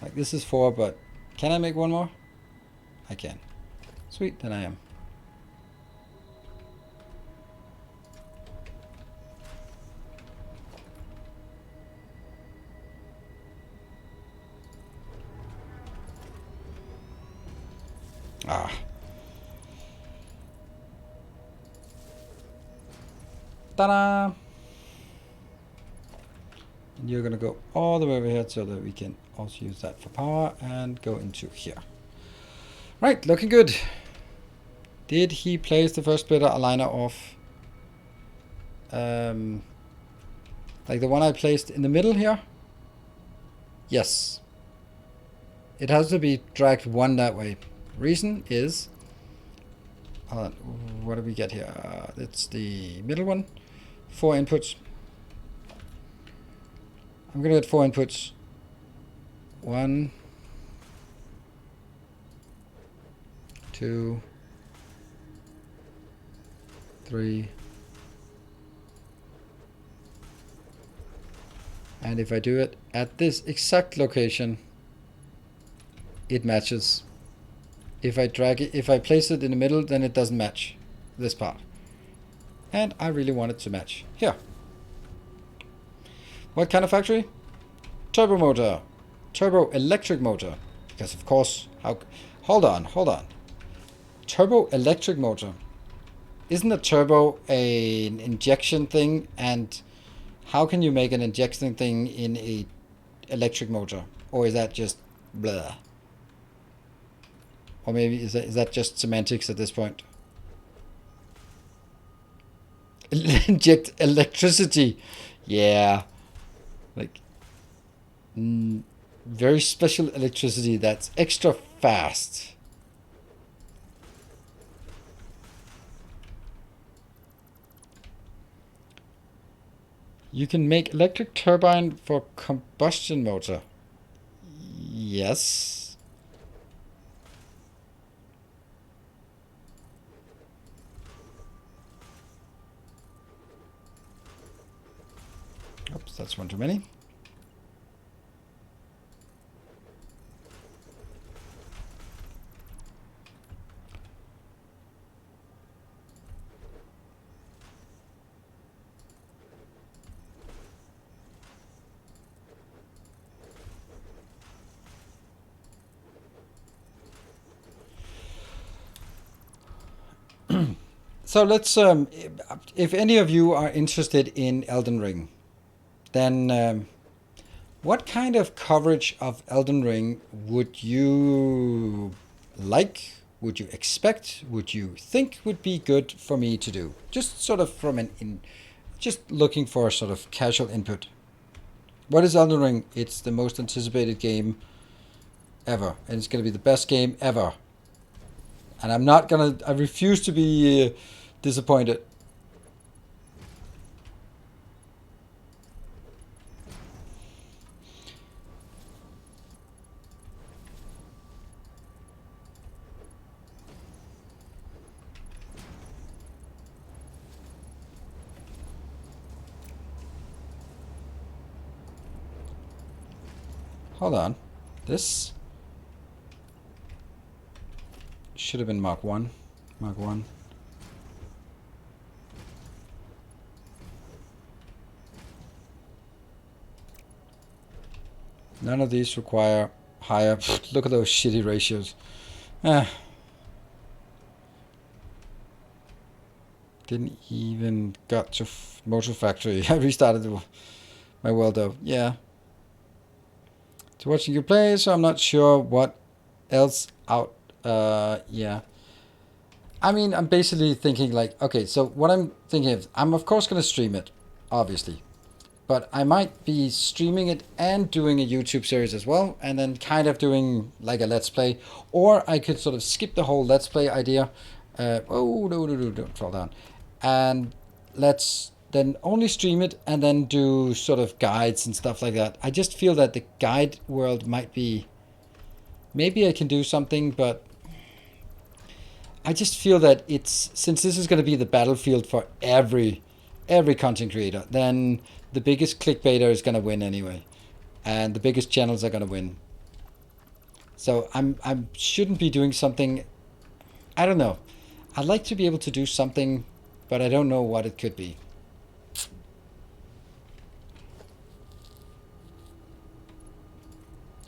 Like this is 4, but can I make one more? I can. Sweet, then I am. Ah. Ta-da! And you're going to go all the way over here so that we can also use that for power and go into here. Right, looking good. Did he place the first splitter aligner off? Like the one I placed in the middle here? Yes. It has to be dragged one that way. Reason is, what do we get here? It's the middle one. 4 inputs. I'm going to get 4 inputs. 1, 2, 3. And if I do it at this exact location, it matches. If I drag it, if I place it in the middle, then it doesn't match this part. And I really want it to match here. What kind of factory? Turbo motor. Turbo electric motor. Because of course, hold on. Turbo electric motor. Isn't a turbo an injection thing? And how can you make an injection thing in a electric motor? Or is that just blah? Or maybe is that just semantics at this point? Inject electricity. Yeah. Like very special electricity that's extra fast. You can make electric turbine for combustion motor. Yes. Oops, that's one too many. So let's, if any of you are interested in Elden Ring, then what kind of coverage of Elden Ring would you like? Would you expect? Would you think would be good for me to do? Just sort of from just looking for sort of casual input. What is Elden Ring? It's the most anticipated game ever, and it's going to be the best game ever. And I refuse to be disappointed. hold on. This should have been Mark 1. Mark 1. None of these require higher. Look at those shitty ratios. Didn't even got to Motor Factory. I restarted my world though. Yeah. To watching you play, so I'm not sure what else out. Yeah. I mean, I'm basically thinking like, okay, so what I'm thinking is, I'm of course going to stream it, obviously. But I might be streaming it and doing a YouTube series as well, and then kind of doing like a Let's Play. Or I could sort of skip the whole Let's Play idea. Oh, no, don't fall down. And let's then only stream it and then do sort of guides and stuff like that. I just feel that the guide world might be... Maybe I can do something, but... I just feel that it's... Since this is going to be the battlefield for every content creator, then the biggest clickbaiter is going to win anyway. And the biggest channels are going to win. So I shouldn't be doing something... I don't know. I'd like to be able to do something, but I don't know what it could be.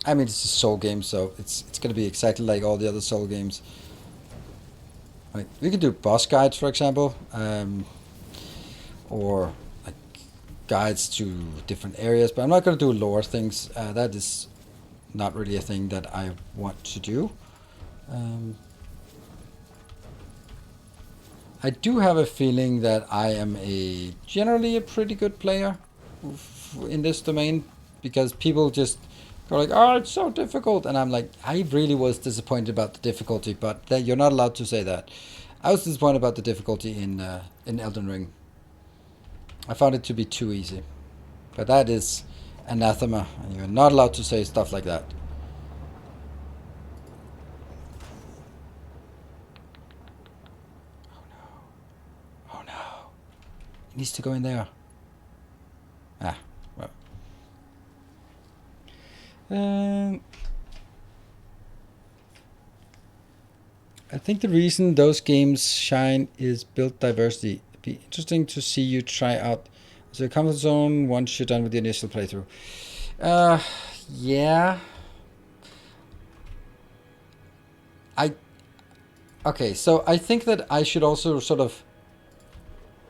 I mean, it's a Soul game, so it's going to be exactly like all the other Soul games. Like, we could do boss guides, for example, or like guides to different areas, but I'm not going to do lore things. That is not really a thing that I want to do. I do have a feeling that I am generally a pretty good player in this domain, because people just go like, oh, it's so difficult, and I'm like, I really was disappointed about the difficulty, but you're not allowed to say that. I was disappointed about the difficulty in Elden Ring. I found it to be too easy, but that is anathema, and you're not allowed to say stuff like that. Oh no. It needs to go in there. Ah, well. I think the reason those games shine is build diversity. It'd be interesting to see you try out the comfort zone once you're done with the initial playthrough. Yeah. Okay, so I think that I should also sort of...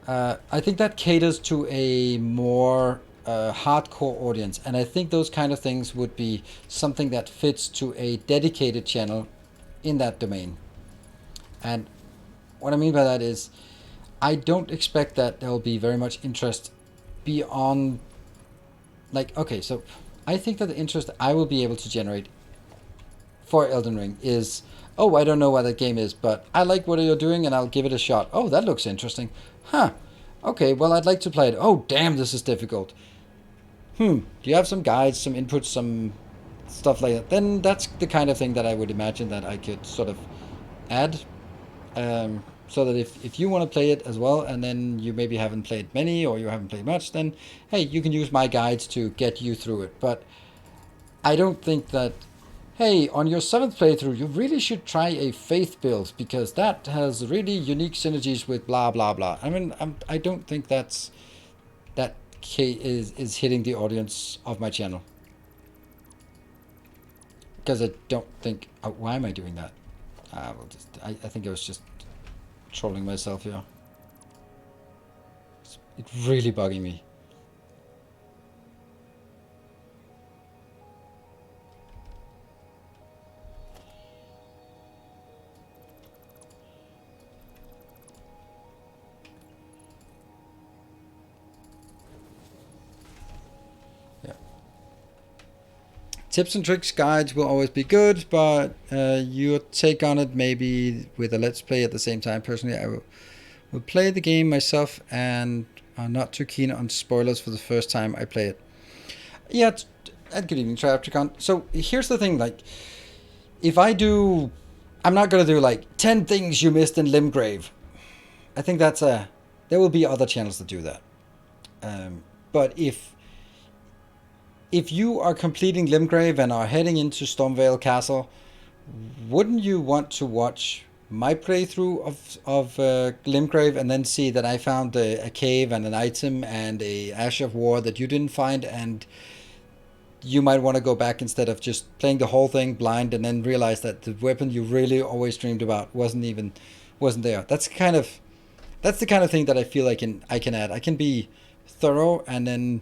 I think that caters to a more hardcore audience, and I think those kind of things would be something that fits to a dedicated channel in that domain. And what I mean by that is, I don't expect that there will be very much interest beyond, like, okay, so I think that the interest I will be able to generate for Elden Ring is, oh, I don't know what that game is, but I like what you're doing and I'll give it a shot. Oh, that looks interesting. Huh. Okay, well, I'd like to play it. Oh, damn, this is difficult. Do you have some guides, some inputs, some stuff like that? Then that's the kind of thing that I would imagine that I could sort of add. So that if you want to play it as well, and then you maybe haven't played many or you haven't played much, then hey, you can use my guides to get you through it. But I don't think that, hey, on your 7th playthrough, you really should try a faith build, because that has really unique synergies with blah blah blah. I mean, I don't think that is hitting the audience of my channel, because I don't think. Why am I doing that? I think I was just trolling myself here. It's really bugging me. Yeah. Tips and tricks guides will always be good, but your take on it maybe with a Let's Play at the same time. Personally, I will play the game myself and I'm not too keen on spoilers for the first time I play it. Yeah, and good evening, Traptricon. So here's the thing, like, if I'm not going to do like 10 things you missed in Limgrave. I think there will be other channels that do that. But if if you are completing Limgrave and are heading into Stormvale Castle, wouldn't you want to watch my playthrough of Limgrave and then see that I found a cave and an item and a Ash of War that you didn't find, and you might want to go back instead of just playing the whole thing blind and then realize that the weapon you really always dreamed about wasn't there. That's the kind of thing that I feel like I can add. I can be thorough and then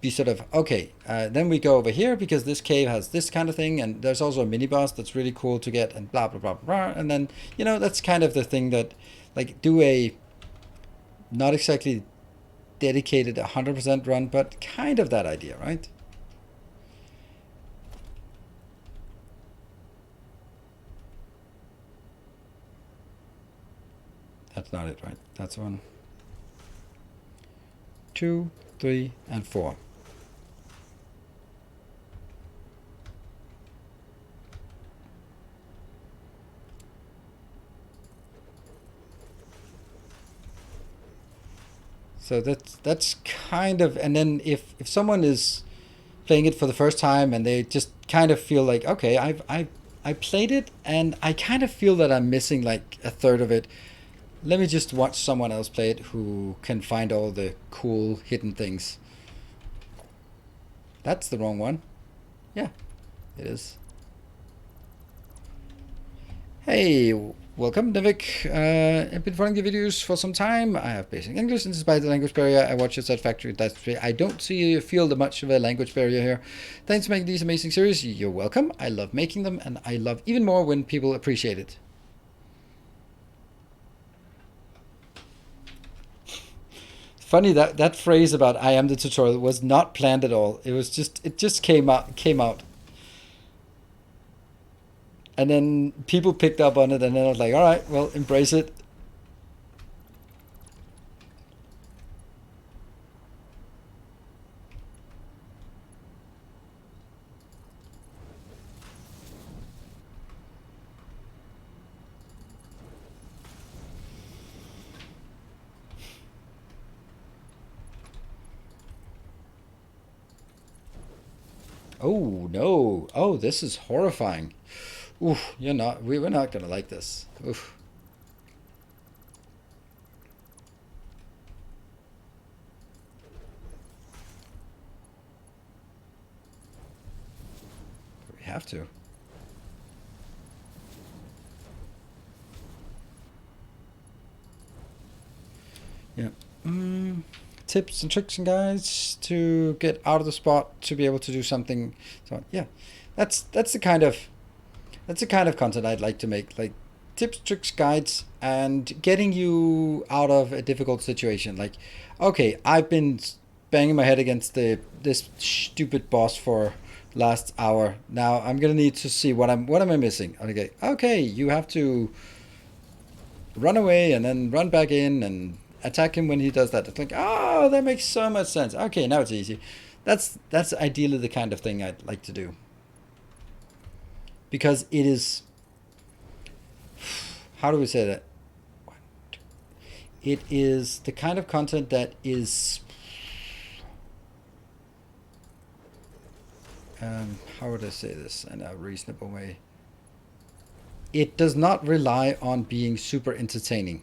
be sort of, okay, then we go over here because this cave has this kind of thing, and there's also a mini boss that's really cool to get, and blah blah blah blah. And then, that's kind of the thing that, like, do a not exactly dedicated 100% run, but kind of that idea, right? That's not it, right? That's 1, 2, 3, and 4. So that's kind of, and then if someone is playing it for the first time and they just kind of feel like, okay, I played it and I kind of feel that I'm missing like a third of it. Let me just watch someone else play it who can find all the cool hidden things. That's the wrong one. Yeah, it is. Hey, welcome, Nivik. I've been following the videos for some time. I have basic English, and despite the language barrier, I watch your Satisfactory. I don't feel much of a language barrier here. Thanks for making these amazing series. You're welcome. I love making them, and I love even more when people appreciate it. Funny that phrase about "I am the tutorial" was not planned at all. It just came out. And then people picked up on it, and then I was like, all right, well, embrace it. Oh, no. Oh, this is horrifying. Oof, we're not going to like this. Oof. We have to. Yeah. Tips and tricks and guides to get out of the spot to be able to do something. So yeah, that's the kind of content I'd like to make, like tips, tricks, guides, and getting you out of a difficult situation. Like, okay, I've been banging my head against this stupid boss for last hour. Now I'm gonna need to see what am I missing. Okay, you have to run away and then run back in and attack him when he does that. It's like, oh, that makes so much sense. Okay, now it's easy. That's ideally the kind of thing I'd like to do, because it is, how do we say that? It is the kind of content that is, how would I say this in a reasonable way? It does not rely on being super entertaining.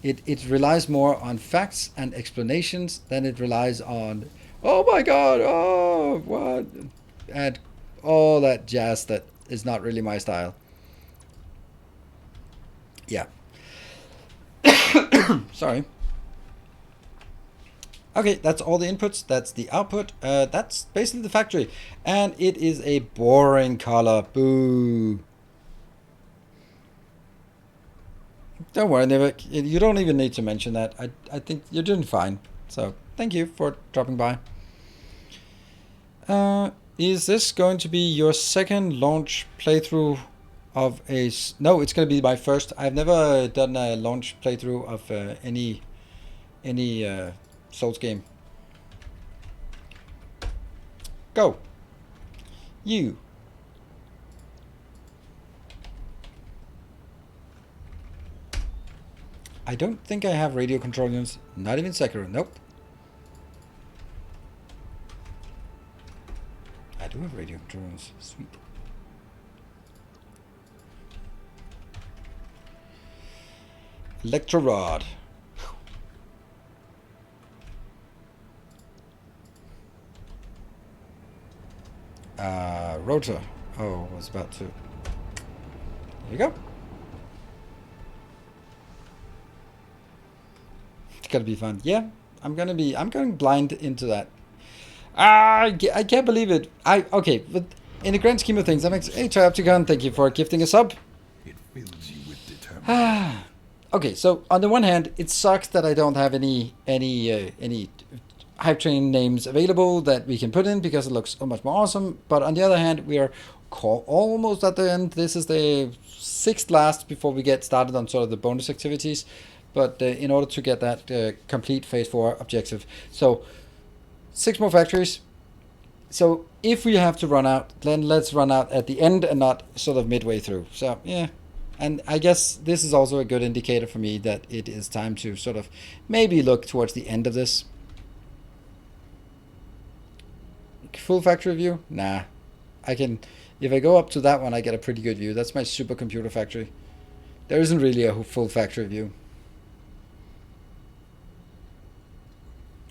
It relies more on facts and explanations than it relies on, oh my god, oh, what? And all that jazz that is not really my style. Yeah. Sorry. Okay, that's all the inputs. That's the output. That's basically the factory. And it is a boring color. Boo. Don't worry, Nivik. You don't even need to mention that. I think you're doing fine. So, thank you for dropping by. Is this going to be your second launch playthrough of a... No, it's going to be my first. I've never done a launch playthrough of any Souls game. Go. You. I don't think I have radio control units. Not even Sekiro. Nope. with radio controls. Sweet. Electro rod. Rotor. Oh, I was about to. Here you go. It's gonna be fun. Yeah, I'm going blind into that. I can't believe it. Okay, but in the grand scheme of things, hey, Triopticon, thank you for gifting a sub. It fills you with determination. Okay, so on the one hand, it sucks that I don't have any hype train names available that we can put in because it looks so much more awesome. But on the other hand, we are almost at the end. This is the 6th last before we get started on sort of the bonus activities. But in order to get that complete phase 4 objective, so 6 more factories. So if we have to run out, then let's run out at the end and not sort of midway through. So yeah. And I guess this is also a good indicator for me that it is time to sort of maybe look towards the end of this. Full factory view? Nah. I can, if I go up to that one, I get a pretty good view. That's my supercomputer factory. There isn't really a full factory view.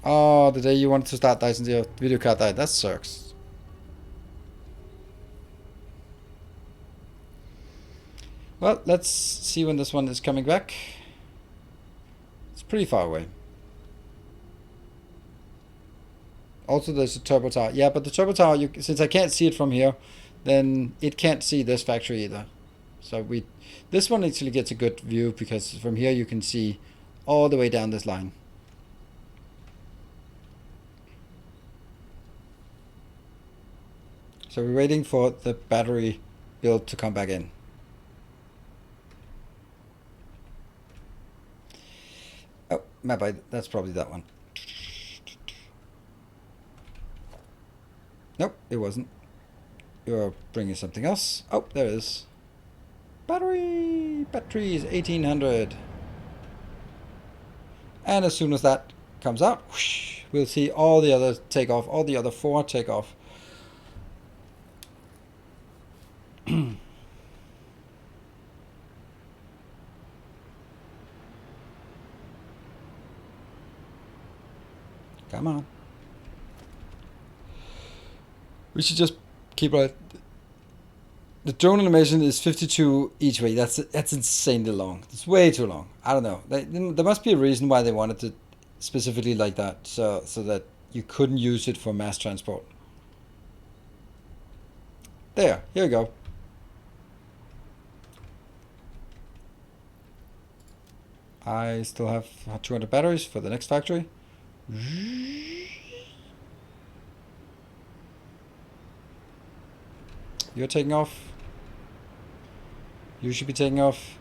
Oh, the day you wanted to start Dyson Zero video card died. That sucks. Well, let's see when this one is coming back. It's pretty far away. Also, there's a turbo tower. Yeah, but the turbo tower, since I can't see it from here, then it can't see this factory either. So this one actually gets a good view because from here you can see all the way down this line. So we're waiting for the battery build to come back in. Oh, that's probably that one. Nope, it wasn't. You're bringing something else. Oh, there it is. Batteries 1800. And as soon as that comes out, whoosh, we'll see all the other take off, all the other 4 take off. Come on. We should just keep right. The drone animation is 52 each way. That's insanely long. It's way too long. I don't know. There must be a reason why they wanted it specifically like that, so that you couldn't use it for mass transport. There. Here we go. I still have 200 batteries for the next factory. You're taking off. You should be taking off.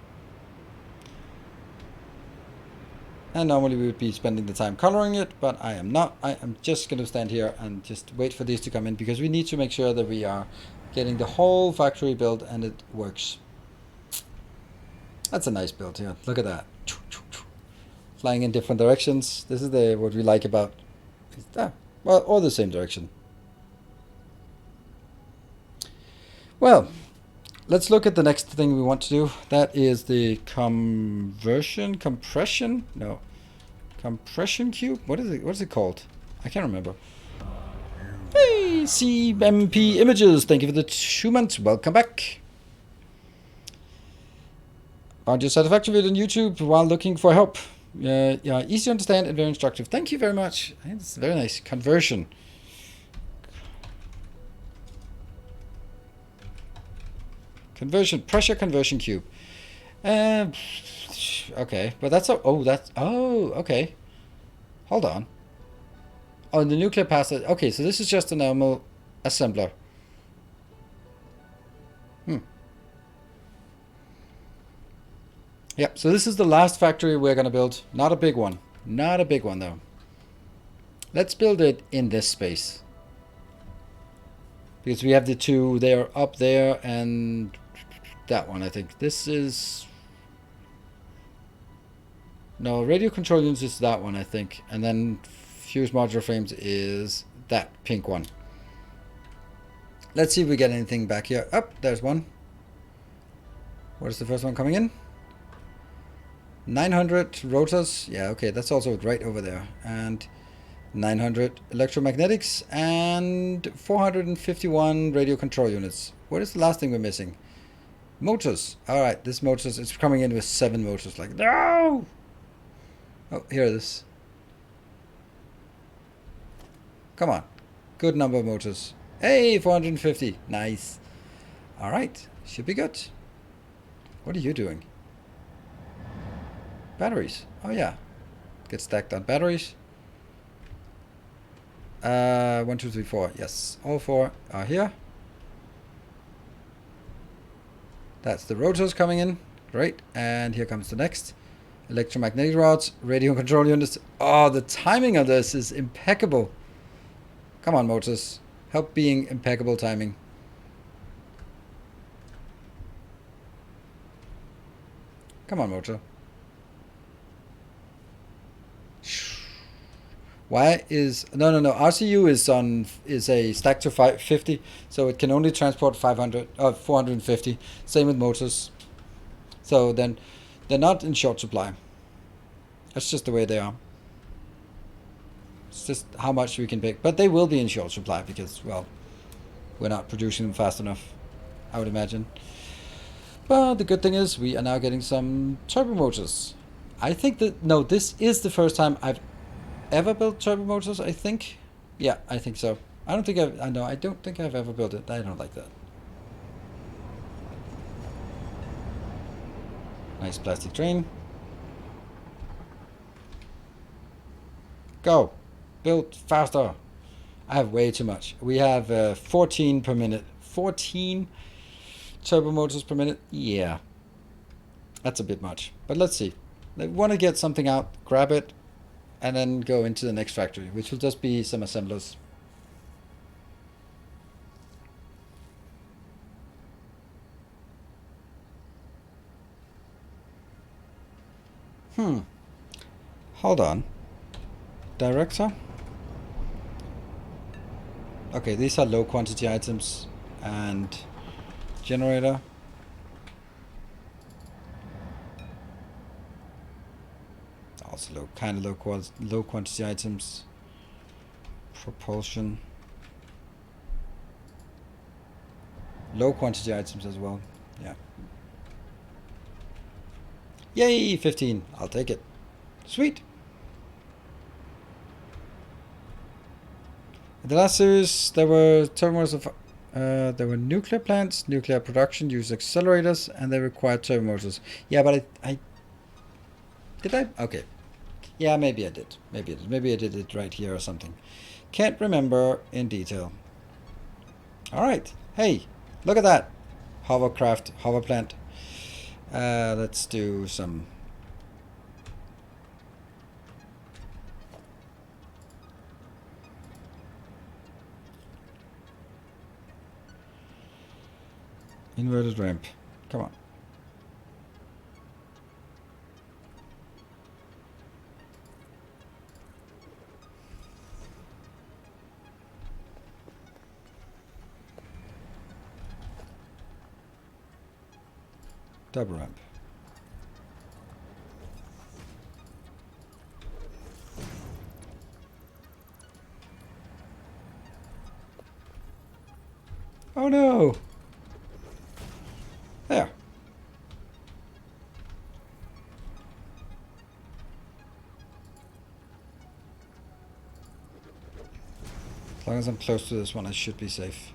And normally we would be spending the time coloring it, but I am not. I am just going to stand here and just wait for these to come in because we need to make sure that we are getting the whole factory built and it works. That's a nice build here. Look at that. Flying in different directions. This is what we like about well, or the same direction. Well, let's look at the next thing we want to do. That is the compression cube. What is it called? I can't remember. Hey, CMP Images. Thank you for the 2 months. Welcome back. Found your Satisfactory video on YouTube while looking for help. Yeah, easy to understand and very instructive. Thank you very much. It's very nice. Conversion. Pressure conversion cube. Okay, but that's okay. Hold on. Oh, the nuclear passer. Okay, so this is just a normal assembler. Yep, so this is the last factory we're going to build. Not a big one. Not a big one, though. Let's build it in this space. Because we have the 2 there, up there, and that one, I think. This is... No, radio control units is that one, I think. And then fuse modular frames is that pink one. Let's see if we get anything back here. Oh, there's one. What is the first one coming in? 900 rotors. Yeah, okay, that's also right over there. And 900 electromagnetics and 451 radio control units. What is the last thing we're missing? Motors. Alright, this motors, it's coming in with 7 motors. Like, no! Oh, here it is. Come on. Good number of motors. Hey, 450. Nice. Alright, should be good. What are you doing? Batteries. Oh yeah. Get stacked on batteries. 1, 2, 3, 4. Yes, all 4 are here. That's the rotors coming in. Great. And here comes the next. Electromagnetic rods, radio control units. Oh, the timing of this is impeccable. Come on, motors. Help being impeccable timing. Come on, motor. Why is no RCU is a stack to 550, so it can only transport 500 or 450. Same with motors. So then they're not in short supply. That's just the way they are. It's just how much we can pick, but they will be in short supply because, well, we're not producing them fast enough, I would imagine. But the good thing is we are now getting some turbo motors. I think that no, this is the first time I've ever built turbo motors, I think. Yeah, I think so. I don't think I don't think I've ever built it. I don't like that. Nice plastic train. Go. Build faster. I have way too much. We have 14 per minute. 14 turbo motors per minute. Yeah. That's a bit much. But let's see. I want to get something out, grab it, and then go into the next factory, which will just be some assemblers. Hold on. Director? Okay, these are low quantity items. And generator. Also low, kind of low quantity items. Propulsion. Low quantity items as well. Yeah. Yay, 15. I'll take it. Sweet. In the last series, there were turbomotors of there were nuclear plants, nuclear production used accelerators, and they required turbomotors. Yeah, but I did I? Okay. Yeah, maybe I did. Maybe I did it right here or something. Can't remember in detail. All right. Hey, look at that. Hovercraft, hover plant. Let's do some. Inverted ramp. Come on. Double ramp. Oh no! There. As long as I'm close to this one, I should be safe.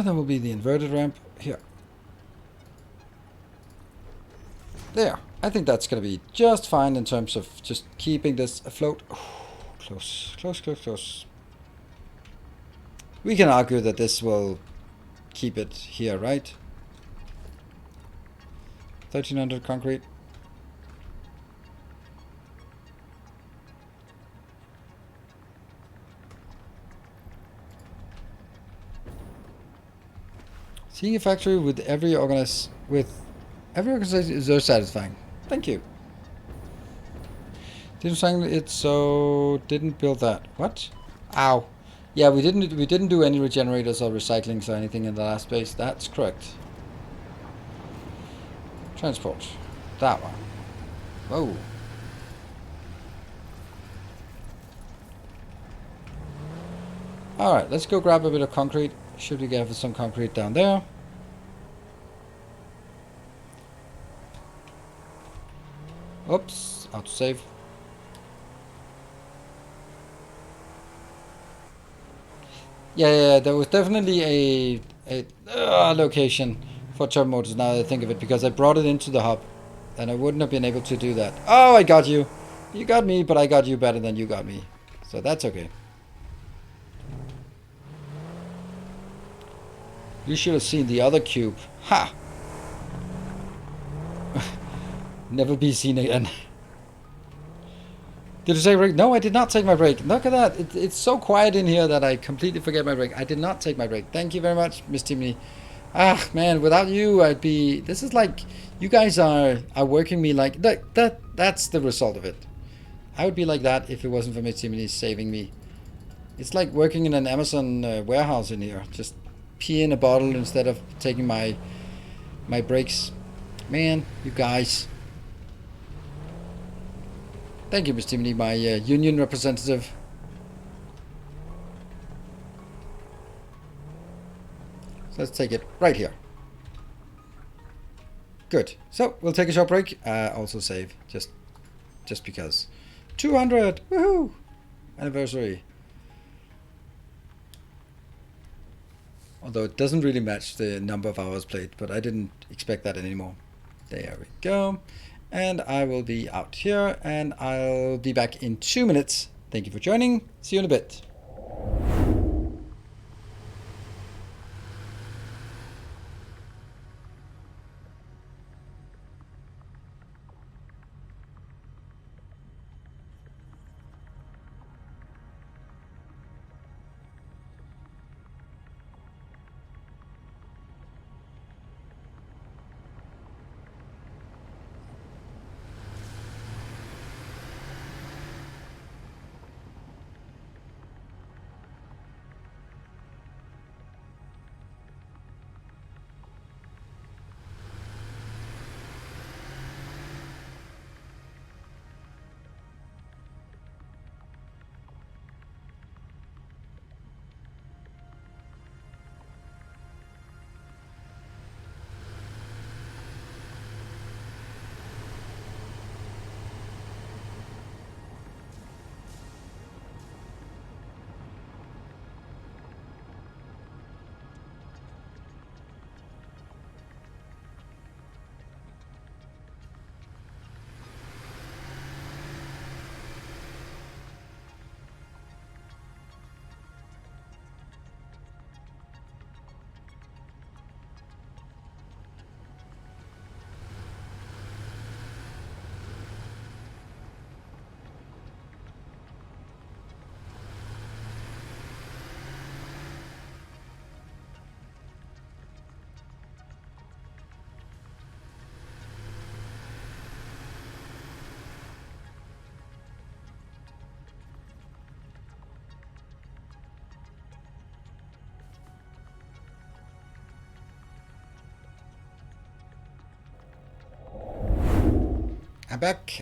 That will be the inverted ramp here. There. I think that's going to be just fine in terms of just keeping this afloat. Close, close, close, close. We can argue that this will keep it here, right? 1300 concrete. Seeing a factory with every organization is so satisfying. Thank you. Didn't sign it, so didn't build that. What? Ow. Yeah, we didn't do any regenerators or recyclings or anything in the last base. That's correct. Transport. That one. Whoa. Alright, let's go grab a bit of concrete. Should we get some concrete down there? Oops, autosave. Yeah, there was definitely a location for turbo motors now that I think of it, because I brought it into the hub and I wouldn't have been able to do that. Oh, I got you. You got me, but I got you better than you got me. So that's okay. You should have seen the other cube. Ha! Never be seen again. Did you take a break? No, I did not take my break. Look at that. It's so quiet in here that I completely forget my break. I did not take my break. Thank you very much, Miss Timmy. Ah, man, without you, I'd be... This is like... You guys are working me like... That's the result of it. I would be like that if it wasn't for Miss Timmy saving me. It's like working in an Amazon warehouse in here. Just pee in a bottle instead of taking my breaks. Man, you guys... Thank you, Mr. Timothy, my union representative. So let's take it right here. Good. So we'll take a short break. Also save, just because. 200! Woohoo! Anniversary. Although it doesn't really match the number of hours played, but I didn't expect that anymore. There we go. And I will be out here, and I'll be back in 2 minutes. Thank you for joining. See you in a bit.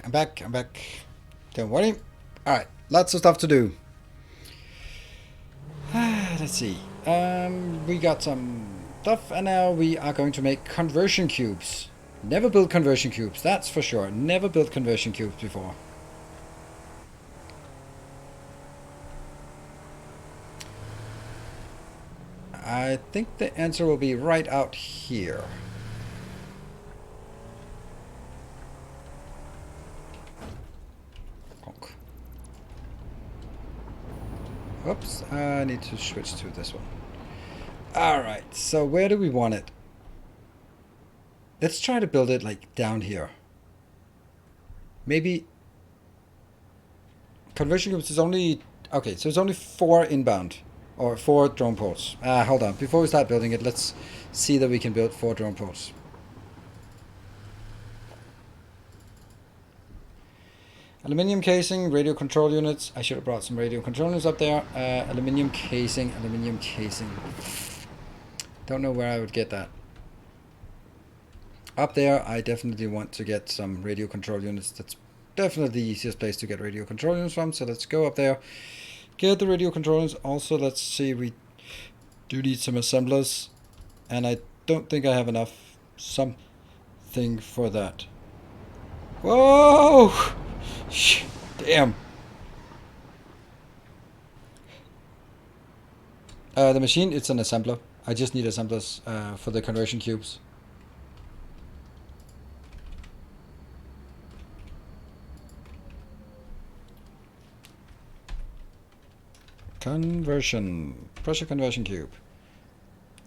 I'm back. Don't worry. Alright, lots of stuff to do. Let's see. We got some stuff, and now we are going to make conversion cubes. Never built conversion cubes, that's for sure. Never built conversion cubes before. I think the answer will be right out here. Oops, I need to switch to this one. Alright, so where do we want it? Let's try to build it like down here. Maybe... Conversion cubes is only... Okay, so it's only 4 inbound. or 4 drone ports. Hold on. Before we start building it, let's see that we can build 4 drone ports. Aluminium casing, radio control units. I should have brought some radio control units up there. Aluminium casing. Don't know where I would get that. Up there, I definitely want to get some radio control units. That's definitely the easiest place to get radio control units from. So let's go up there, get the radio control units. Also, let's see, we do need some assemblers. And I don't think I have enough something for that. Whoa! Damn. The machine, it's an assembler. I just need assemblers for the conversion cubes. Pressure conversion cube.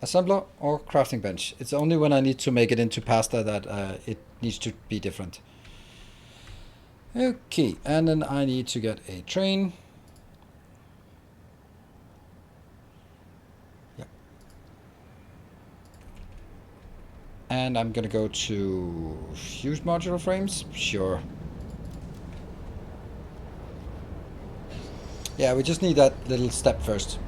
Assembler or crafting bench. It's only when I need to make it into pasta that it needs to be different. Okay, and then I need to get a train. Yep. And I'm gonna go to use modular frames. Sure. Yeah, we just need that little step first.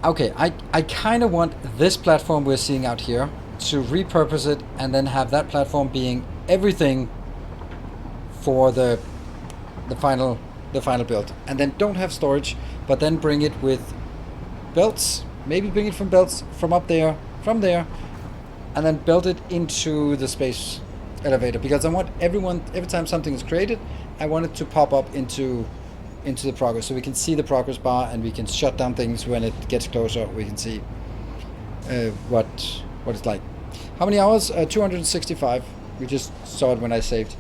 Okay, I kind of want this platform we're seeing out here to repurpose it and then have that platform being everything for the final build, and then don't have storage, but then bring it with belts. Maybe bring it from belts from up there, from there, and then build it into the space elevator, because I want every time something is created, I want it to pop up into the progress, so we can see the progress bar and we can shut down things when it gets closer. We can see what it's like. How many hours? 265. We just saw it when I saved.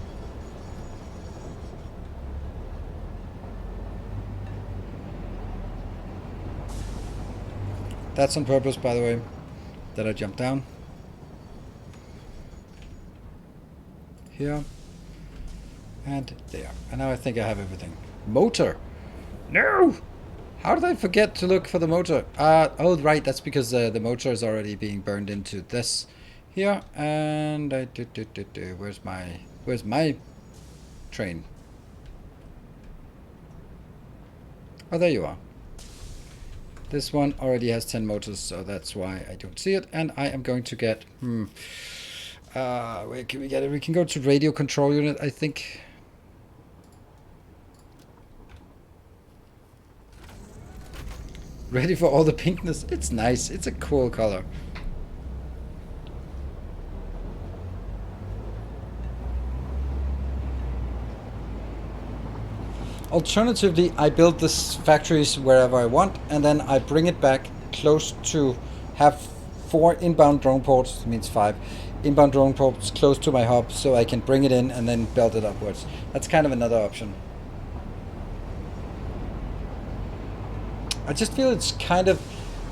That's on purpose, by the way, that I jumped down. Here. And there. And now I think I have everything. Motor! No! How did I forget to look for the motor? Oh, right, that's because the motor is already being burned into this here. And I where's my train? Oh, there you are. This one already has 10 motors, so that's why I don't see it. And I am going to get where can we get it? We can go to radio control unit, I think. Ready for all the pinkness. It's nice. It's a cool color. Alternatively, I build this factories wherever I want, and then I bring it back close to have 4 inbound drone ports, means 5 inbound drone ports close to my hub, so I can bring it in and then build it upwards. That's kind of another option. I just feel it's kind of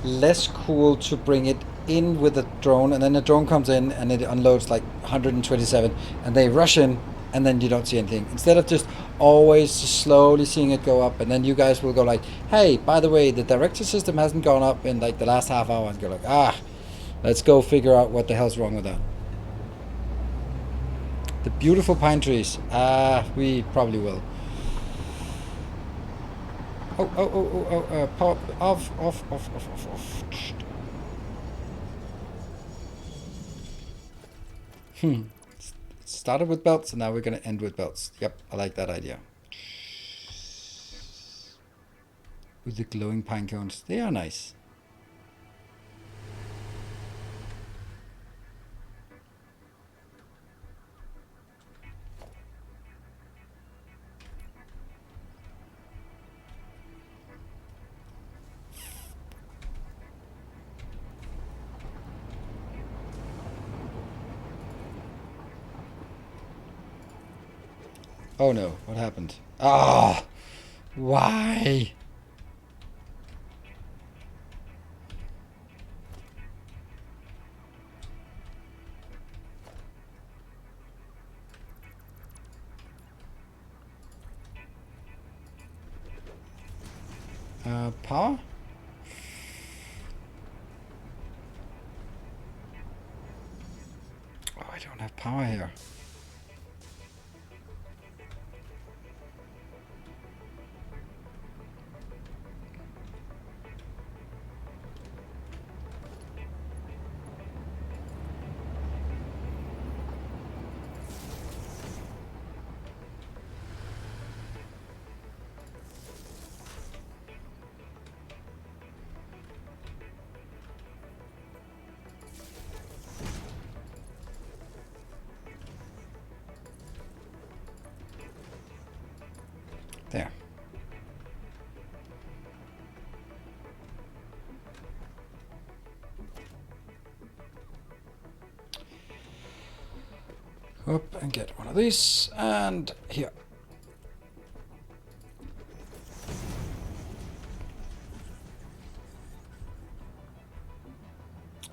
less cool to bring it in with a drone, and then the drone comes in and it unloads like 127 and they rush in and then you don't see anything. Instead of just always slowly seeing it go up, and then you guys will go like, hey, by the way, the director system hasn't gone up in like the last half hour, and go like, let's go figure out what the hell's wrong with that. The beautiful pine trees. We probably will. Pop off. Started with belts, and now we're gonna end with belts. Yep, I like that idea. With the glowing pine cones, they are nice. Oh no, what happened? Why? Power? Oh, I don't have power here. There. Up and get one of these, and here.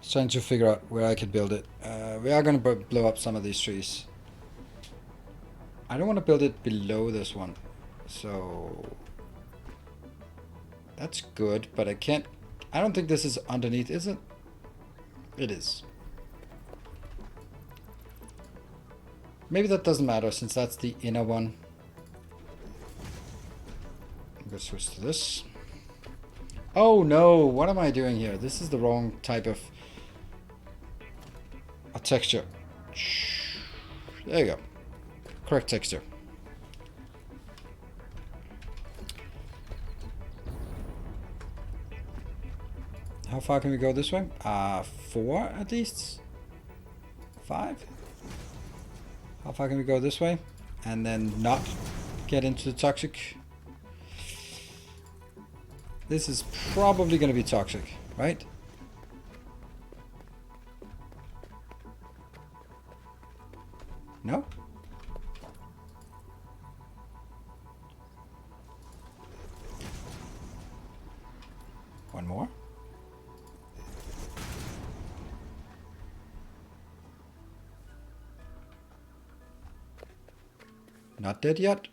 Trying to figure out where I could build it. We are going to blow up some of these trees. I don't want to build it below this one. So that's good, but I can't. I don't think this is underneath, is it? It is. Maybe that doesn't matter since that's the inner one. I'm going to switch to this. Oh no, what am I doing here? This is the wrong type of a texture. There you go. Correct texture. How far can we go this way? 4 at least? 5? How far can we go this way? And then not get into the toxic? This is probably going to be toxic, right? No? One more. Not dead yet.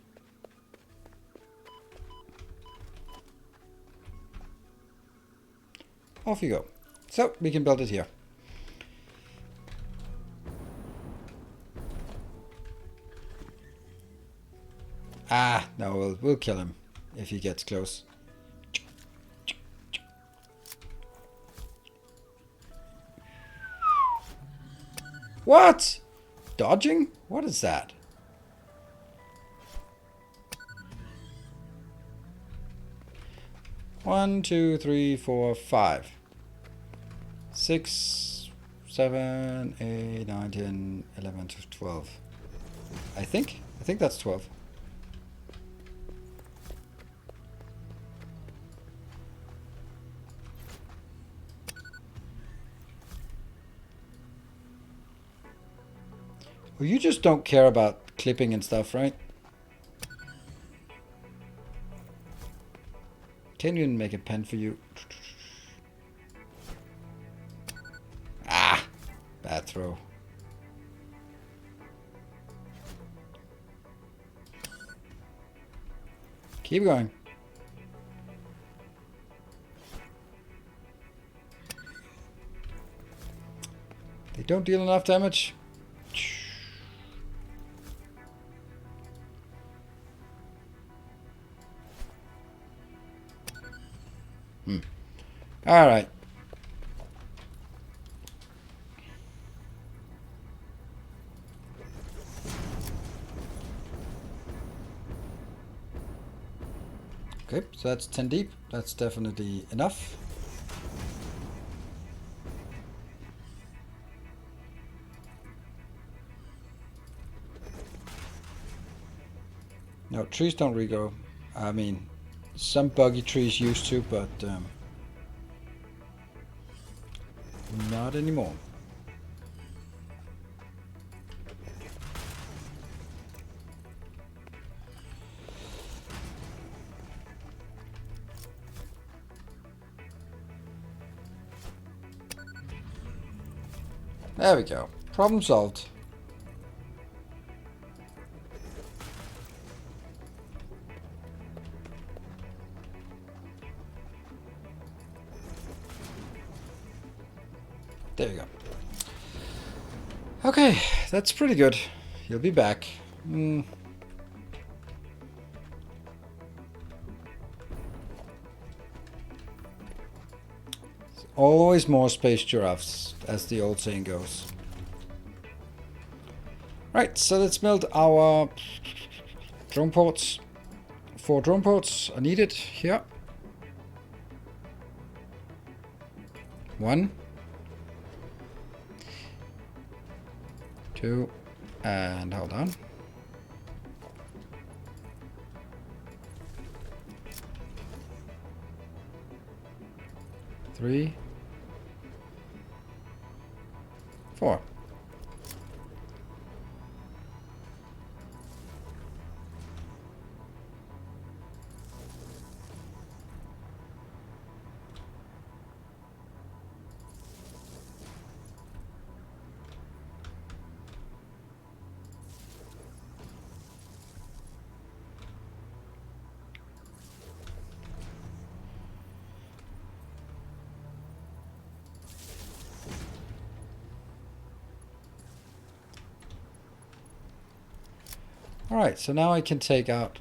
Off you go. So we can build it here. Ah, no, we'll kill him if he gets close. What? Dodging? What is that? One, 2, 3, 4, 5, 6, 7, 8, 9, 10, 11, 12. I think that's 12. Well, you just don't care about clipping and stuff, right? Can you make a pen for you? Ah! Bad throw. Keep going. They don't deal enough damage. All right. Okay, so that's 10 deep. That's definitely enough. No, trees don't regrow. I mean, some buggy trees used to, but not anymore. There we go. Problem solved. There you go. Okay, that's pretty good. You'll be back. Always more space giraffes, as the old saying goes. Right, so let's build our drone ports. 4 drone ports are needed here. 1, 2, and hold on. 3, 4. Alright, so now I can take out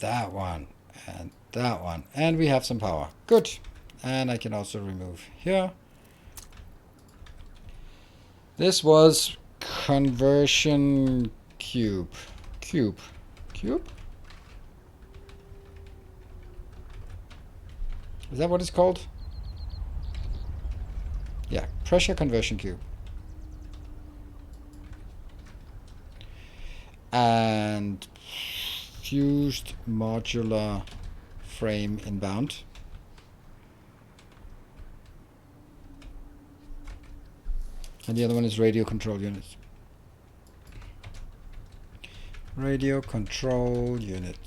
that one and that one. And we have some power. Good. And I can also remove here. This was conversion cube. Cube? Is that what it's called? Yeah, pressure conversion cube. And fused modular frame inbound. And the other one is radio control unit. Radio control unit.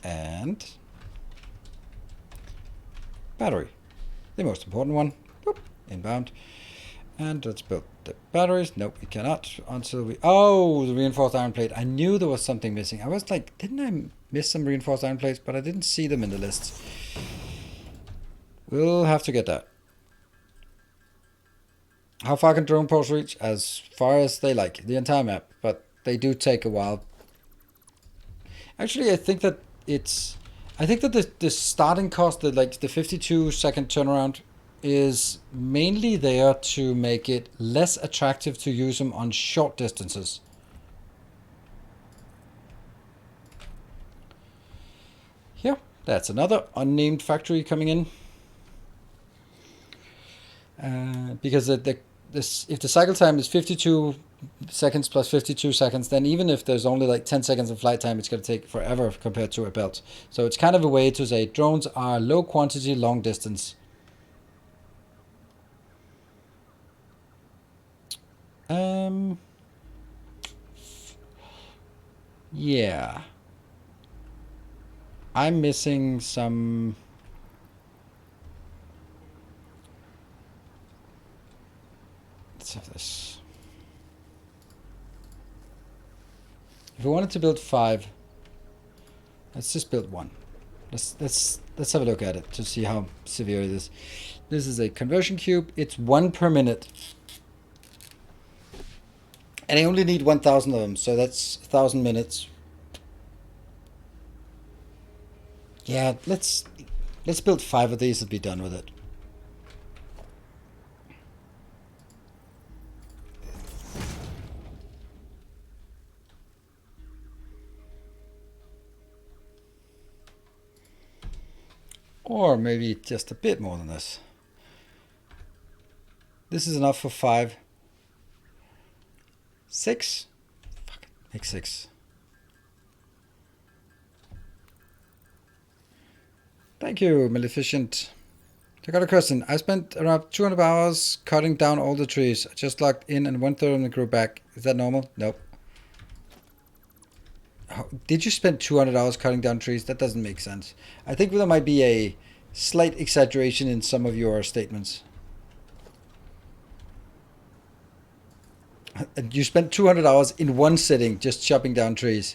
And battery. The most important one. Boop, inbound. And let's build the batteries. Nope, we cannot until we... Oh, the reinforced iron plate. I knew there was something missing. I was like, didn't I miss some reinforced iron plates? But I didn't see them in the list. We'll have to get that. How far can drone ports reach? As far as they like. The entire map. But they do take a while. Actually, I think that it's... I think that the starting cost, the 52-second turnaround, is mainly there to make it less attractive to use them on short distances. Here, that's another unnamed factory coming in. Because if the cycle time is 52 seconds plus 52 seconds, then even if there's only like 10 seconds of flight time, it's going to take forever compared to a belt. So it's kind of a way to say drones are low quantity, long distance. Yeah. I'm missing some... Let's have this. If we wanted to build 5, let's just build 1. Let's have a look at it to see how severe it is. This is a conversion cube. It's 1 per minute. And I only need 1,000 of them, so that's 1,000 minutes. Yeah, let's build 5 of these and be done with it. Or maybe just a bit more than this. This is enough for 5. 6? Fuck it, make 6. Thank you, Maleficent. I got a question. I spent around 200 hours cutting down all the trees. I just logged in and 1/3 of them grew back. Is that normal? Nope. Did you spend 200 hours cutting down trees? That doesn't make sense. I think there might be a slight exaggeration in some of your statements. You spent 200 hours in one sitting just chopping down trees.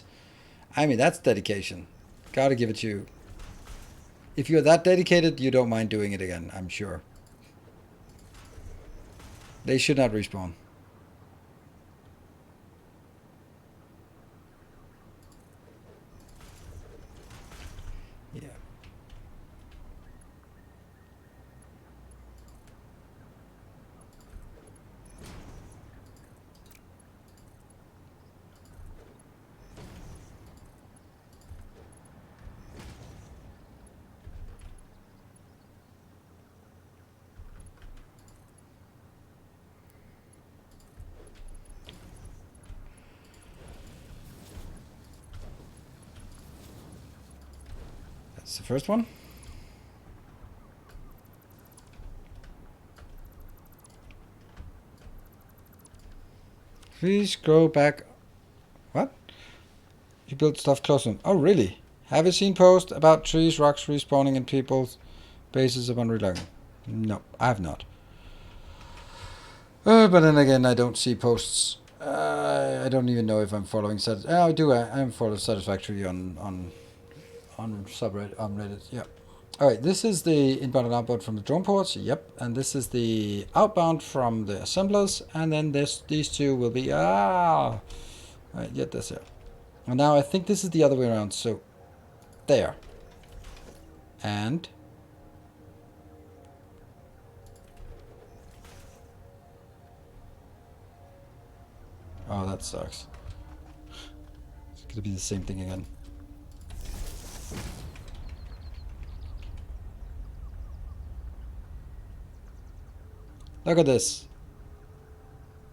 I mean, that's dedication. Gotta give it to you. If you're that dedicated, you don't mind doing it again, I'm sure. They should not respawn. Yeah. That's the first one. Please go back. What? You built stuff closer. Oh, really? Have you seen posts about trees, rocks respawning in people's bases upon reloading? No, I have not. But then again, I don't see posts. I don't even know if I'm following I do. I'm following Satisfactory on subreddit, on Reddit. Yeah. All right. This is the inbound and outbound from the drone ports. Yep. And this is the outbound from the assemblers. And then these two will be All right. Get this here. And now I think this is the other way around. So there. And oh, that sucks. It's gonna be the same thing again. Look at this.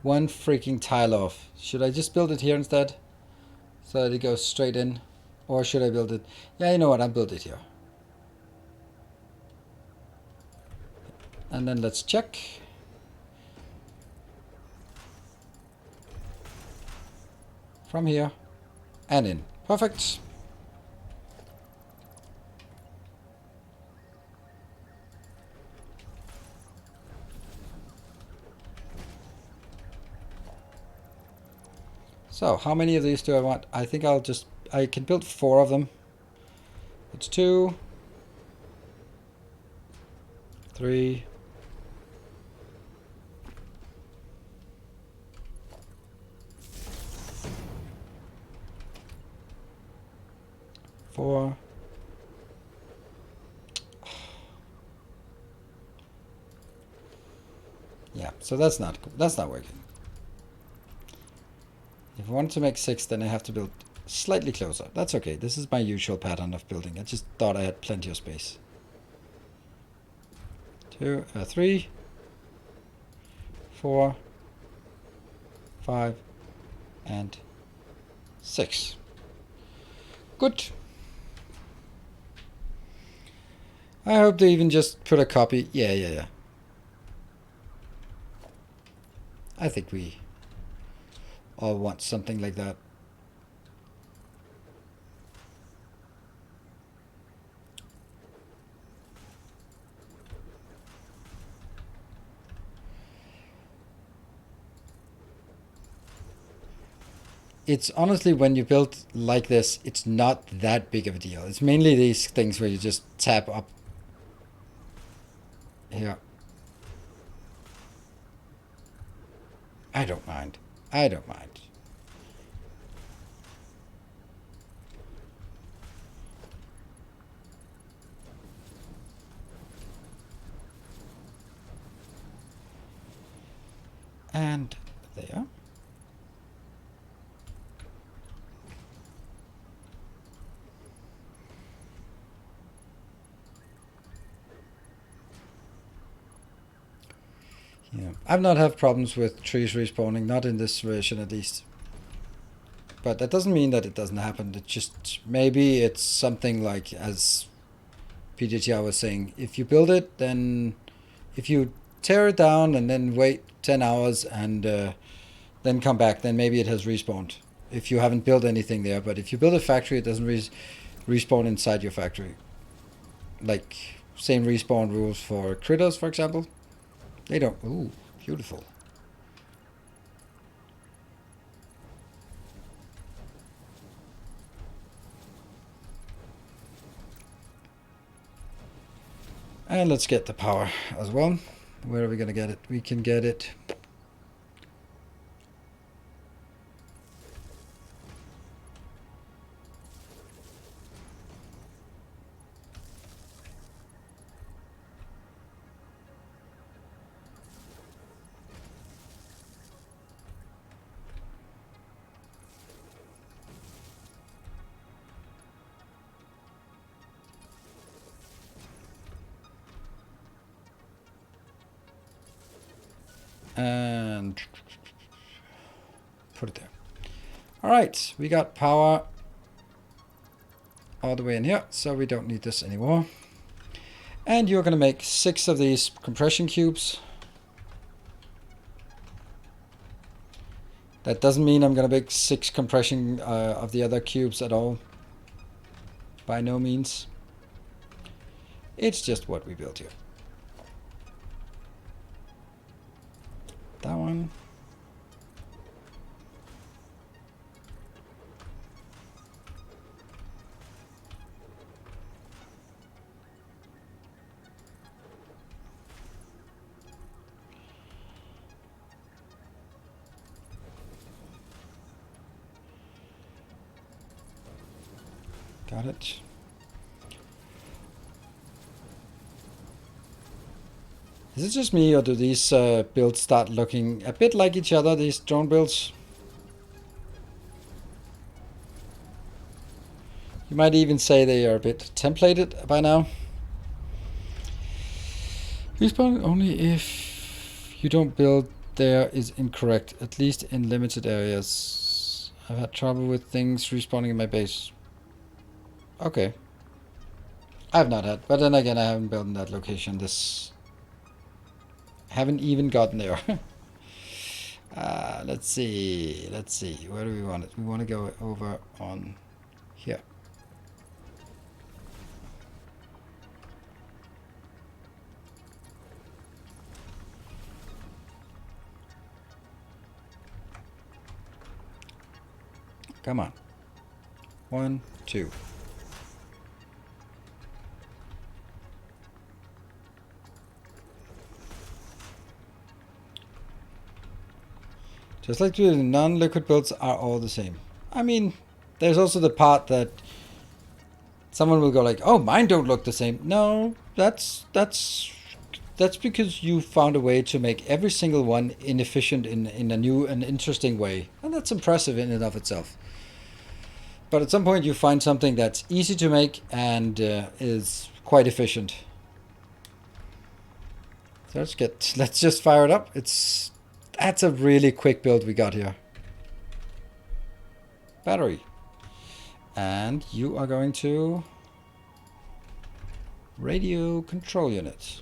One freaking tile off. Should I just build it here instead? So that it goes straight in? Or should I build it? Yeah, you know what? I'll build it here. And then let's check. From here. And in. Perfect. So, how many of these do I want? I think I can build 4 of them. It's 2, 3, 4. Yeah, so that's not working. If I want to make 6, then I have to build slightly closer. That's okay. This is my usual pattern of building. I just thought I had plenty of space. 3, 4, 5, and 6. Good. I hope they even just put a copy. Yeah. I think we all want something like that. It's honestly, when you build like this, it's not that big of a deal. It's mainly these things where you just tap up here. I don't mind. And there. Yeah, I've not had problems with trees respawning, not in this version at least. But that doesn't mean that it doesn't happen. It just, maybe it's something like, as PGTR was saying, if you build it, then if you tear it down and then wait 10 hours and then come back, then maybe it has respawned. If you haven't built anything there, but if you build a factory, it doesn't respawn inside your factory. Like, same respawn rules for critters, for example. They don't. Ooh, beautiful. And let's get the power as well. Where are we gonna get it? We can get it. And put it there. All right, we got power all the way in here, so we don't need this anymore. And you're going to make 6 of these compression cubes. That doesn't mean I'm going to make 6 compression of the other cubes at all. By no means. It's just what we built here. That one. Got it. Is it just me, or do these builds start looking a bit like each other, these drone builds? You might even say they are a bit templated by now. Respawn only if you don't build there is incorrect, at least in limited areas. I've had trouble with things respawning in my base. Okay. I've not had, but then again I haven't built in that location. Haven't even gotten there. Let's see. Where do we want it? We want to go over on here. Come on. 1, 2. Just like the non-liquid builds are all the same. I mean, there's also the part that someone will go like, "Oh, mine don't look the same." No, that's because you found a way to make every single one inefficient in a new and interesting way, and that's impressive in and of itself. But at some point, you find something that's easy to make and is quite efficient. So let's just fire it up. That's a really quick build we got here. Battery. And you are going to radio control unit.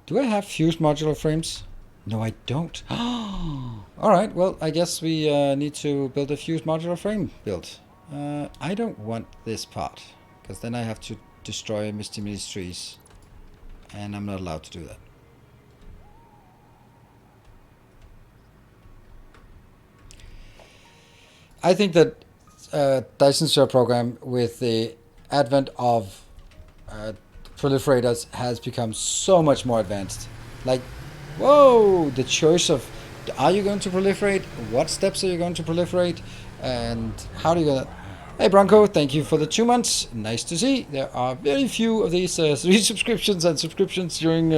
Do I have fused modular frames? No, I don't. Alright, well, I guess we need to build a fused modular frame build. I don't want this part, because then I have to destroy Misty Millie's trees. And I'm not allowed to do that. I think that Dyson Sphere program, with the advent of proliferators, has become so much more advanced. Like, whoa, the choice of, are you going to proliferate? What steps are you going to proliferate? And how do you gonna... Hey Bronco, thank you for the 2 months. Nice to see. There are very few of these resubscriptions and subscriptions during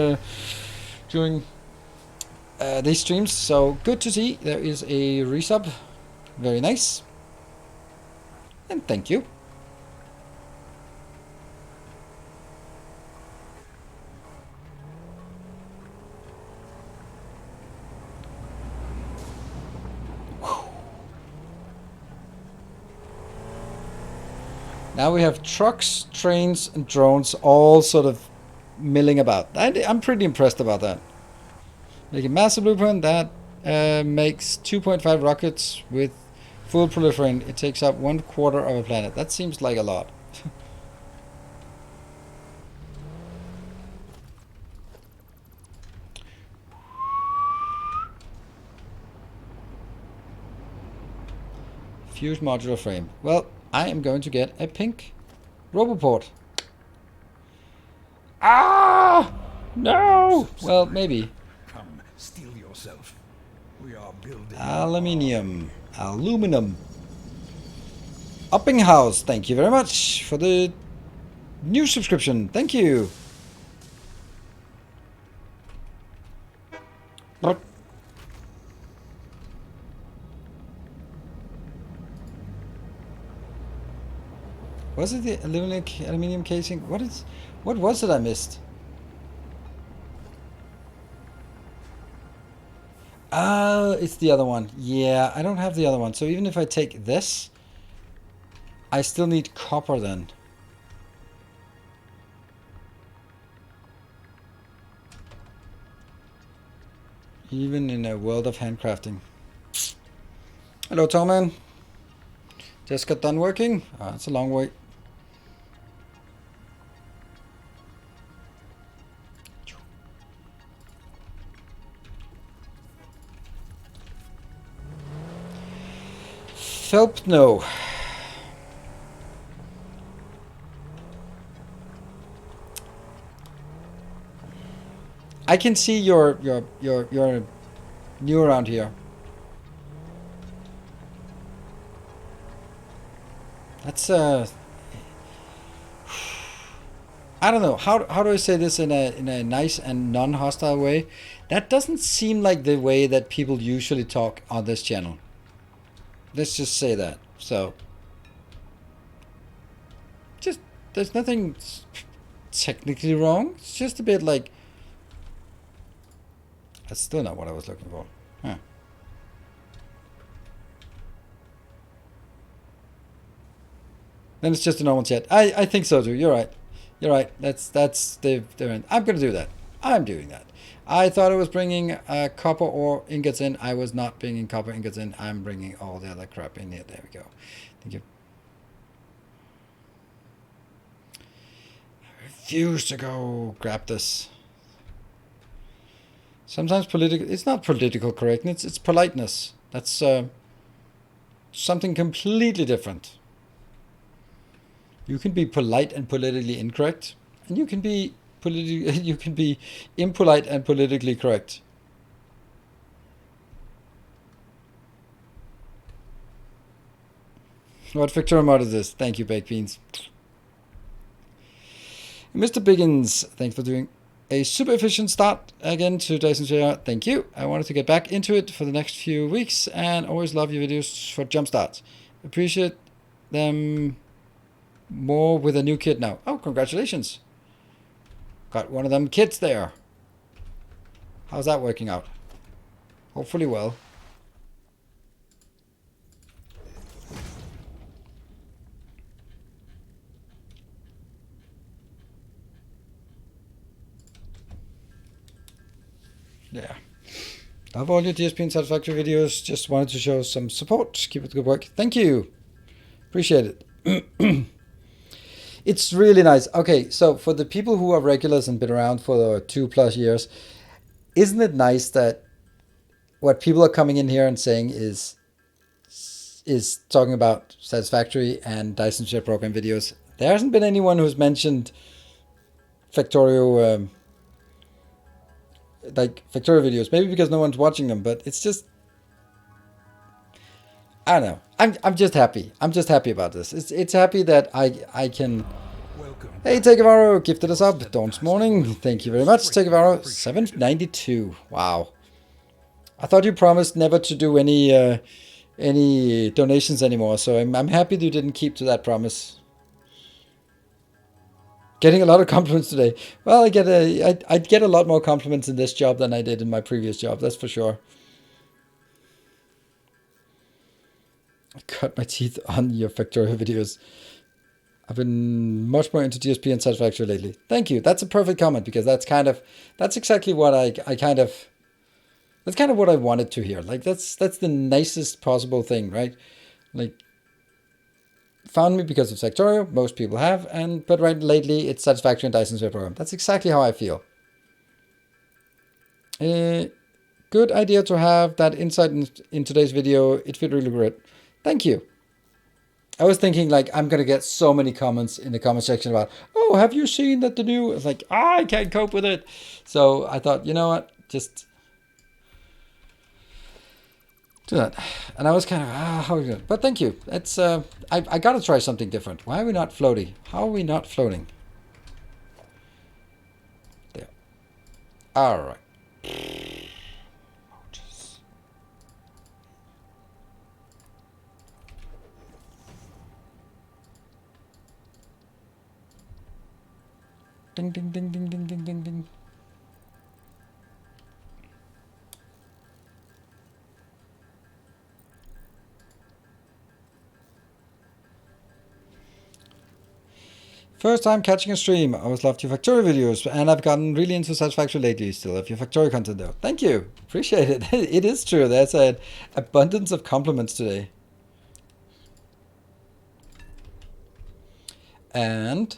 these streams. So good to see there is a resub. Very nice. And thank you. Now we have trucks, trains, and drones all sort of milling about. I'm pretty impressed about that. Make a massive blueprint that makes 2.5 rockets with full proliferant. It takes up 1/4 of a planet. That seems like a lot. Fused modular frame. Well, I am going to get a pink Roboport. Ah! No! Well, maybe. Come, steel yourself. We are building. Aluminium. Aluminum. Uppinghouse, thank you very much for the new subscription. Thank you. Was it the aluminum casing? What was it I missed? It's the other one. Yeah, I don't have the other one. So even if I take this, I still need copper then. Even in a world of handcrafting. Hello, Toman. Just got done working. It's a long way. Felp, no. I can see you're new around here. That's I don't know. How do I say this in a nice and non-hostile way? That doesn't seem like the way that people usually talk on this channel. Let's just say that. So just there's nothing technically wrong. It's just a bit like that's still not what I was looking for. Huh. Then it's just a normal chat. I think so too. You're right. You're right. That's the I'm gonna do that. I'm doing that. I thought I was bringing copper ore ingots in. I was not bringing copper ingots in. I'm bringing all the other crap in here. There we go. Thank you. I refuse to go grab this. Sometimes it's not political correctness. It's politeness. That's something completely different. You can be polite and politically incorrect, and you can be impolite and politically correct. What Victoria mod is this? Thank you, Baked Beans. Mr. Biggins, thanks for doing a super efficient start again to Dyson Share. Thank you. I wanted to get back into it for the next few weeks, and always love your videos for jump starts. Appreciate them more with a new kid now. Oh, congratulations. Got one of them kids there. How's that working out? Hopefully well. Yeah. Love all your DSP and Satisfactory videos. Just wanted to show some support. Keep up the good work. Thank you. Appreciate it. It's really nice. Okay, so for the people who are regulars and been around for the 2+ years, isn't it nice that what people are coming in here and saying is talking about Satisfactory and Dyson Share Program videos? There hasn't been anyone who's mentioned Factorio, like Factorio videos. Maybe because no one's watching them, but it's just, I don't know. I'm just happy. I'm just happy about this. It's happy that I can. Welcome. Hey, Takevaro gifted us up. Dawn's morning. Thank you very much, Takevaro. 792. Wow. I thought you promised never to do any donations anymore, so I'm happy you didn't keep to that promise. Getting a lot of compliments today. Well, I get a lot more compliments in this job than I did in my previous job. That's for sure. I cut my teeth on your Factorio videos. I've been much more into DSP and Satisfactory lately. Thank you. That's a perfect comment because that's exactly what that's kind of what I wanted to hear. Like that's the nicest possible thing, right? Like found me because of Factorio. Most people have, but right lately it's Satisfactory and Dyson Sphere Program. That's exactly how I feel. Good idea to have that insight in today's video. It fit really great. Thank you. I was thinking like I'm gonna get so many comments in the comment section about, oh, have you seen that the new? It's like I can't cope with it. So I thought, you know what, just do that. And I was kind of how are we doing? But thank you. It's I gotta try something different. Why are we not floating? How are we not floating? There. All right. Ding ding ding ding ding ding ding ding. First time catching a stream. I always loved your Factory videos, and I've gotten really into Satisfactory lately. Still love your Factory content though. Thank you. Appreciate it. It is true. There's an abundance of compliments today. And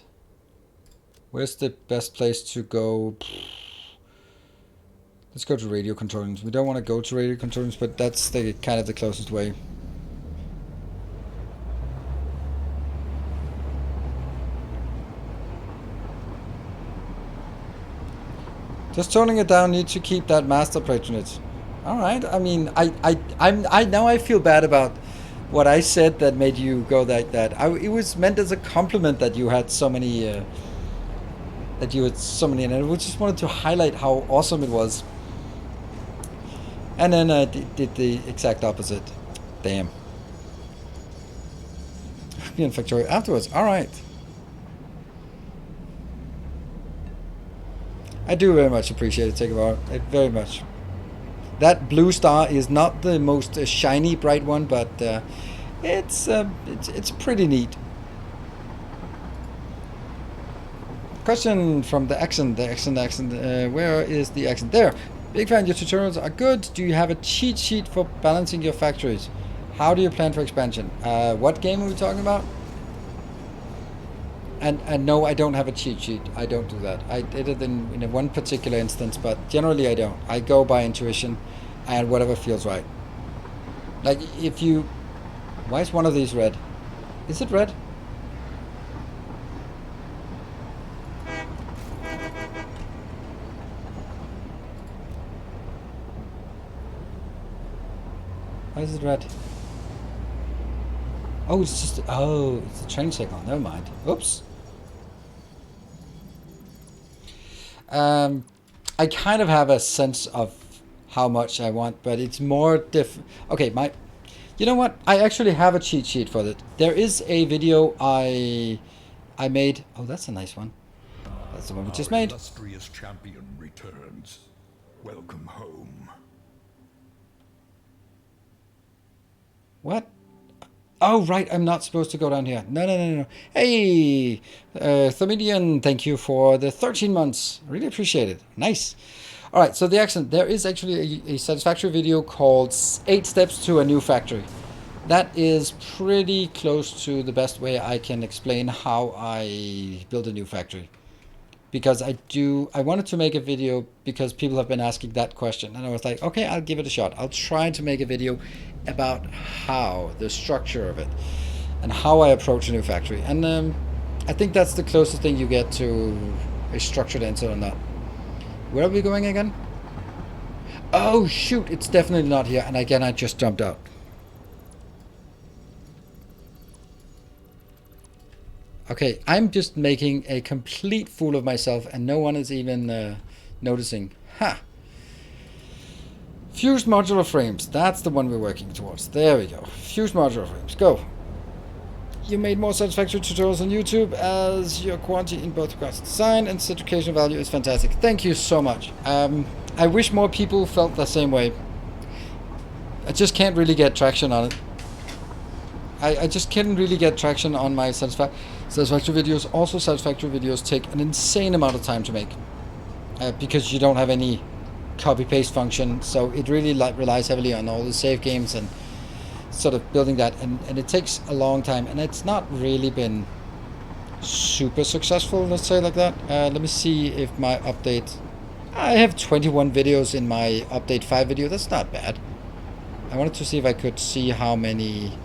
where's the best place to go? Let's go to radio control rooms. We don't want to go to radio control rooms, but that's the kind of the closest way. Just toning it down. Need to keep that master patronage. All right. I mean, I now I feel bad about what I said that made you go like that. It was meant as a compliment that you had so many. And I just wanted to highlight how awesome it was. And then I did the exact opposite. Damn. Be in Factory afterwards. All right. I do very much appreciate it, Takeover. Very much. That blue star is not the most shiny, bright one, but it's pretty neat. Question from the accent. Where is the accent? There. Big fan. Your tutorials are good. Do you have a cheat sheet for balancing your factories? How do you plan for expansion? What game are we talking about? And no, I don't have a cheat sheet. I don't do that. I did it in one particular instance, but generally I don't. I go by intuition and whatever feels right. Like if you... Why is one of these red? Is it red? Why is it red? Oh, it's just... Oh, it's a train signal. Never mind. Oops. I kind of have a sense of how much I want, but it's more okay, you know what? I actually have a cheat sheet for that. There is a video I made. Oh, that's a nice one. That's the one we just made. Our illustrious champion returns. Welcome home. What? Oh, right, I'm not supposed to go down here. No. Hey, Thomedian, thank you for the 13 months. Really appreciate it. Nice. All right, so the accent. There is actually a Satisfactory video called 8 Steps to a New Factory. That is pretty close to the best way I can explain how I build a new factory. Because I wanted to make a video because people have been asking that question. And I was like, okay, I'll give it a shot. I'll try to make a video about how, the structure of it, and how I approach a new factory. And I think that's the closest thing you get to a structured answer on that. Where are we going again? Oh, shoot, it's definitely not here. And again, I just jumped out. Okay, I'm just making a complete fool of myself and no one is even noticing. Ha! Fused modular frames. That's the one we're working towards. There we go. Fused modular frames. Go. You made more Satisfactory tutorials on YouTube as your quality in both regards design and educational value is fantastic. Thank you so much. I wish more people felt the same way. I just can't really get traction on it. I just can't really get traction on my Satisfactory videos. Also, Satisfactory videos take an insane amount of time to make because you don't have any copy-paste function. So it really relies heavily on all the save games and sort of building that. And it takes a long time. And it's not really been super successful, let's say like that. Let me see if my update... I have 21 videos in my update 5 video. That's not bad. I wanted to see if I could see how many...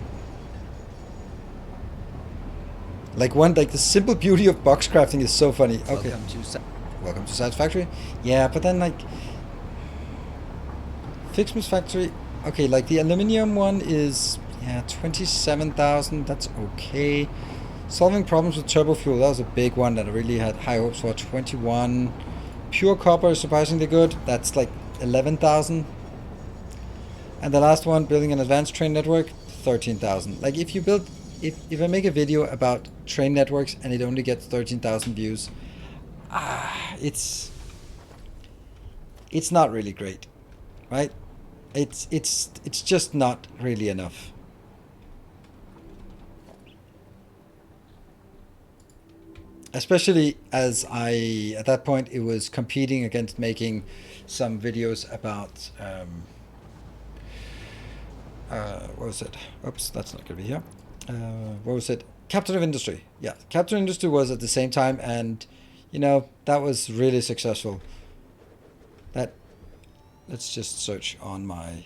Like the simple beauty of box crafting is so funny. Okay. Welcome to Satisfactory. Yeah, but then like Fixmas Factory. Okay, like the aluminium one is 27,000. That's okay. Solving problems with turbo fuel. That was a big one that I really had high hopes for. 21. Pure copper is surprisingly good. That's like 11,000. And the last one, building an advanced train network, 13,000. Like if you build, if I make a video about train networks and it only gets 13,000 views, it's not really great, right? It's just not really enough. Especially as at that point, it was competing against making some videos about, what was it? Oops, that's not going to be here. What was it? Captain of Industry. Yeah, Captain of Industry was at the same time, and, you know, that was really successful. Let's just search on my...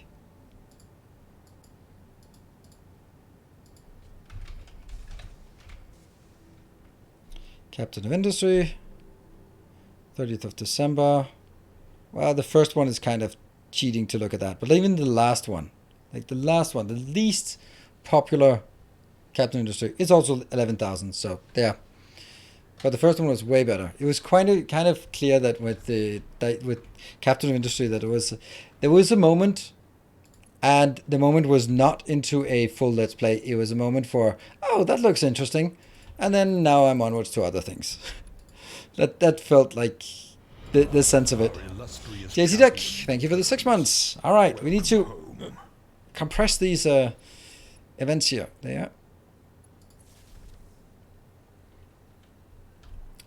Captain of Industry, 30th of December. Well, the first one is kind of cheating to look at that. But even the last one, like the least popular Captain of Industry, is also 11,000. So, yeah. But the first one was way better. It was kind of clear that with Captain of Industry that there was a moment, and the moment was not into a full Let's Play. It was a moment for, oh, that looks interesting. And then now I'm onwards to other things. that felt like the sense of it. JC Duck, thank you for the 6 months. All right, we need to compress these events here. There.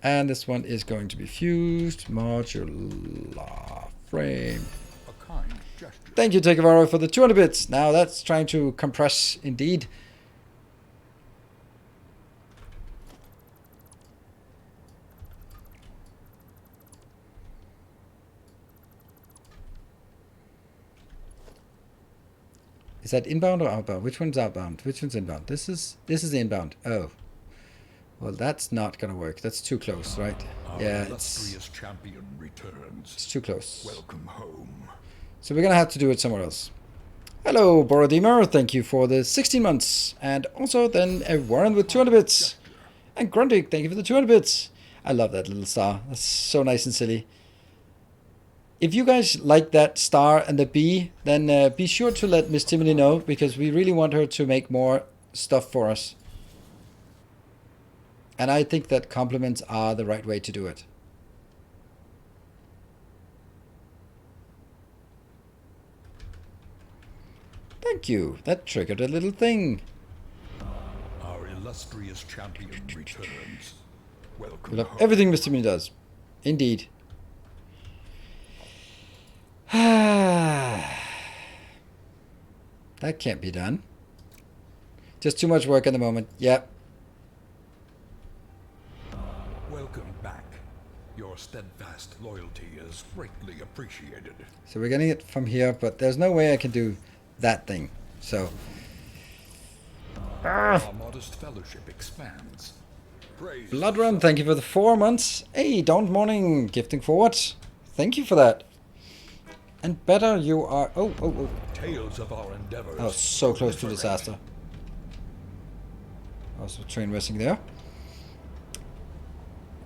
And this one is going to be fused. Modular frame. Thank you, Takavaro, for the 200 bits. Now that's trying to compress indeed. Is that inbound or outbound? Which one's outbound? Which one's inbound? This is inbound. Oh. Well, that's not going to work. That's too close, right? Yeah, it's champion returns. It's too close. Welcome home. So we're going to have to do it somewhere else. Hello, Borodimer. Thank you for the 16 months. And also then Warren with 200 bits. And Grundig, thank you for the 200 bits. I love that little star. That's so nice and silly. If you guys like that star and the bee, then be sure to let Miss Timothy know, because we really want her to make more stuff for us. And I think that compliments are the right way to do it. Thank you. That triggered a little thing. Our illustrious champion returns. Welcome. We love everything Mr. Timothy does. Indeed. That can't be done. Just too much work at the moment. Yep. Welcome back. Your steadfast loyalty is greatly appreciated. So we're getting it from here, but there's no way I can do that thing. So. Our modest fellowship expands. Praise Bloodrun, thank you for the 4 months. Hey, Dawn Morning, gifting forward. Thank you for that. And better you are... Oh. Tales of our endeavors. I was so close to disaster. Also train racing there.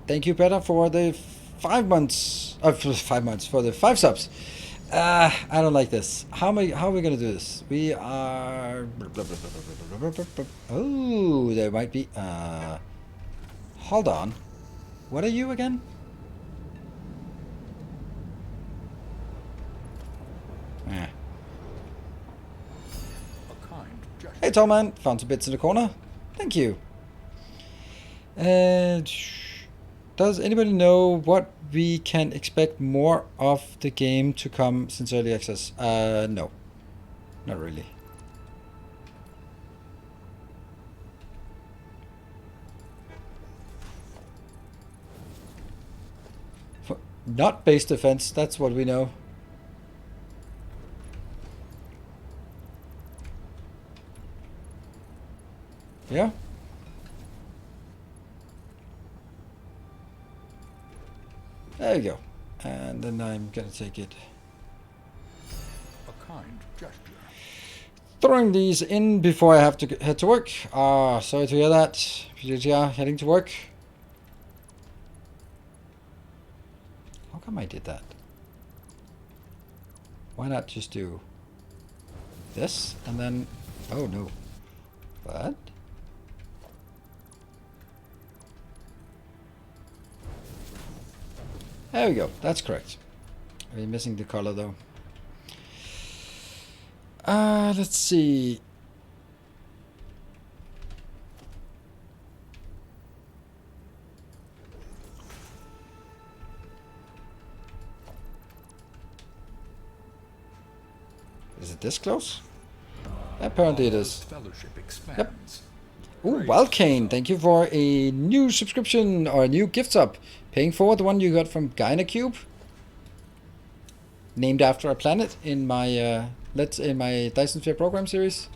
Thank you, Better, for the 5 months. For 5 months, for the 5 subs. I don't like this. How are we going to do this? We are... Oh, there might be... Hold on. What are you again? Hey, Tallman. Found some bits in the corner. Thank you. Does anybody know what we can expect more of the game to come since early access? No. Not really. Not base defense, that's what we know. Yeah. There you go. And then I'm gonna take it. A kind gesture. Throwing these in before I have to head to work. Sorry to hear that. Yeah, heading to work. How come I did that? Why not just do this and then... Oh no. What? There we go. That's correct. We're missing the color though. Let's see. Is it this close? Apparently it is. Yep. Ooh, Wildcane, thank you for a new subscription or a new gift sub. Paying for the one you got from Gynacube. Named after a planet in my my Dyson Sphere program series.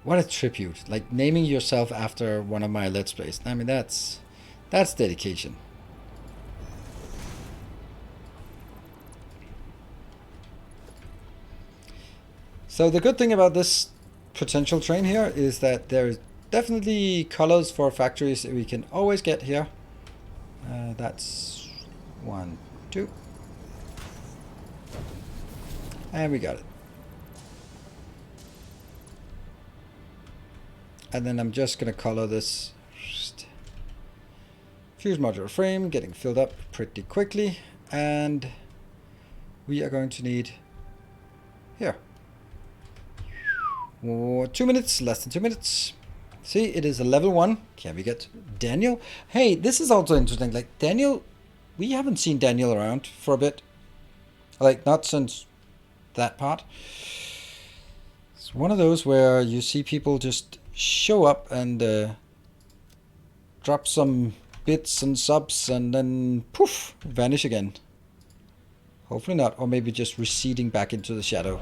What a tribute. Like naming yourself after one of my Let's Plays. I mean that's dedication. So the good thing about this potential train here is that there's definitely colors for factories that we can always get here. That's 1, 2. And we got it. And then I'm just going to color this fuse modular frame, getting filled up pretty quickly. And we are going to need here. 2 minutes, less than 2 minutes. See, it is a level 1. Can we get Daniel? Hey, this is also interesting. Like, Daniel, we haven't seen Daniel around for a bit. Like, not since that part. It's one of those where you see people just show up and drop some bits and subs and then poof, vanish again. Hopefully not, or maybe just receding back into the shadow.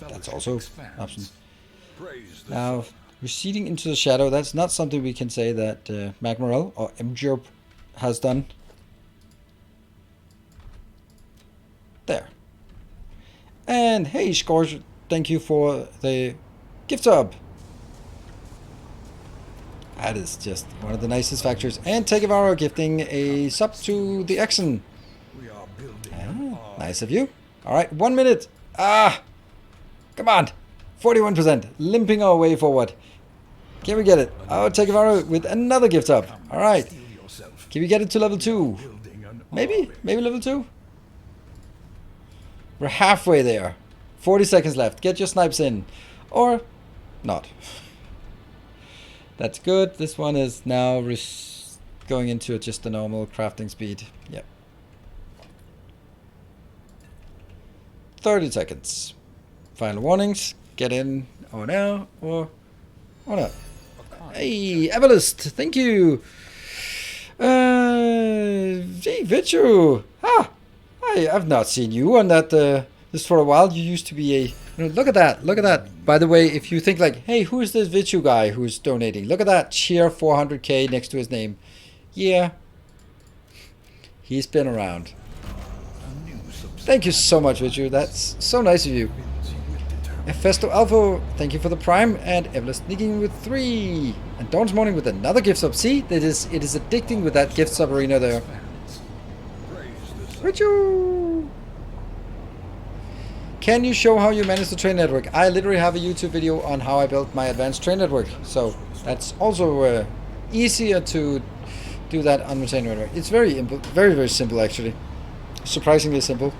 That's also an option. Now, receding into the shadow, that's not something we can say that Magmarel or MJOP has done. There. And hey, Scorch, thank you for the gift sub. That is just one of the nicest factories. And Tegavaro gifting a sub to the Exxon. Nice of you. Alright, 1 minute. Come on. 41%. Limping our way forward. Can we get it? Oh, Tegavaro with another gift sub. Alright. Can we get it to level 2? Maybe? Maybe level 2? We're halfway there. 40 seconds left. Get your snipes in. Or not. That's good. This one is now going into just the normal crafting speed. Yep. 30 seconds. Final warnings. Get in. Oh no. Or not. Hey, Evelist. Thank you. Hey, Vichu. I've not seen you on that this for a while. You used to be a... Look at that. Look at that. By the way, if you think like, hey, who is this Vichu guy who's donating? Look at that. Cheer 400k next to his name. Yeah. He's been around. Thank you so much, Vichu. That's so nice of you. Festo Alpha, thank you for the Prime. And Evelyn sneaking with 3. And Dawn's Morning with another gift sub. See, it is addicting with that gift sub arena there. Vichu! Can you show how you manage the train network? I literally have a YouTube video on how I built my advanced train network. So that's also easier to do that on the train network. It's very, very simple actually. Surprisingly simple.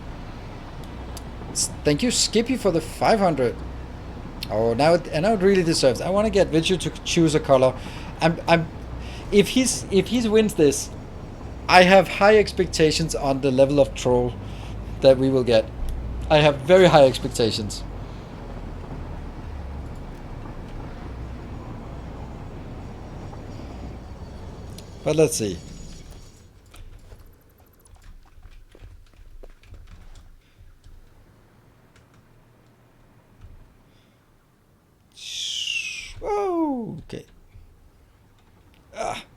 Thank you, Skippy, for the 500. Oh, now it really deserves. I want to get Vichu to choose a color. If he wins this, I have high expectations on the level of troll that we will get. I have very high expectations. But let's see. Whoa, okay.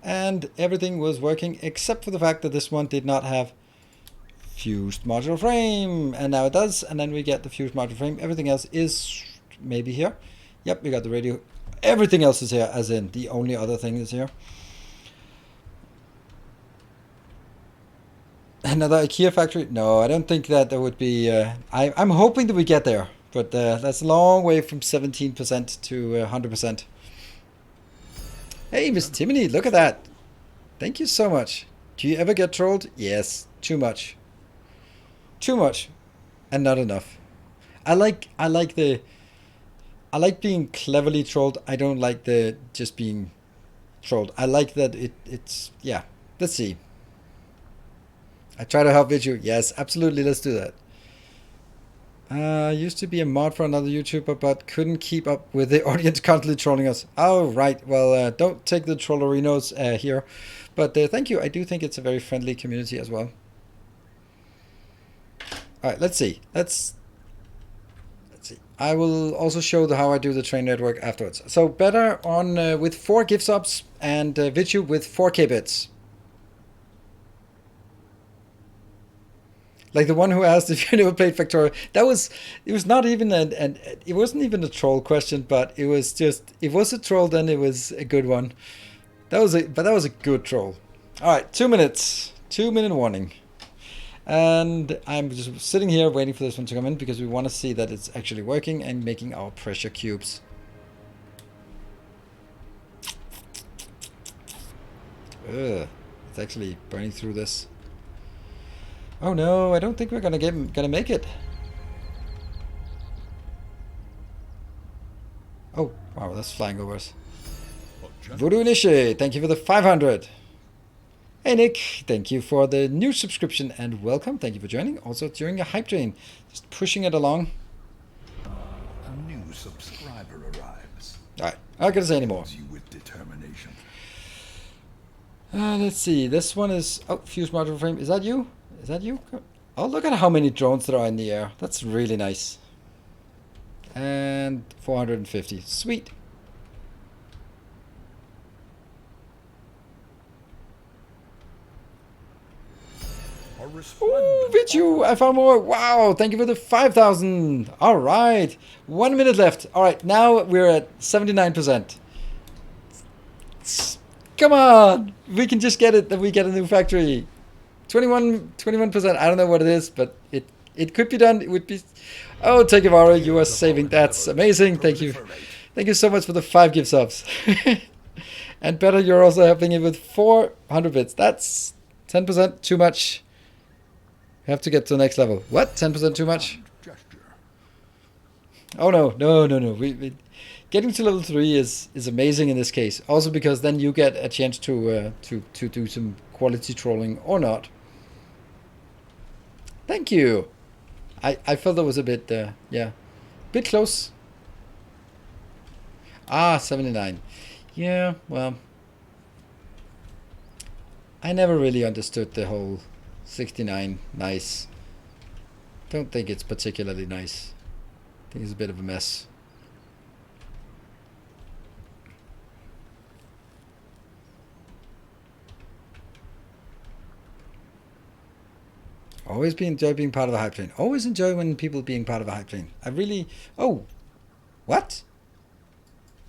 and everything was working except for the fact that this one did not have fused modular frame, and now it does, and then we get the fused modular frame. Everything else is maybe here. Yep, we got the radio. Everything else is here, as in the only other thing is here. Another IKEA factory? No, I don't think that there would be. I'm hoping that we get there, but that's a long way from 17% to 100%. Hey, Miss Timony, look at that. Thank you so much. Do you ever get trolled? Yes, too much. Too much, and not enough. I like being cleverly trolled. I don't like the just being trolled. I like that it's yeah. Let's see. I try to help you. Yes, absolutely. Let's do that. Used to be a mod for another YouTuber, but couldn't keep up with the audience constantly trolling us. Oh, right. Well, don't take the trollerinos here. But thank you. I do think it's a very friendly community as well. All right, let's see. Let's see. I will also show how I do the train network afterwards. So better on with 4 gift subs and Vitu with 4K bits. Like the one who asked if you never played Factorio. It was not even it wasn't even a troll question, but it was just, it was a troll, then it was a good one. That was a good troll. All right, 2 minutes, 2-minute warning. And I'm just sitting here waiting for this one to come in because we want to see that it's actually working and making our pressure cubes. Ugh, it's actually burning through this. Oh no, I don't think we're gonna make it. Oh wow, that's flying over us. Voodoo Initiate, thank you for the 500. Hey Nick, thank you for the new subscription and welcome. Thank you for joining. Also during a hype train, just pushing it along. A new subscriber arrives. All right, I'm not gonna say anymore. You with determination. Let's see. This one is fused modular frame. Is that you? Is that you? Oh, look at how many drones there are in the air. That's really nice. And 450. Sweet. Ooh, Vitu, I found more. Wow, thank you for the 5,000. All right. 1 minute left. All right, now we're at 79%. Come on. We can just get it, that we get a new factory. 21%. I don't know what it is, but it could be done. It would be. Oh, Takevara, you are saving. That's amazing. Thank you. Thank you so much for the 5 gift subs. And better, you're also helping it with 400 bits. That's 10% too much. We have to get to the next level. What? 10% too much? Oh no. We getting to level 3 is amazing in this case. Also because then you get a chance to do some quality trolling or not. Thank you. I felt that was a bit bit close. 79. Yeah, well, I never really understood the whole 69 nice. Don't think it's particularly nice. I think it's a bit of a mess. Always enjoy being part of a hype train. Always enjoy when people being part of a hype train. I really... Oh! What?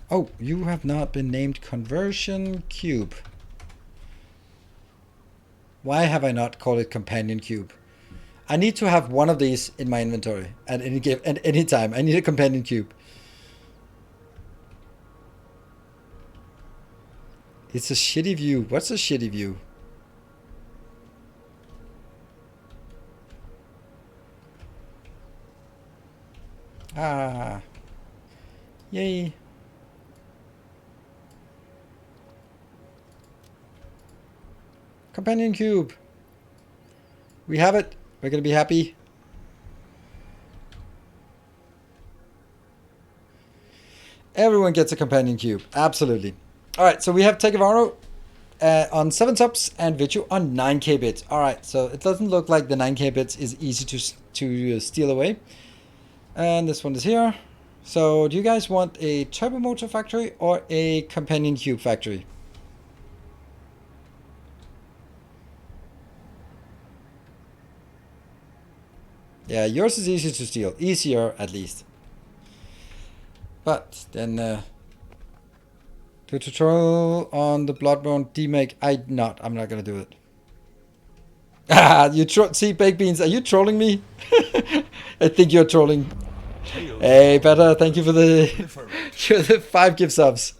Oh, you have not been named Conversion Cube. Why have I not called it Companion Cube? I need to have one of these in my inventory at any time. I need a Companion Cube. It's a shitty view. What's a shitty view? Yay. Companion Cube. We have it. We're going to be happy. Everyone gets a Companion Cube. Absolutely. Alright, so we have Takevaro on 7 subs and Vitu on 9k bits. Alright, so it doesn't look like the 9k bits is easy to steal away. And this one is here. So do you guys want a turbo motor factory or a Companion Cube factory? Yeah, yours is easy to steal. Easier, at least. But then, do a tutorial on the Bloodborne demake. I'm not gonna do it. Ah, you see, Baked Beans, are you trolling me? I think you're trolling. Hey, Better, thank you for the, the 5 gift subs.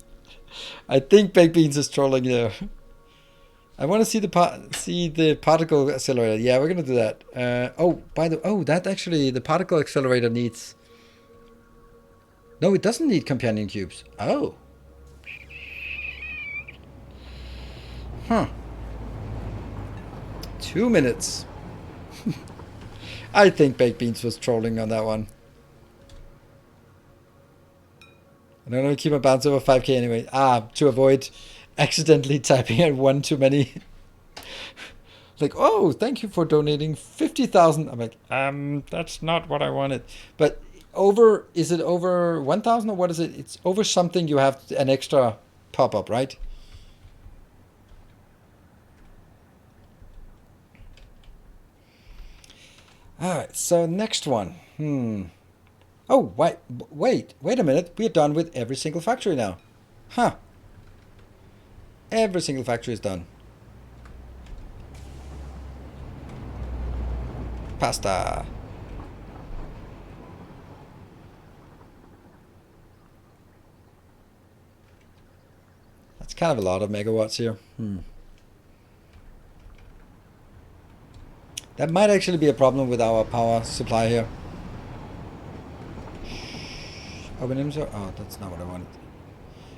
I think Baked Beans is trolling there. I want to see the particle accelerator. Yeah, we're gonna do that. That actually the particle accelerator needs. No, it doesn't need companion cubes. Oh. Huh. 2 minutes. I think Baked Beans was trolling on that one. I don't know, keep my bounce over 5k anyway. To avoid accidentally typing at one too many. Like, oh, thank you for donating 50,000. I'm like, that's not what I wanted. But is it over 1,000 or what is it? It's over something you have an extra pop-up, right? Alright, so next one. Oh, wait a minute. We're done with every single factory now. Huh. Every single factory is done. Pasta. That's kind of a lot of megawatts here. That might actually be a problem with our power supply here. Open IMSO. Oh, that's not what I wanted.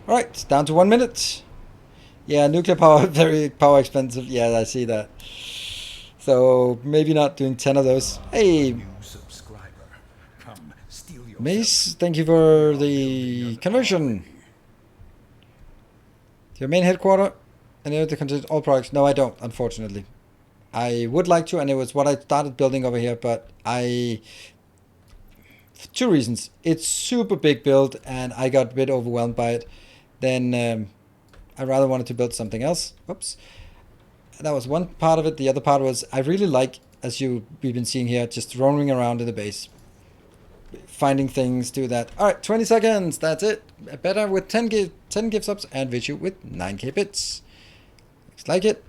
Alright, down to 1 minute. Yeah, nuclear power, very power expensive. Yeah, I see that. So maybe not doing 10 of those. Hey, Mace, thank you for the conversion. Your main headquarter, and you have to consider all products. No, I don't, unfortunately. I would like to, and it was what I started building over here, but two reasons. It's super big build, and I got a bit overwhelmed by it. Then I rather wanted to build something else. Whoops. That was one part of it. The other part was I really like, as we've been seeing here, just roaming around in the base. Finding things, do that. Alright, 20 seconds. That's it. Better with 10 gift subs and Vichu with 9k bits. Looks like it.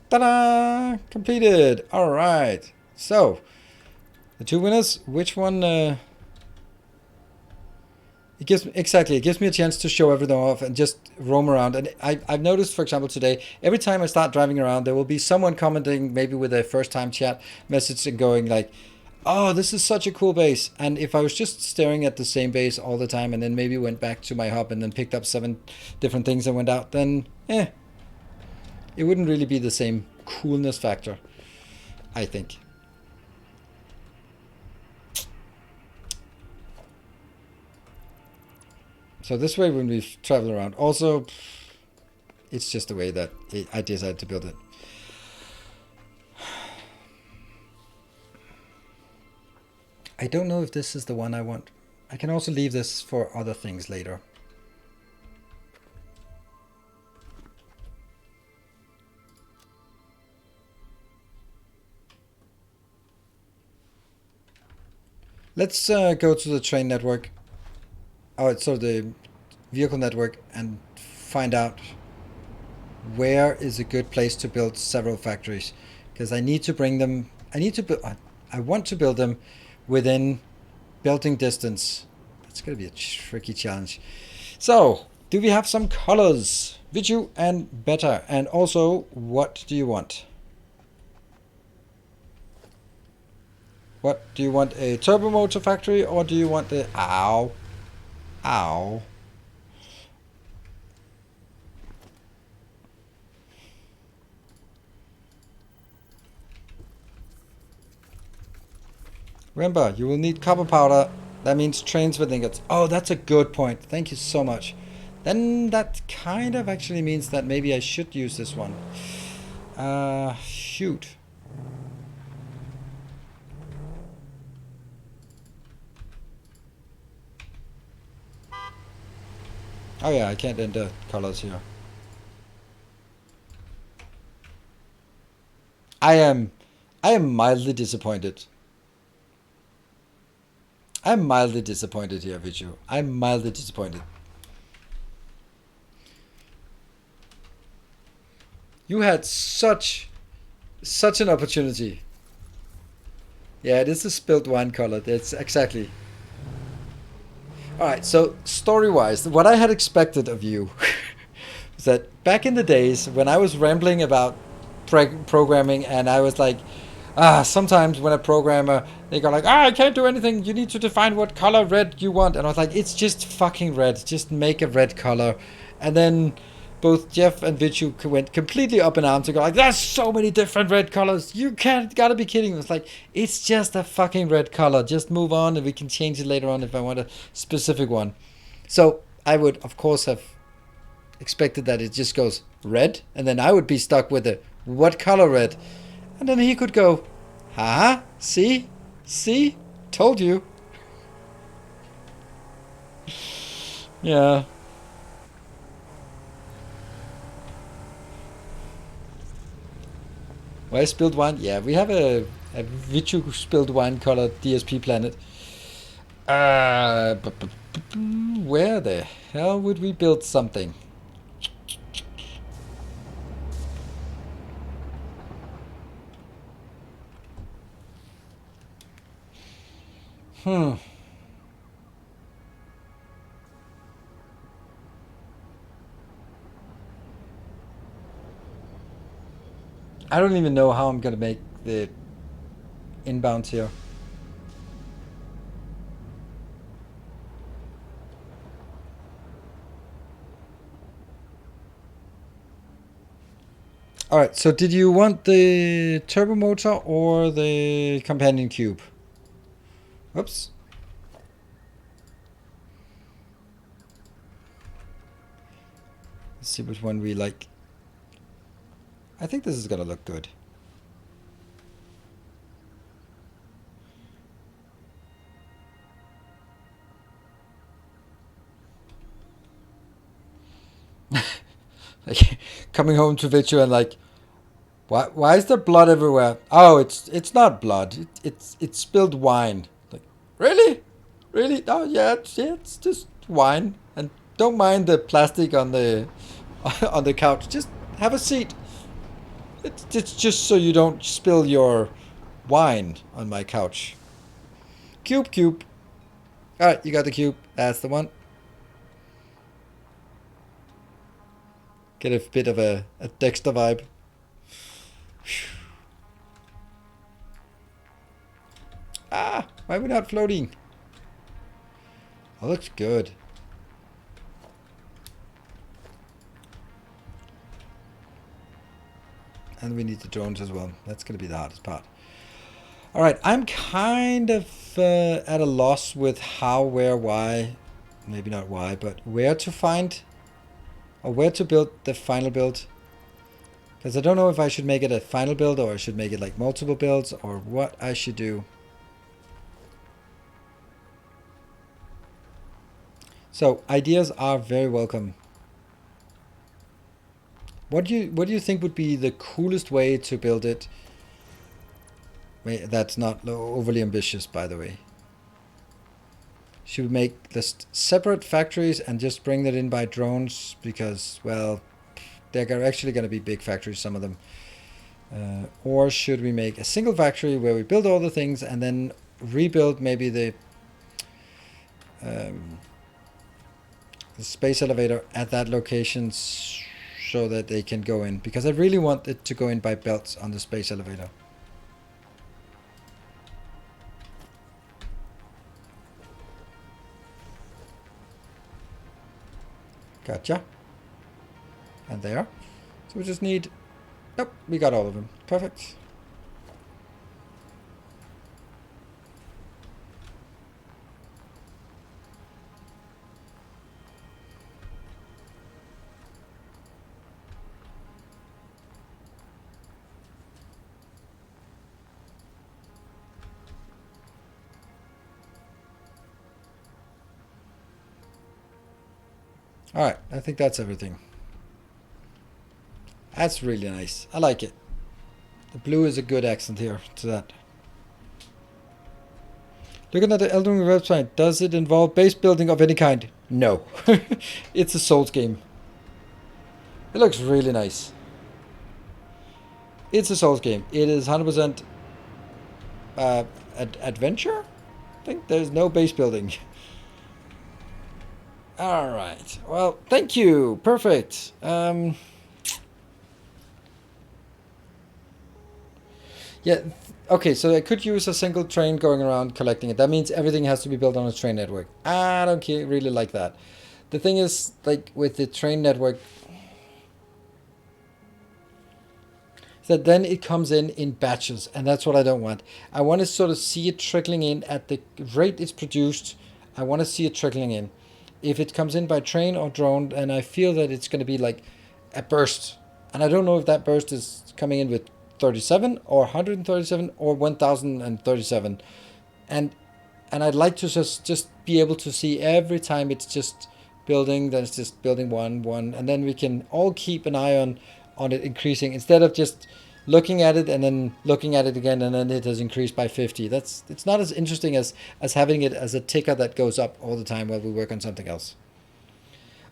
Ta-da! Completed. Alright. So, the 2 winners. Which one? It gives me a chance to show everything off and just roam around. And I've noticed, for example, today, every time I start driving around, there will be someone commenting, maybe with a first-time chat message and going like, oh, this is such a cool base. And if I was just staring at the same base all the time and then maybe went back to my hub and then picked up 7 different things and went out, then it wouldn't really be the same coolness factor, I think. So this way when we travel around, also, it's just the way that I decided to build it. I don't know if this is the one I want. I can also leave this for other things later. Let's go to the train network. So the vehicle network, and find out where is a good place to build several factories, because I need to bring them. I want to build them within building distance. That's gonna be a tricky challenge. So, do we have some colors? Vichu and Better, and also, what do you want? What do you want? A turbo motor factory, or do you want the ow? Remember, you will need copper powder. That means trains with ingots. Oh, that's a good point. Thank you so much. Then that kind of actually means that maybe I should use this one. Shoot. Oh yeah, I can't enter colors here. I am mildly disappointed. I'm mildly disappointed here, Vichu. I'm mildly disappointed. You had such an opportunity. Yeah, it is a spilled wine color. That's exactly. Alright, so story-wise, what I had expected of you is that back in the days when I was rambling about programming and I was like, sometimes when a programmer, they go like, I can't do anything, you need to define what color red you want. And I was like, it's just fucking red, just make a red color. And then both Jeff and Vichu went completely up in arms and go like, there's so many different red colors, you gotta be kidding. It was like, it's just a fucking red color, just move on and we can change it later on if I want a specific one. So I would of course have expected that it just goes red, and then I would be stuck with it. What color red? And then he could go, see, told you. Yeah. Why spilled wine? Yeah, we have a Vichu spilled wine colored DSP planet. Where the hell would we build something? I don't even know how I'm gonna make the inbound here. Alright, so did you want the turbo motor or the companion cube? Oops. Let's see which one we like. I think this is gonna look good. Like coming home to Vichu and like, why is there blood everywhere? Oh, it's not blood. It's spilled wine. Like, really? Oh yeah, it's just wine. And don't mind the plastic on the on the couch. Just have a seat. It's just so you don't spill your wine on my couch. Cube. Alright, you got the cube. That's the one. Get a bit of a Dexter vibe. Why are we not floating? Oh, looks good. And we need the drones as well. That's going to be the hardest part. Alright, I'm kind of at a loss with how, where, why. Maybe not why, but where to find or where to build the final build. Because I don't know if I should make it a final build or I should make it like multiple builds or what I should do. So ideas are very welcome. What do you think would be the coolest way to build it? Wait, that's not overly ambitious, by the way. Should we make just separate factories and just bring that in by drones? Because, well, they're actually going to be big factories, some of them. Or should we make a single factory where we build all the things and then rebuild maybe the space elevator at that location so that they can go in? Because I really want it to go in by belts on the space elevator. Gotcha. And there. So we just need... Nope, we got all of them. Perfect. Alright, I think that's everything. That's really nice. I like it. The blue is a good accent here to that. Looking at the Elden Ring website, does it involve base building of any kind? No. It's a Souls game. It looks really nice. It's a Souls game. It is 100% adventure? I think there's no base building. Alright. Well, thank you. Perfect. Yeah, okay, so I could use a single train going around collecting it. That means everything has to be built on a train network. I don't really like that. The thing is, like, with the train network, that then it comes in batches, and that's what I don't want. I want to sort of see it trickling in at the rate it's produced. I want to see it trickling in. If it comes in by train or drone, and I feel that it's going to be like a burst. And I don't know if that burst is coming in with 37 or 137 or 1037, and I'd like to just be able to see every time it's just building, then it's just building one, and then we can all keep an eye on it increasing instead of just looking at it and then looking at it again and then it has increased by 50. It's not as interesting as having it as a ticker that goes up all the time while we work on something else.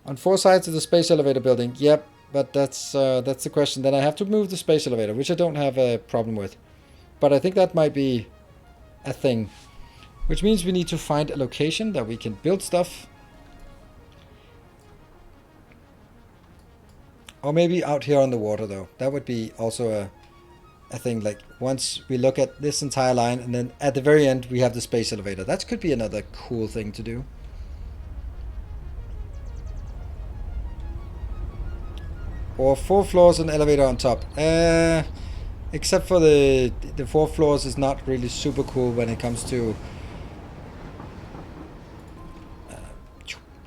On 4 sides of the space elevator building, yep. But that's the question. Then I have to move the space elevator, which I don't have a problem with. But I think that might be a thing. Which means we need to find a location that we can build stuff. Or maybe out here on the water, though. That would be also a thing. Like, once we look at this entire line, and then at the very end, we have the space elevator. That could be another cool thing to do. Or 4 floors and elevator on top. Except for the 4 floors is not really super cool when it comes to...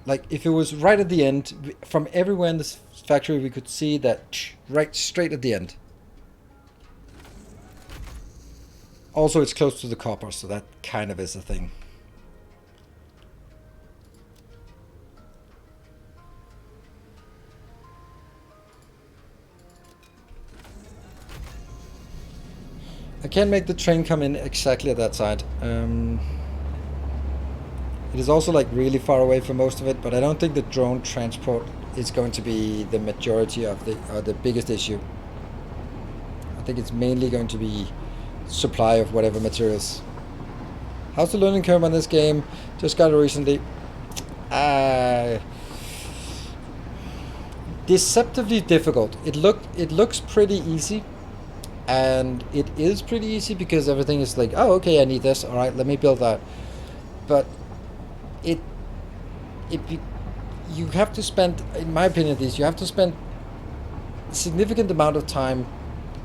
like, if it was right at the end, from everywhere in this factory we could see that right straight at the end. Also, it's close to the copper, so that kind of is a thing. I can't make the train come in exactly at that side. It is also like really far away from most of it, but I don't think the drone transport is going to be the majority of the biggest issue. I think it's mainly going to be supply of whatever materials. How's the learning curve on this game? Just got it recently. Deceptively difficult. It looks pretty easy. And it is pretty easy because everything is like, oh, okay, I need this. All right, let me build that. But you have to spend, in my opinion, at least, you have to spend a significant amount of time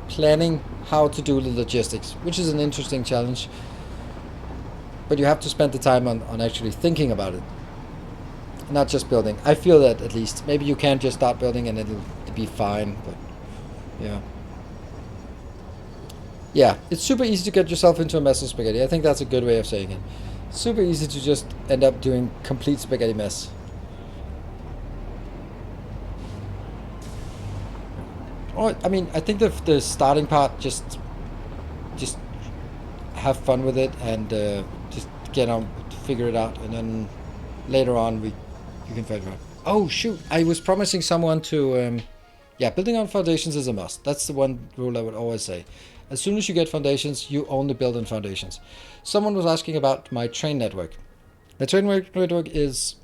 planning how to do the logistics, which is an interesting challenge. But you have to spend the time on actually thinking about it, not just building. I feel that, at least. Maybe you can just start building and it'll be fine, but yeah. Yeah, it's super easy to get yourself into a mess of spaghetti. I think that's a good way of saying it. Super easy to just end up doing complete spaghetti mess. Oh, I mean, I think the starting part, just have fun with it and just get on, figure it out, and then later on you can figure it out. Oh shoot! I was promising someone to, yeah, building on foundations is a must. That's the one rule I would always say. As soon as you get foundations, you only build on foundations. Someone was asking about my train network. The train network is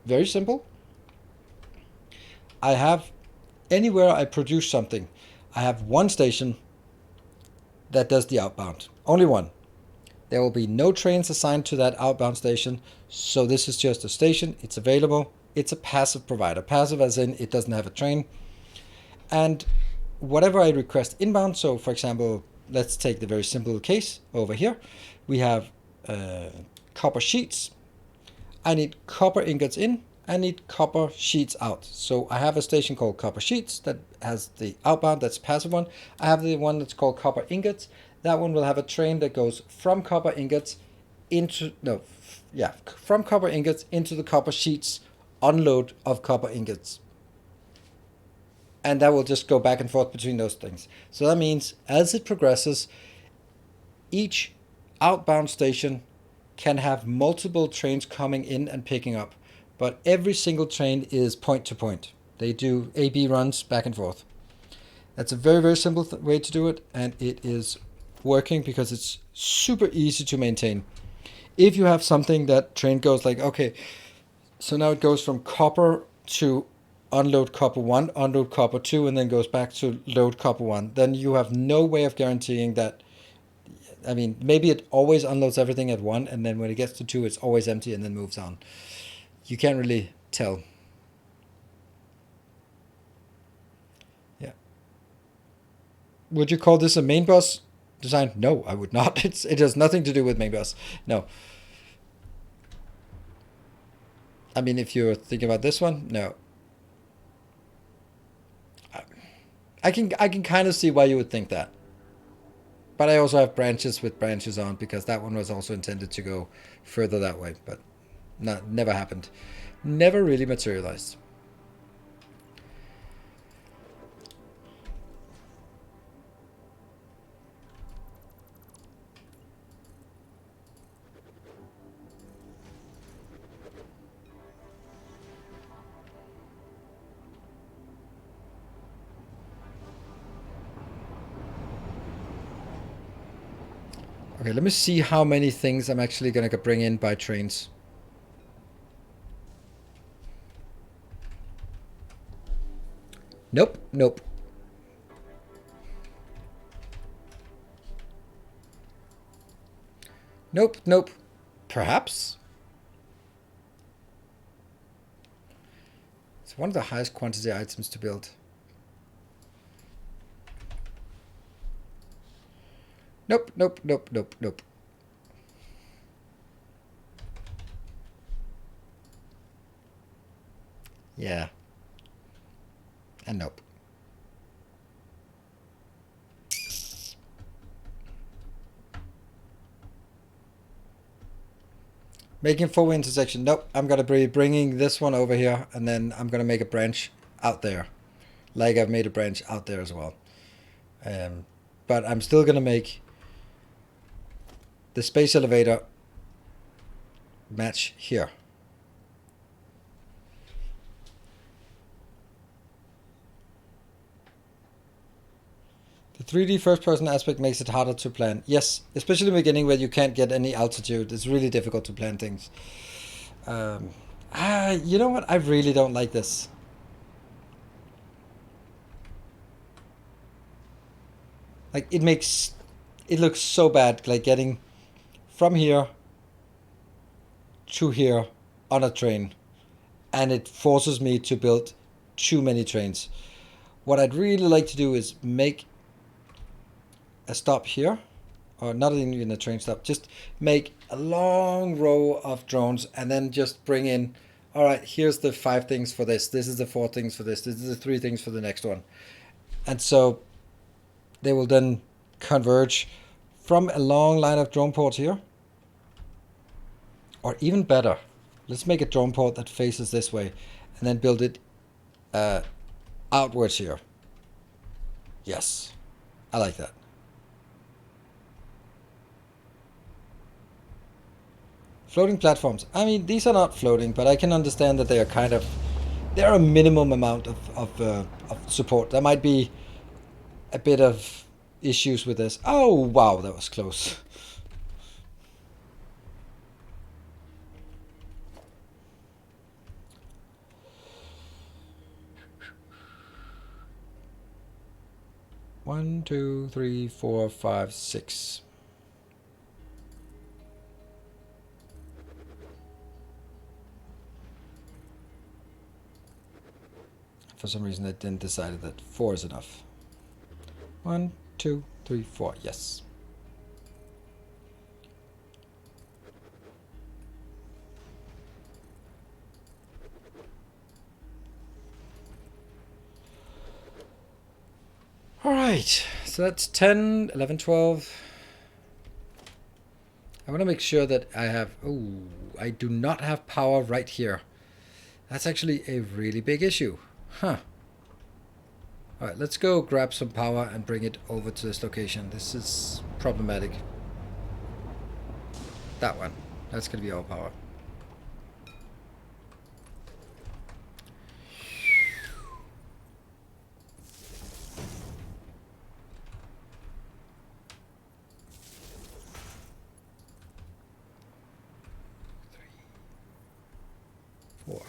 very simple. I have, anywhere I produce something, I have one station that does the outbound. Only one. There will be no trains assigned to that outbound station, so this is just a station. It's available. It's a passive provider. Passive as in it doesn't have a train. And whatever I request inbound, so for example, let's take the very simple case over here. We have copper sheets. I need copper ingots in. I need copper sheets out. So I have a station called copper sheets that has the outbound, that's passive one. I have the one that's called copper ingots. That one will have a train that goes from copper ingots from copper ingots into the copper sheets, unload of copper ingots. and that will just go back and forth between those things. So that means as it progresses, each outbound station can have multiple trains coming in and picking up, but every single train is point to point. They do A/B runs back and forth. That's a very, very simple way to do it, and it is working because it's super easy to maintain. If you have something that train goes like, okay, so now it goes from copper to unload copper 1, unload copper 2, and then goes back to load copper 1, then you have no way of guaranteeing that. I mean, maybe it always unloads everything at 1, and then when it gets to 2, it's always empty and then moves on. You can't really tell. Yeah. Would you call this a main bus design? No, I would not. It has nothing to do with main bus. No. I mean, if you're thinking about this one, no. I can kind of see why you would think that. But I also have branches with branches on, because that one was also intended to go further that way, but never happened. Never really materialized. Okay, let me see how many things I'm actually going to bring in by trains. Nope, nope. Nope, nope. Perhaps? It's one of the highest quantity items to build. Nope, nope, nope, nope, nope. Yeah. And nope. Making four-way intersection. Nope, I'm going to be bringing this one over here, and then I'm going to make a branch out there. Like I've made a branch out there as well. But I'm still going to make the space elevator match here. The 3D first-person aspect makes it harder to plan. Yes, especially in the beginning where you can't get any altitude. It's really difficult to plan things. You know what? I really don't like this. Like, it looks so bad, like getting from here to here on a train. And it forces me to build too many trains. What I'd really like to do is make a stop here, or not even a train stop, just make a long row of drones and then just bring in, all right, here's the 5 things for this is the 4 things for this is the 3 things for the next one. And so they will then converge from a long line of drone ports here. Or even better, let's make a drone port that faces this way and then build it outwards here. Yes, I like that. Floating platforms. I mean, these are not floating, but I can understand that they are kind of... They're a minimum amount of support. There might be a bit of issues with this. Oh, wow, that was close. One, 2, 3, 4, 5, 6. For some reason, I then decided that 4 is enough. 1, 2, 3, 4. Yes. All right. So that's 10, 11, 12. I want to make sure that I have... Oh, I do not have power right here. That's actually a really big issue. Huh. Alright, let's go grab some power and bring it over to this location. This is problematic. That one. That's going to be our power. Four.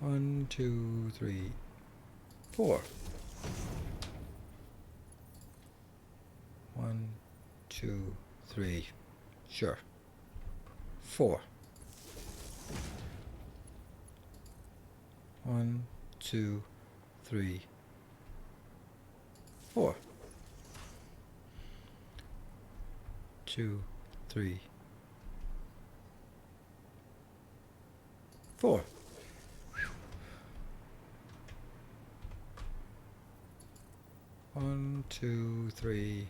1, 2, 3, 4. 1, 2, 3. Sure. 4. 1, 2, 3, 4. 2, 3, 4. One, 2, 3.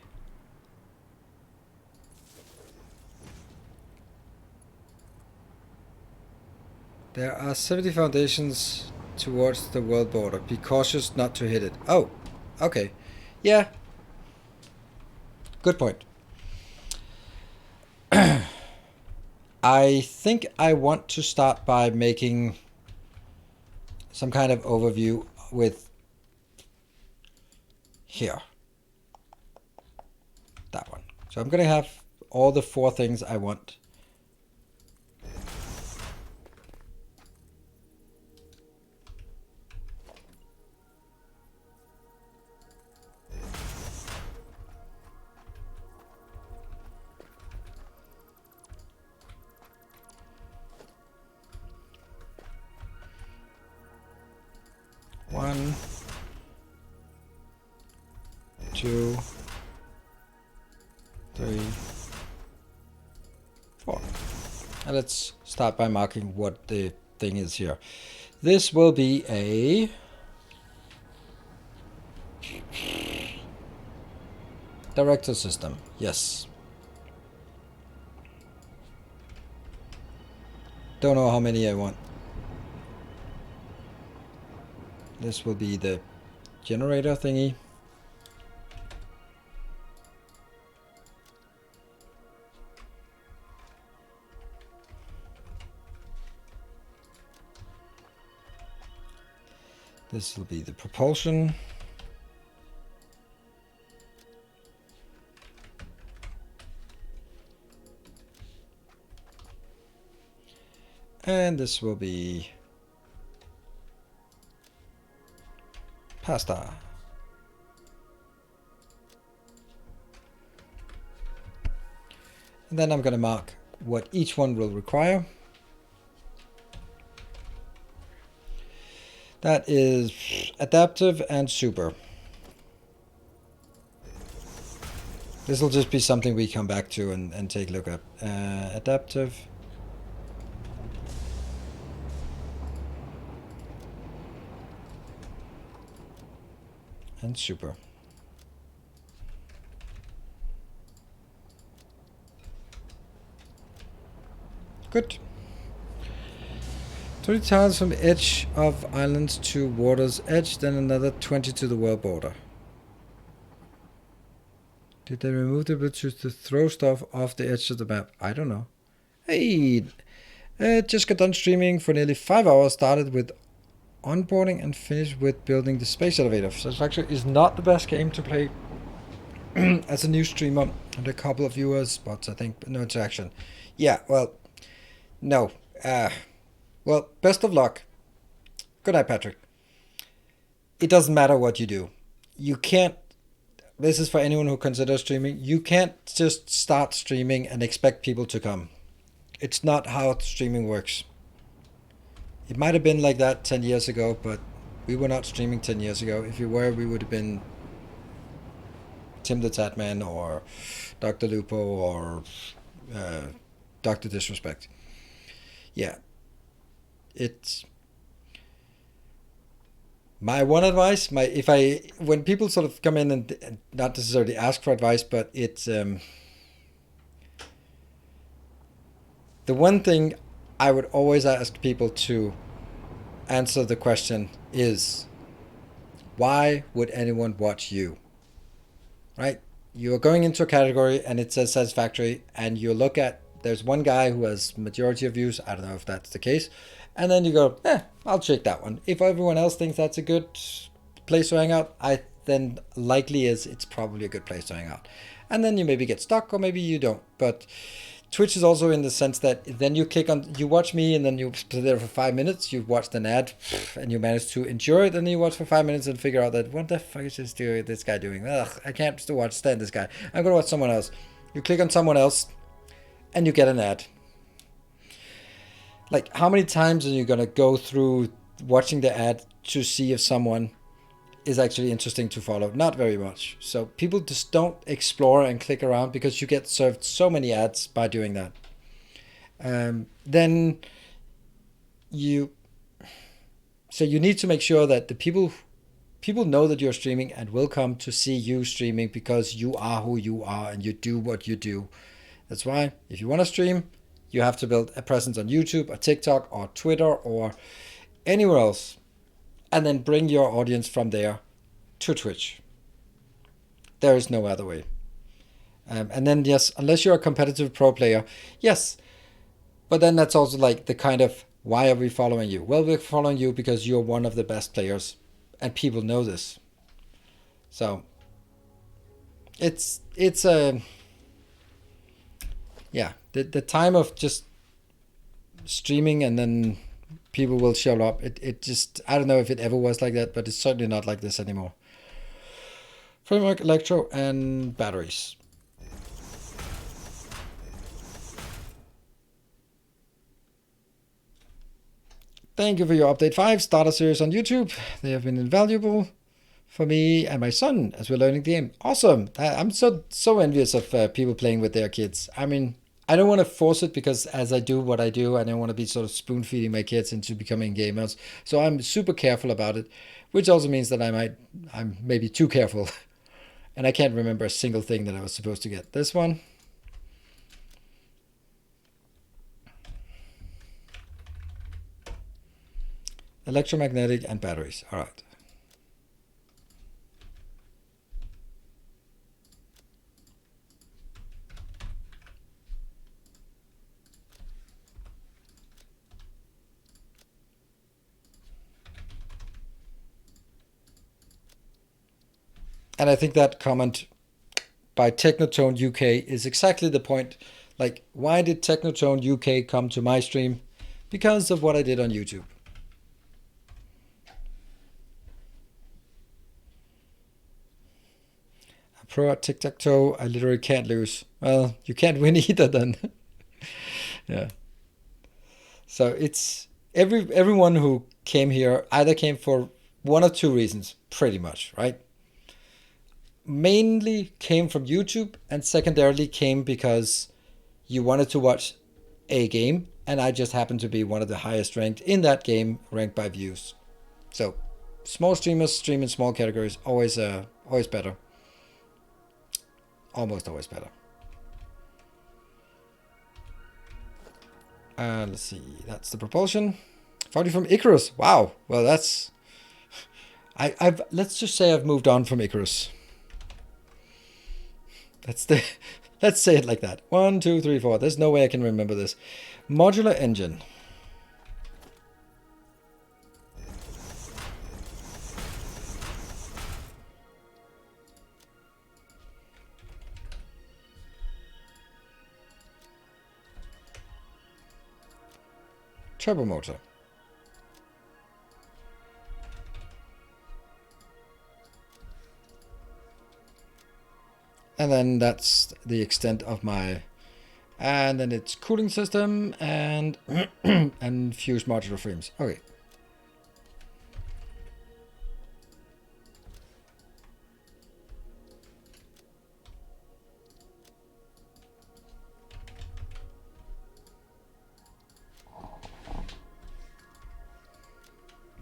There are 70 foundations towards the world border. Be cautious not to hit it. Oh, okay. Yeah. Good point. I think I want to start by making some kind of overview with here. That one. So I'm going to have all the 4 things I want. One, 2, 3, 4. And let's start by marking what the thing is here. This will be a director system. Yes. Don't know how many I want. This will be the generator thingy. This will be the propulsion. And this will be pasta. And then I'm going to mark what each one will require. That is adaptive and super. This will just be something we come back to and take a look at. Adaptive. And super. Good. 20 tiles from the edge of islands to water's edge, then another 20 to the world border. Did they remove the ability to throw stuff off the edge of the map? I don't know. Hey, just got done streaming for nearly 5 hours. Started with onboarding and finished with building the space elevator. Satisfactory is not the best game to play as a new streamer. And a couple of viewers, but I think no interaction. Yeah, well, no. Well, best of luck. Good night, Patrick. It doesn't matter what you do. You can't, this is for anyone who considers streaming, you can't just start streaming and expect people to come. It's not how streaming works. It might have been like that 10 years ago, but we were not streaming 10 years ago. If we were, we would have been Tim the Tatman or Dr. Lupo or Dr. Disrespect. Yeah. It's my one advice. When people sort of come in and not necessarily ask for advice, but it's the one thing I would always ask people to answer the question is, Why would anyone watch you? Right? You're going into a category and it says Satisfactory, and you look at, there's one guy who has majority of views. I don't know if that's the case. And then you go, I'll check that one. If everyone else thinks that's a good place to hang out, then likely it's probably a good place to hang out. And then you maybe get stuck, or maybe you don't. But Twitch is also in the sense that then you click on, you watch me, and then you sit there for 5 minutes, you watched an ad, and you manage to enjoy it, and then you watch for 5 minutes and figure out that, what the fuck is this guy doing? Ugh, I can't still stand this guy. I'm going to watch someone else. You click on someone else, and you get an ad. Like, how many times are you going to go through watching the ad to see if someone is actually interesting to follow? Not very much. So people just don't explore and click around because you get served so many ads by doing that. Then you need to make sure that the people know that you're streaming and will come to see you streaming because you are who you are and you do what you do. That's why if you want to stream, you have to build a presence on YouTube or TikTok or Twitter or anywhere else, and then bring your audience from there to Twitch. There is no other way. And then, yes, unless you're a competitive pro player, yes, but then that's also like the kind of, why are we following you? Well, we're following you because you're one of the best players, and people know this. So it's a, yeah, the time of just streaming and then people will show up. It just, I don't know if it ever was like that, but it's certainly not like this anymore. Framework, electro, and batteries. Thank you for your update 5 starter series on YouTube. They have been invaluable for me and my son as we're learning the game. Awesome. I'm so envious of people playing with their kids. I mean, I don't want to force it because as I do what I do, I don't want to be sort of spoon feeding my kids into becoming gamers. So I'm super careful about it, which also means that I'm maybe too careful. And I can't remember a single thing that I was supposed to get. This one. Electromagnetic and batteries. All right. And I think that comment by Technotone UK is exactly the point. Like, why did Technotone UK come to my stream? Because of what I did on YouTube. A pro at tic-tac-toe, I literally can't lose. Well, you can't win either then. Yeah. So it's everyone who came here either came for one or two reasons, pretty much, right? Mainly came from YouTube, and secondarily came because you wanted to watch a game, and I just happened to be one of the highest ranked in that game, ranked by views. So small streamers stream in small categories, always better. Almost always better. Let's see, that's the propulsion. Found you from Icarus. Wow. Well, that's, let's just say I've moved on from Icarus. Let's say it like that. 1, 2, 3, 4. There's no way I can remember this. Modular engine. Turbo motor. And then that's the extent of my, and then it's cooling system and and fused modular frames. Okay.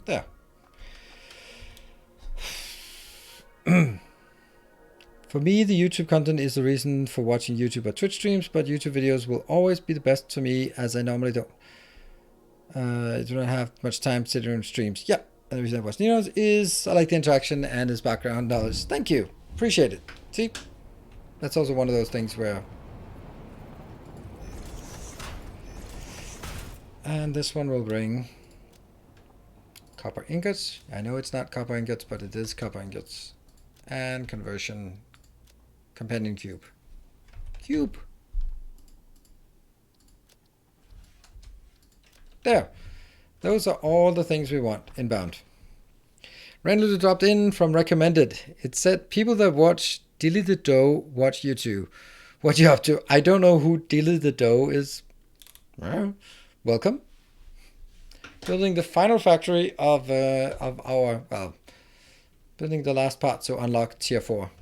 There. For me, the YouTube content is the reason for watching YouTube or Twitch streams, but YouTube videos will always be the best for me as I normally don't. I do not have much time sitting on streams. Yeah, And the reason I watch Nero's is I like the interaction and his background knowledge. Thank you. Appreciate it. See? That's also one of those things where... And this one will bring copper ingots. I know it's not copper ingots, but it is copper ingots. And conversion. Companion cube. Cube. There. Those are all the things we want inbound. Randomly dropped in from recommended. It said people that watch Dilly the Dough watch you too. What you up to? I don't know who Dilly the Dough is. Welcome. Building the final factory of our, well, building the last part to unlock tier 4.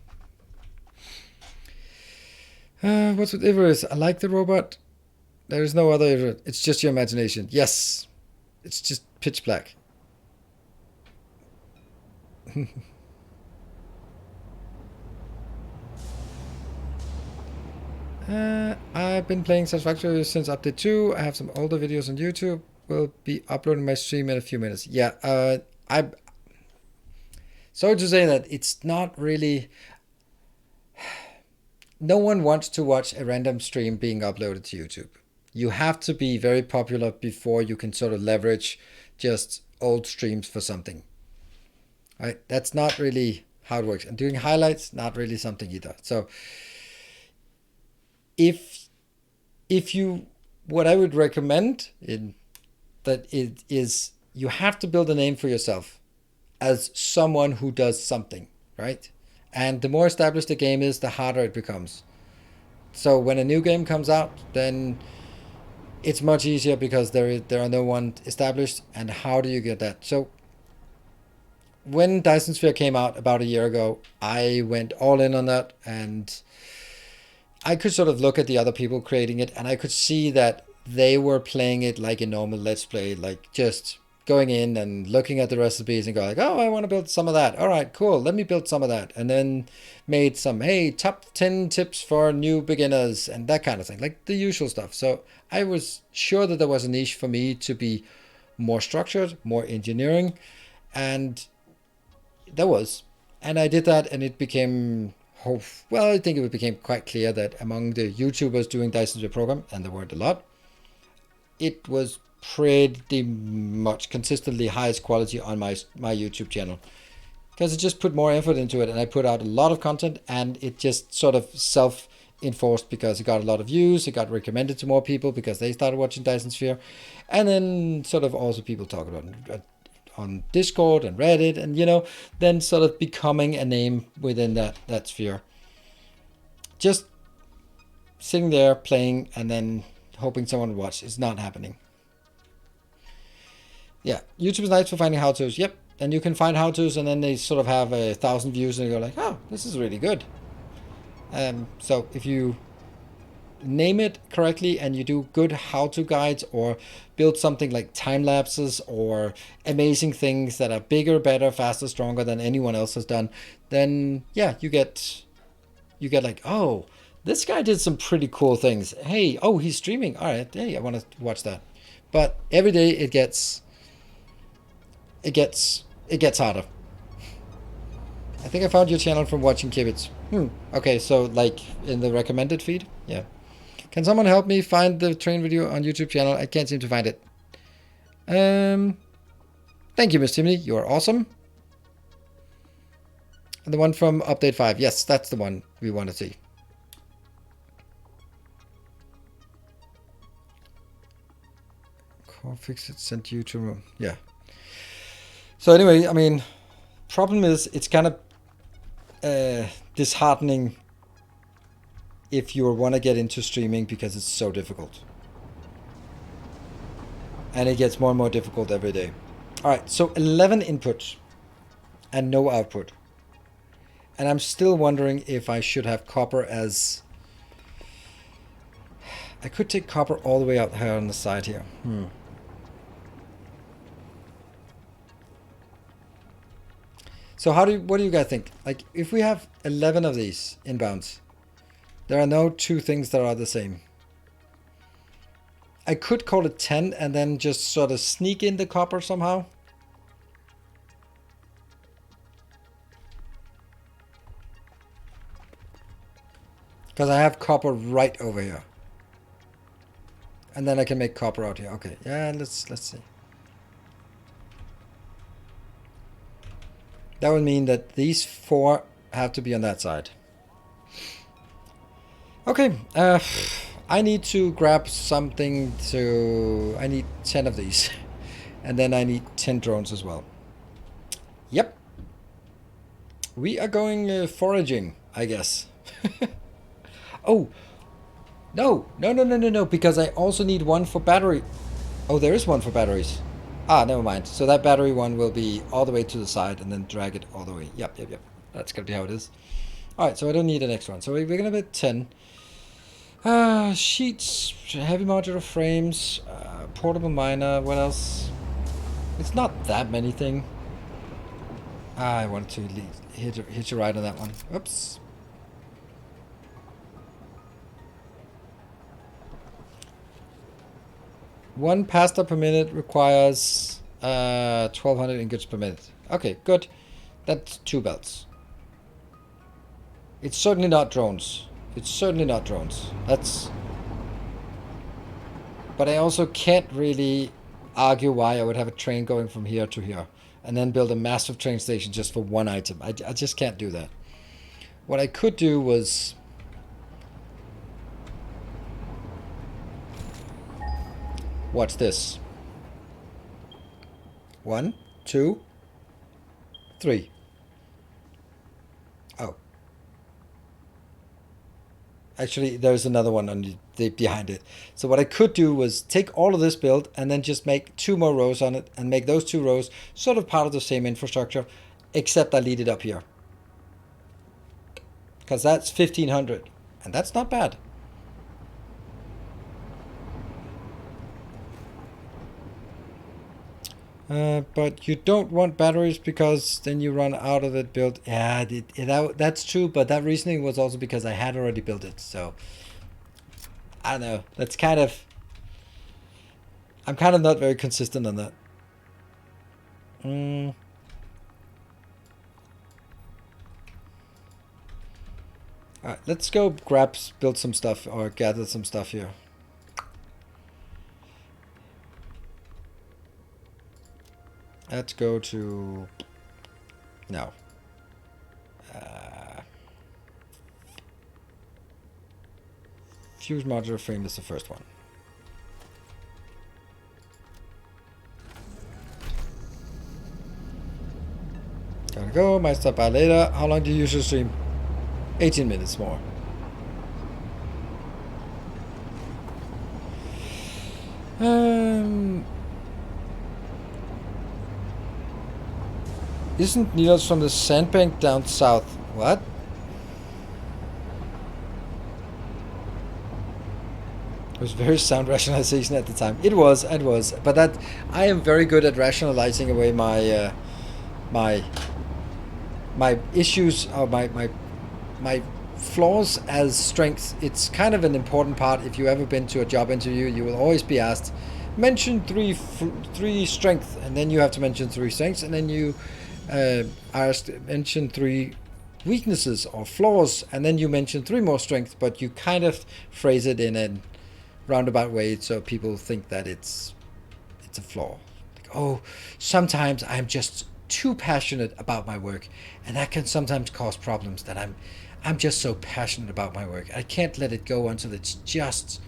What's with Icarus? I like the robot. There is no other Icarus. It's just your imagination. Yes. It's just pitch black. I've been playing Satisfactory since update 2. I have some older videos on YouTube. Will be uploading my stream in a few minutes. Yeah, I'm sorry to say that it's not really... No one wants to watch a random stream being uploaded to YouTube. You have to be very popular before you can sort of leverage just old streams for something. Right? That's not really how it works. And doing highlights, not really something either. So if you, what I would recommend is you have to build a name for yourself as someone who does something, right? And the more established the game is, the harder it becomes. So when a new game comes out, then it's much easier because there are no one established. And how do you get that? So when Dyson Sphere came out about a year ago, I went all in on that, and I could sort of look at the other people creating it, and I could see that they were playing it like a normal Let's Play, like just going in and looking at the recipes and go like, oh, I want to build some of that. All right, cool. Let me build some of that. And then made some, hey, top 10 tips for new beginners and that kind of thing, like the usual stuff. So I was sure that there was a niche for me to be more structured, more engineering, and there was. And I did that, and it became, well, I think it became quite clear that among the YouTubers doing Dyson Sphere program, and there weren't a lot, it was pretty much consistently highest quality on my YouTube channel, because it just put more effort into it, and I put out a lot of content, and it just sort of self-enforced because it got a lot of views, it got recommended to more people because they started watching Dyson Sphere, and then sort of also people talk about it on Discord and Reddit, and then sort of becoming a name within that sphere. Just sitting there playing and then hoping someone would watch is not happening. Yeah, YouTube is nice for finding how-tos. Yep, and you can find how-tos, and then they sort of have 1,000 views, and you go like, oh, this is really good. So if you name it correctly and you do good how-to guides or build something like time lapses or amazing things that are bigger, better, faster, stronger than anyone else has done, then yeah, you get like, oh, this guy did some pretty cool things. Hey, oh, he's streaming. All right, hey, I want to watch that. But every day it gets harder. I think I found your channel from watching Kibitz. Okay, so like in the recommended feed? Yeah. Can someone help me find the train video on YouTube channel? I can't seem to find it. Thank you, Miss Timmy. You are awesome. And the one from Update 5. Yes, that's the one we want to see. Core fix it, sent you to... Yeah. So anyway, I mean, problem is it's kind of disheartening if you want to get into streaming because it's so difficult. And it gets more and more difficult every day. All right, so 11 inputs and no output. And I'm still wondering if I should have copper as... I could take copper all the way out here on the side here. So what do you guys think? Like, if we have 11 of these inbounds, there are no two things that are the same. I could call it 10 and then just sort of sneak in the copper somehow. Because I have copper right over here. And then I can make copper out here. Okay, yeah, let's see. That would mean that these 4 have to be on that side. Okay, I need to grab something to... I need 10 of these. And then I need 10 drones as well. Yep. We are going foraging, I guess. Oh, no, because I also need one for battery. Oh, there is one for batteries. Ah, never mind. So that battery one will be all the way to the side and then drag it all the way. Yep. That's going to be how it is. All right, so I don't need an extra one. So we're going to put 10. Sheets, heavy modular frames, portable miner, what else? It's not that many things. I wanted to hit you right on that one. Oops. One pasta per minute requires 1200 ingots per minute. Okay, good. That's 2 belts. It's certainly not drones. That's... But I also can't really argue why I would have a train going from here to here and then build a massive train station just for one item. I just can't do that. What I could do was... What's this? 1, 2, 3. Oh. Actually, there's another one on behind it. So what I could do was take all of this build and then just make 2 more rows on it and make those 2 rows sort of part of the same infrastructure, except I lead it up here. Because that's 1500. And that's not bad. But you don't want batteries because then you run out of it built. Yeah, that's true, but that reasoning was also because I had already built it. So, I don't know. That's kind of... I'm kind of not very consistent on that. Alright, let's go build some stuff or gather some stuff here. Let's go to... No. Fuse modular frame is the first one. Gotta go, might stop by later. How long do you usually stream? 18 minutes more. Isn't needles from the sandbank down south? What? It was very sound rationalization at the time. It was. But that I am very good at rationalizing away my my issues or my flaws as strengths. It's kind of an important part. If you ever been to a job interview, you will always be asked, mention three strengths, and then you have to mention 3 strengths, and then you mention 3 weaknesses or flaws, and then you mention 3 more strengths, but you kind of phrase it in a roundabout way so people think that it's a flaw. Like, oh, sometimes I'm just too passionate about my work, and that can sometimes cause problems. That I'm just so passionate about my work, I can't let it go until it's just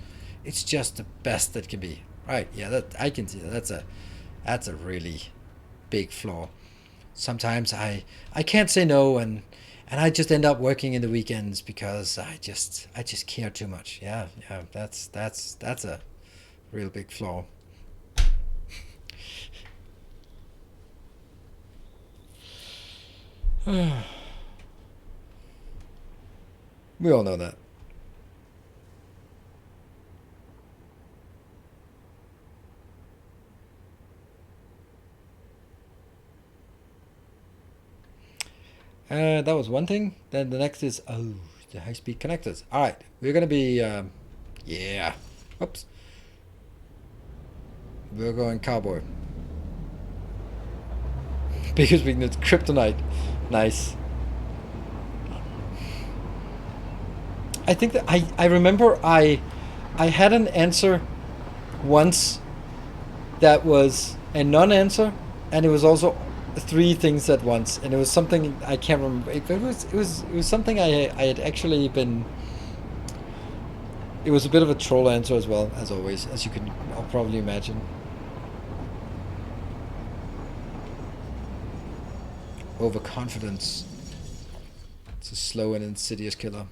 the best that can be. Right? Yeah, that I can see that. That's a really big flaw. Sometimes I can't say no, and I just end up working in the weekends because I just care too much. Yeah, that's a real big flaw. We all know that. That was one thing. Then the next is, the high-speed connectors. All right, we're going to be, yeah. Oops. We're going cowboy. Biggest weakness, kryptonite. Nice. I think that I remember I had an answer once that was a non-answer, and it was also three things at once, and it was something I can't remember. It was something I had actually been. It was a bit of a troll answer as well, as always, as you can probably imagine. Overconfidence. It's a slow and insidious killer.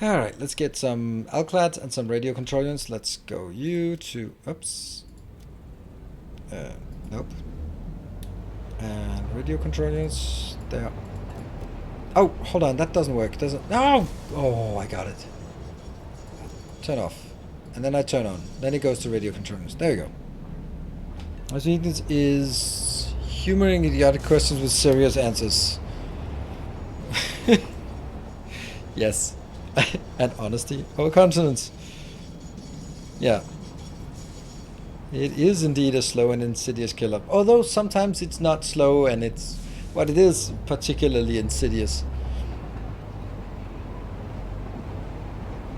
Alright, let's get some Alclad and some radio control units. Let's go you to... Oops. Nope. And radio control units. There. Oh, hold on. That doesn't work. Doesn't... No! Oh, I got it. Turn off. And then I turn on. Then it goes to radio control units. There we go. I think this is humoring idiotic questions with serious answers. Yes. And honesty over consonants. Yeah. It is indeed a slow and insidious killer. Although sometimes it's not slow and it's... But it is particularly insidious.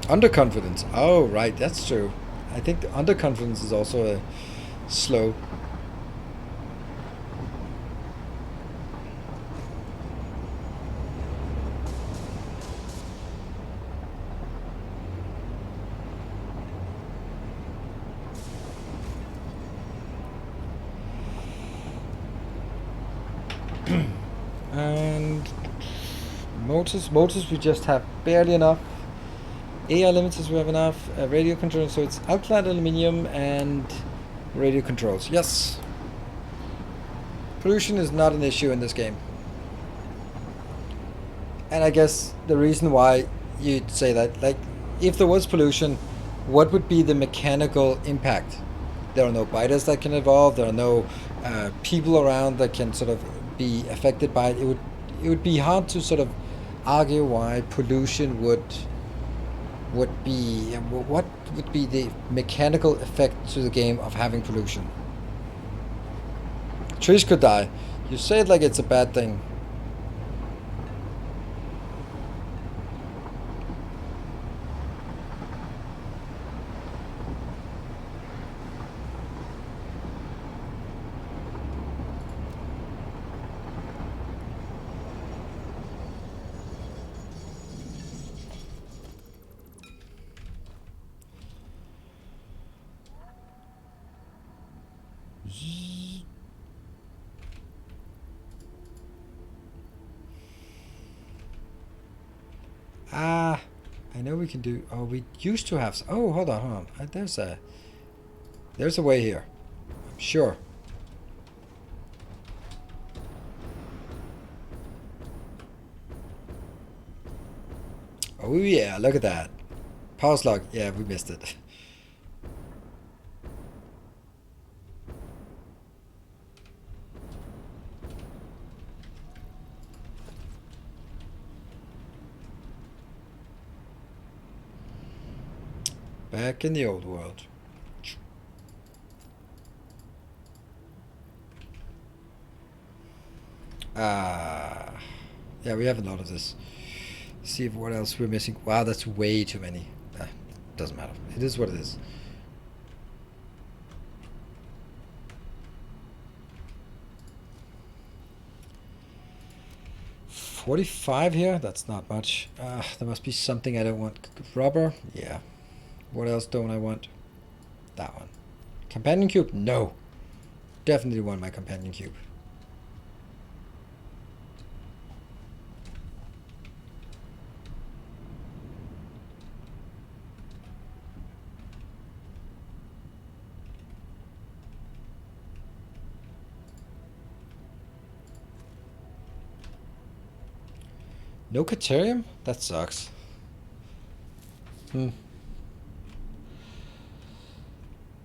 Underconfidence. Oh, right. That's true. I think the underconfidence is also a slow. And motors we just have barely enough. AI limiters we have enough. Radio controls, so it's outclad aluminium and radio controls. Yes. Pollution is not an issue in this game. And I guess the reason why you'd say that, like, if there was pollution, what would be the mechanical impact? There are no biters that can evolve. There are no people around that can sort of be affected by it. It would be hard to sort of argue why pollution would be, what would be the mechanical effect to the game of having pollution. Trees could die. You say it like it's a bad thing. Ah, I know we can do... Oh, we used to have... Oh, hold on. There's a way here. I'm sure. Oh, yeah, look at that. Power slug. Yeah, we missed it. Back in the old world. Yeah, we have a lot of this. See if what else we're missing. Wow, that's way too many. Doesn't matter. It is what it is. $45 here? That's not much. There must be something I don't want. Rubber? Yeah. What else don't I want? That one. Companion cube? No. Definitely want my companion cube. No Caterium? That sucks.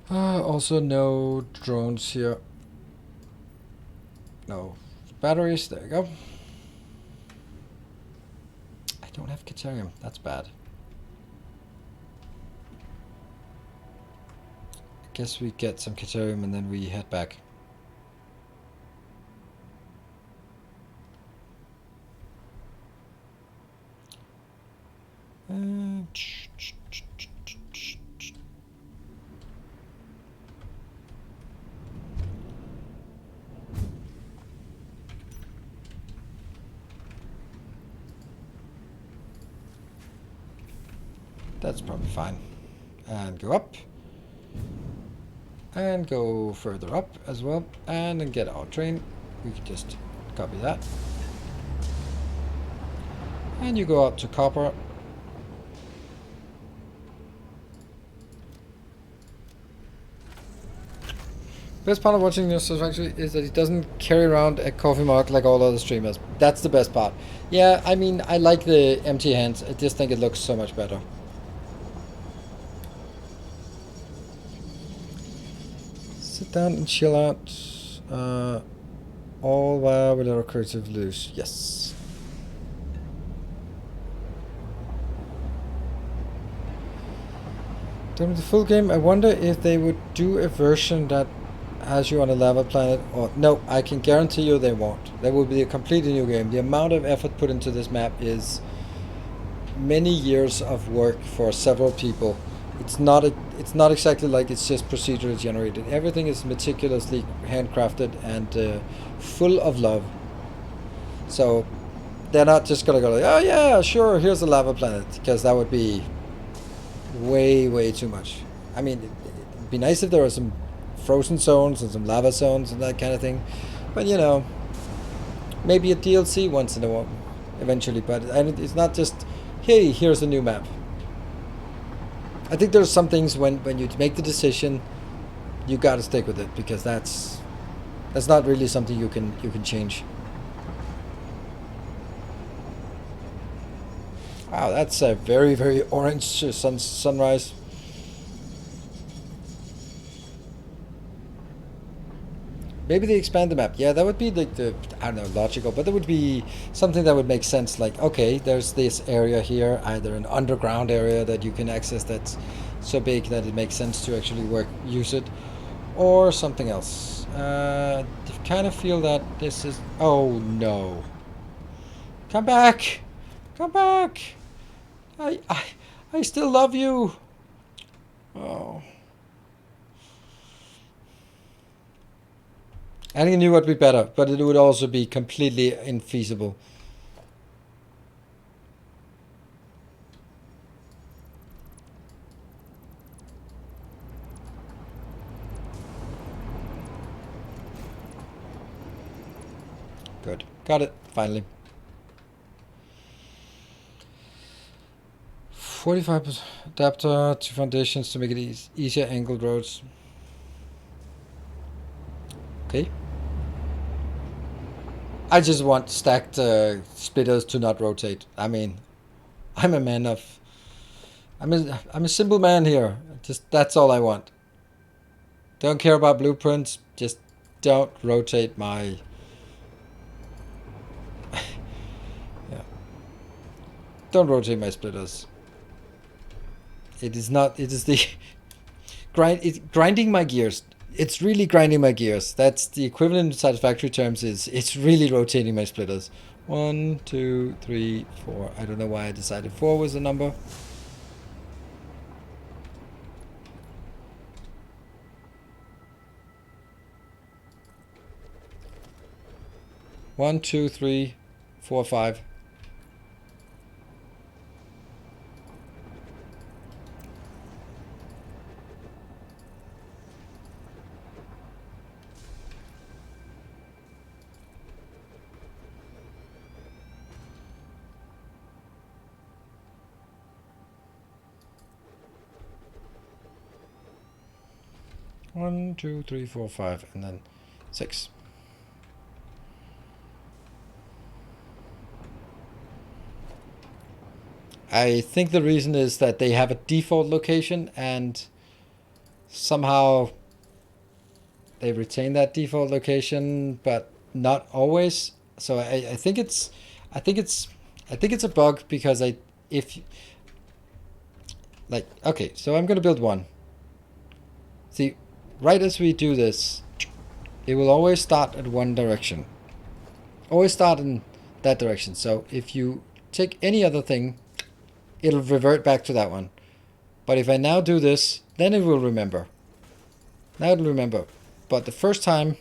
Also no drones here. No batteries. There you go. I don't have Caterium. That's bad. guess we get some Caterium and then we head back. That's probably fine. And go up. And go further up as well. And then get our train. We can just copy that. And you go up to Copper. Best part of watching your Satisfactory is that he doesn't carry around a coffee mug like all other streamers. That's the best part. Yeah, I mean, I like the empty hands. I just think it looks so much better. Sit down and chill out. All while we let our creative loose. Yes. During the full game, I wonder if they would do a version that has you on a lava planet. Or no, I can guarantee you they won't. That will be a completely new game. The amount of effort put into this map is many years of work for several people. It's not exactly like it's just procedurally generated. Everything is meticulously handcrafted and full of love. So they're not just gonna go like, oh yeah, sure, here's a lava planet, because that would be way too much. I mean, it'd be nice if there were some frozen zones and some lava zones and that kind of thing, but you know, maybe a DLC once in a while, eventually. But it's not just, hey, here's a new map. I think there's some things when you make the decision, you gotta stick with it, because that's not really something you can change. Wow, that's a very orange sunrise. Maybe they expand the map. Yeah, that would be the I don't know, logical, but that would be something that would make sense. Like, okay, there's this area here, either an underground area that you can access that's so big that it makes sense to actually use it, or something else. I kind of feel that this is... Oh no! Come back! Come back! I still love you. Oh. I knew it would be better, but it would also be completely infeasible. Good. Got it. Finally. 45% adapter to foundations to make it easier angled roads. Okay. I just want stacked splitters to not rotate. I mean, I'm a man of... I'm a simple man here. Just that's all I want. Don't care about blueprints. Just don't rotate my... Yeah. Don't rotate my splitters. It is not... It is the... grinding my gears. It's really grinding my gears. That's the equivalent in Satisfactory terms. It's really rotating my splitters. 1, 2, 3, 4. I don't know why I decided 4 was the number. One, two, three, 4, 5. One, two, three, 4, 5, and then 6. I think the reason is that they have a default location, and somehow they retain that default location, but not always. So I think it's a bug, because okay, so I'm gonna build one. See, right as we do this, it will always start at one direction. Always start in that direction. So if you take any other thing, it'll revert back to that one. But if I now do this, then it will remember. Now it'll remember. But the first time,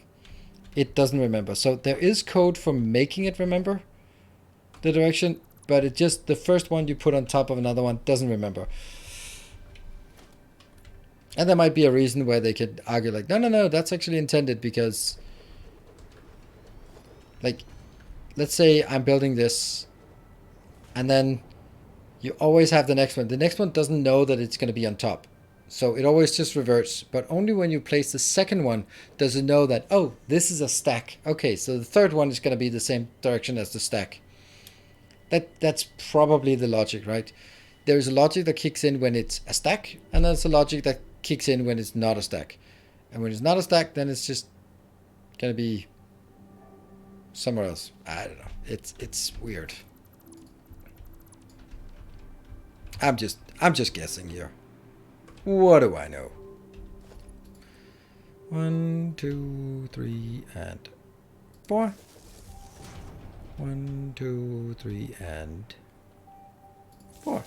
it doesn't remember. So there is code for making it remember the direction, but it just, the first one you put on top of another one doesn't remember. And there might be a reason where they could argue like, no, that's actually intended because, like, let's say I'm building this and then you always have the next one. The next one doesn't know that it's going to be on top. So it always just reverts, but only when you place the second one does it know that, oh, this is a stack. Okay, so the third one is going to be the same direction as the stack. That's probably the logic, right? There's a logic that kicks in when it's a stack, and there's a logic that kicks in when it's not a stack. And when it's not a stack, then it's just going to be somewhere else. I don't know. It's weird. I'm just guessing here. What do I know? 1, 2, 3, and 4. 1, 2, 3, and 4.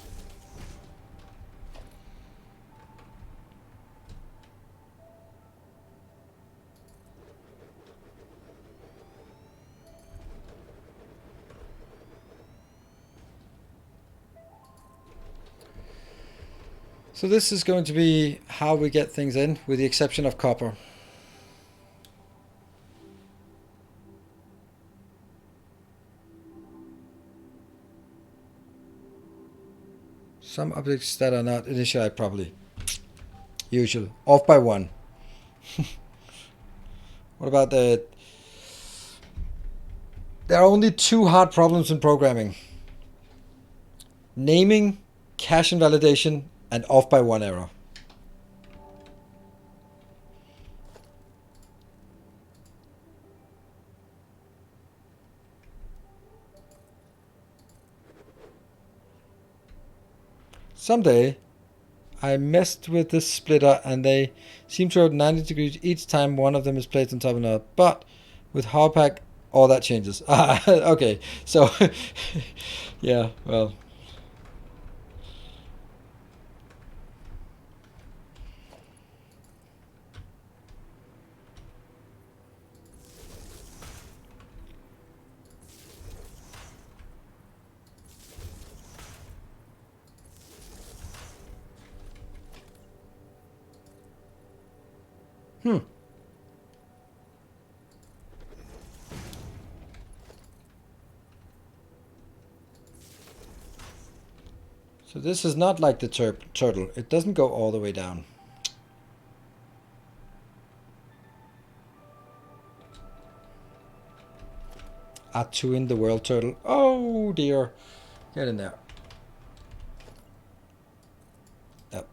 So this is going to be how we get things in, with the exception of copper. Some objects that are not initialized properly. Usual. Off by 1. What about the... There are only 2 hard problems in programming. Naming, cache invalidation, and off by 1 error. Someday, I messed with this splitter and they seem to rotate 90 degrees each time one of them is placed on top of another. But with Hardpack, all that changes. Okay, so yeah, well. So this is not like the turtle. It doesn't go all the way down. Atu in the world turtle. Oh dear. Get in there. Yep.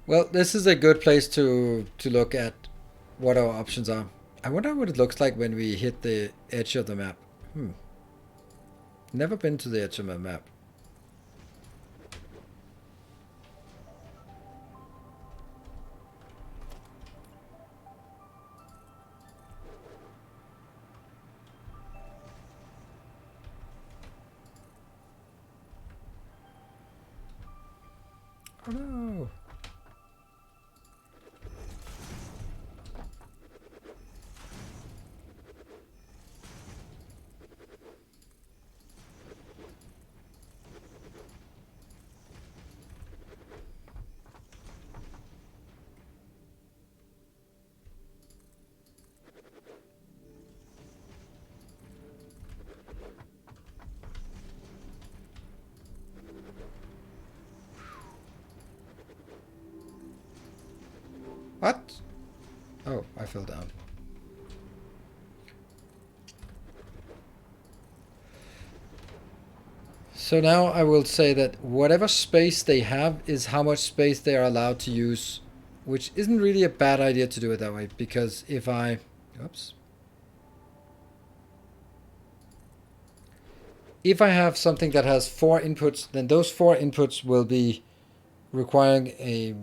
Well, this is a good place to look at what our options are. I wonder what it looks like when we hit the edge of the map. Never been to the edge of the map. Oh no. What? Oh, I fell down. So now I will say that whatever space they have is how much space they are allowed to use, which isn't really a bad idea to do it that way, because if I, oops, if I have something that has 4 inputs, then those 4 inputs will be requiring a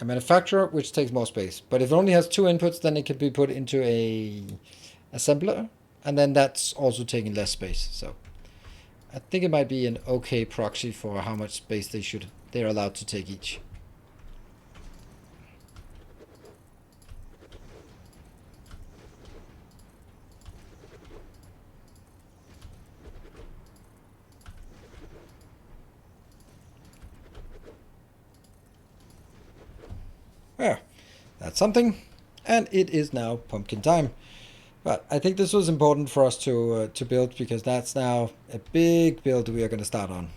manufacturer, which takes more space. But if it only has 2 inputs, then it can be put into a assembler, and then that's also taking less space. So I think it might be an okay proxy for how much space they're allowed to take each. Yeah, that's something, and it is now pumpkin time. But I think this was important for us to build, because that's now a big build we are going to start on.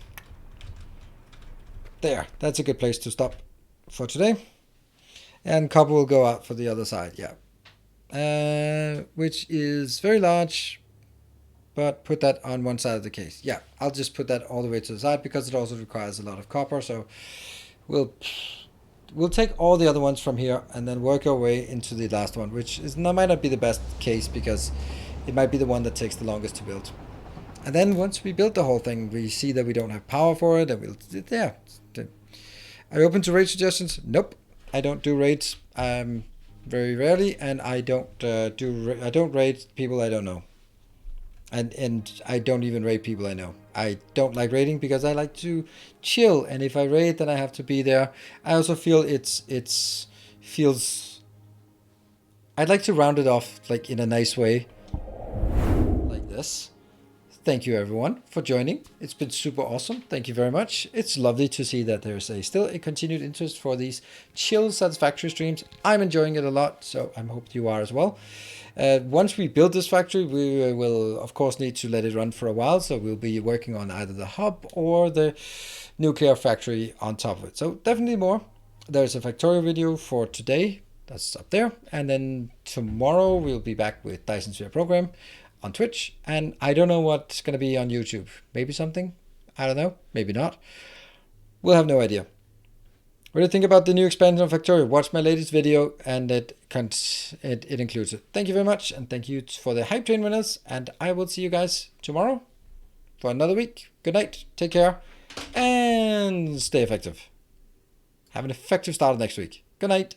There, that's a good place to stop for today. And copper will go out for the other side, yeah. Which is very large, but put that on one side of the case. Yeah, I'll just put that all the way to the side, because it also requires a lot of copper. So we'll take all the other ones from here and then work our way into the last one, which might not be the best case, because it might be the one that takes the longest to build. And then once we build the whole thing, we see that we don't have power for it, and yeah. Are you open to raid suggestions? Nope, I don't do raids. Very rarely, and I don't raid people I don't know. And I don't even raid people I know. I don't like raiding because I like to chill, and if I raid, then I have to be there. I also feel feels. I'd like to round it off like in a nice way, like this. Thank you everyone for joining. It's been super awesome. Thank you very much. It's lovely to see that there's still a continued interest for these chill Satisfactory streams. I'm enjoying it a lot, so I hope you are as well. Once we build this factory, we will of course need to let it run for a while, so we'll be working on either the hub or the nuclear factory on top of it. So definitely more. There's a Factorio video for today, that's up there, and then tomorrow we'll be back with Dyson Sphere Program on Twitch, and I don't know what's going to be on YouTube. Maybe something, I don't know, maybe not. We'll have no idea. What do you think about the new expansion of Factorio? Watch my latest video, and it includes it. Thank you very much, and thank you for the Hype Train winners, and I will see you guys tomorrow for another week. Good night, take care, and stay effective. Have an effective start next week. Good night.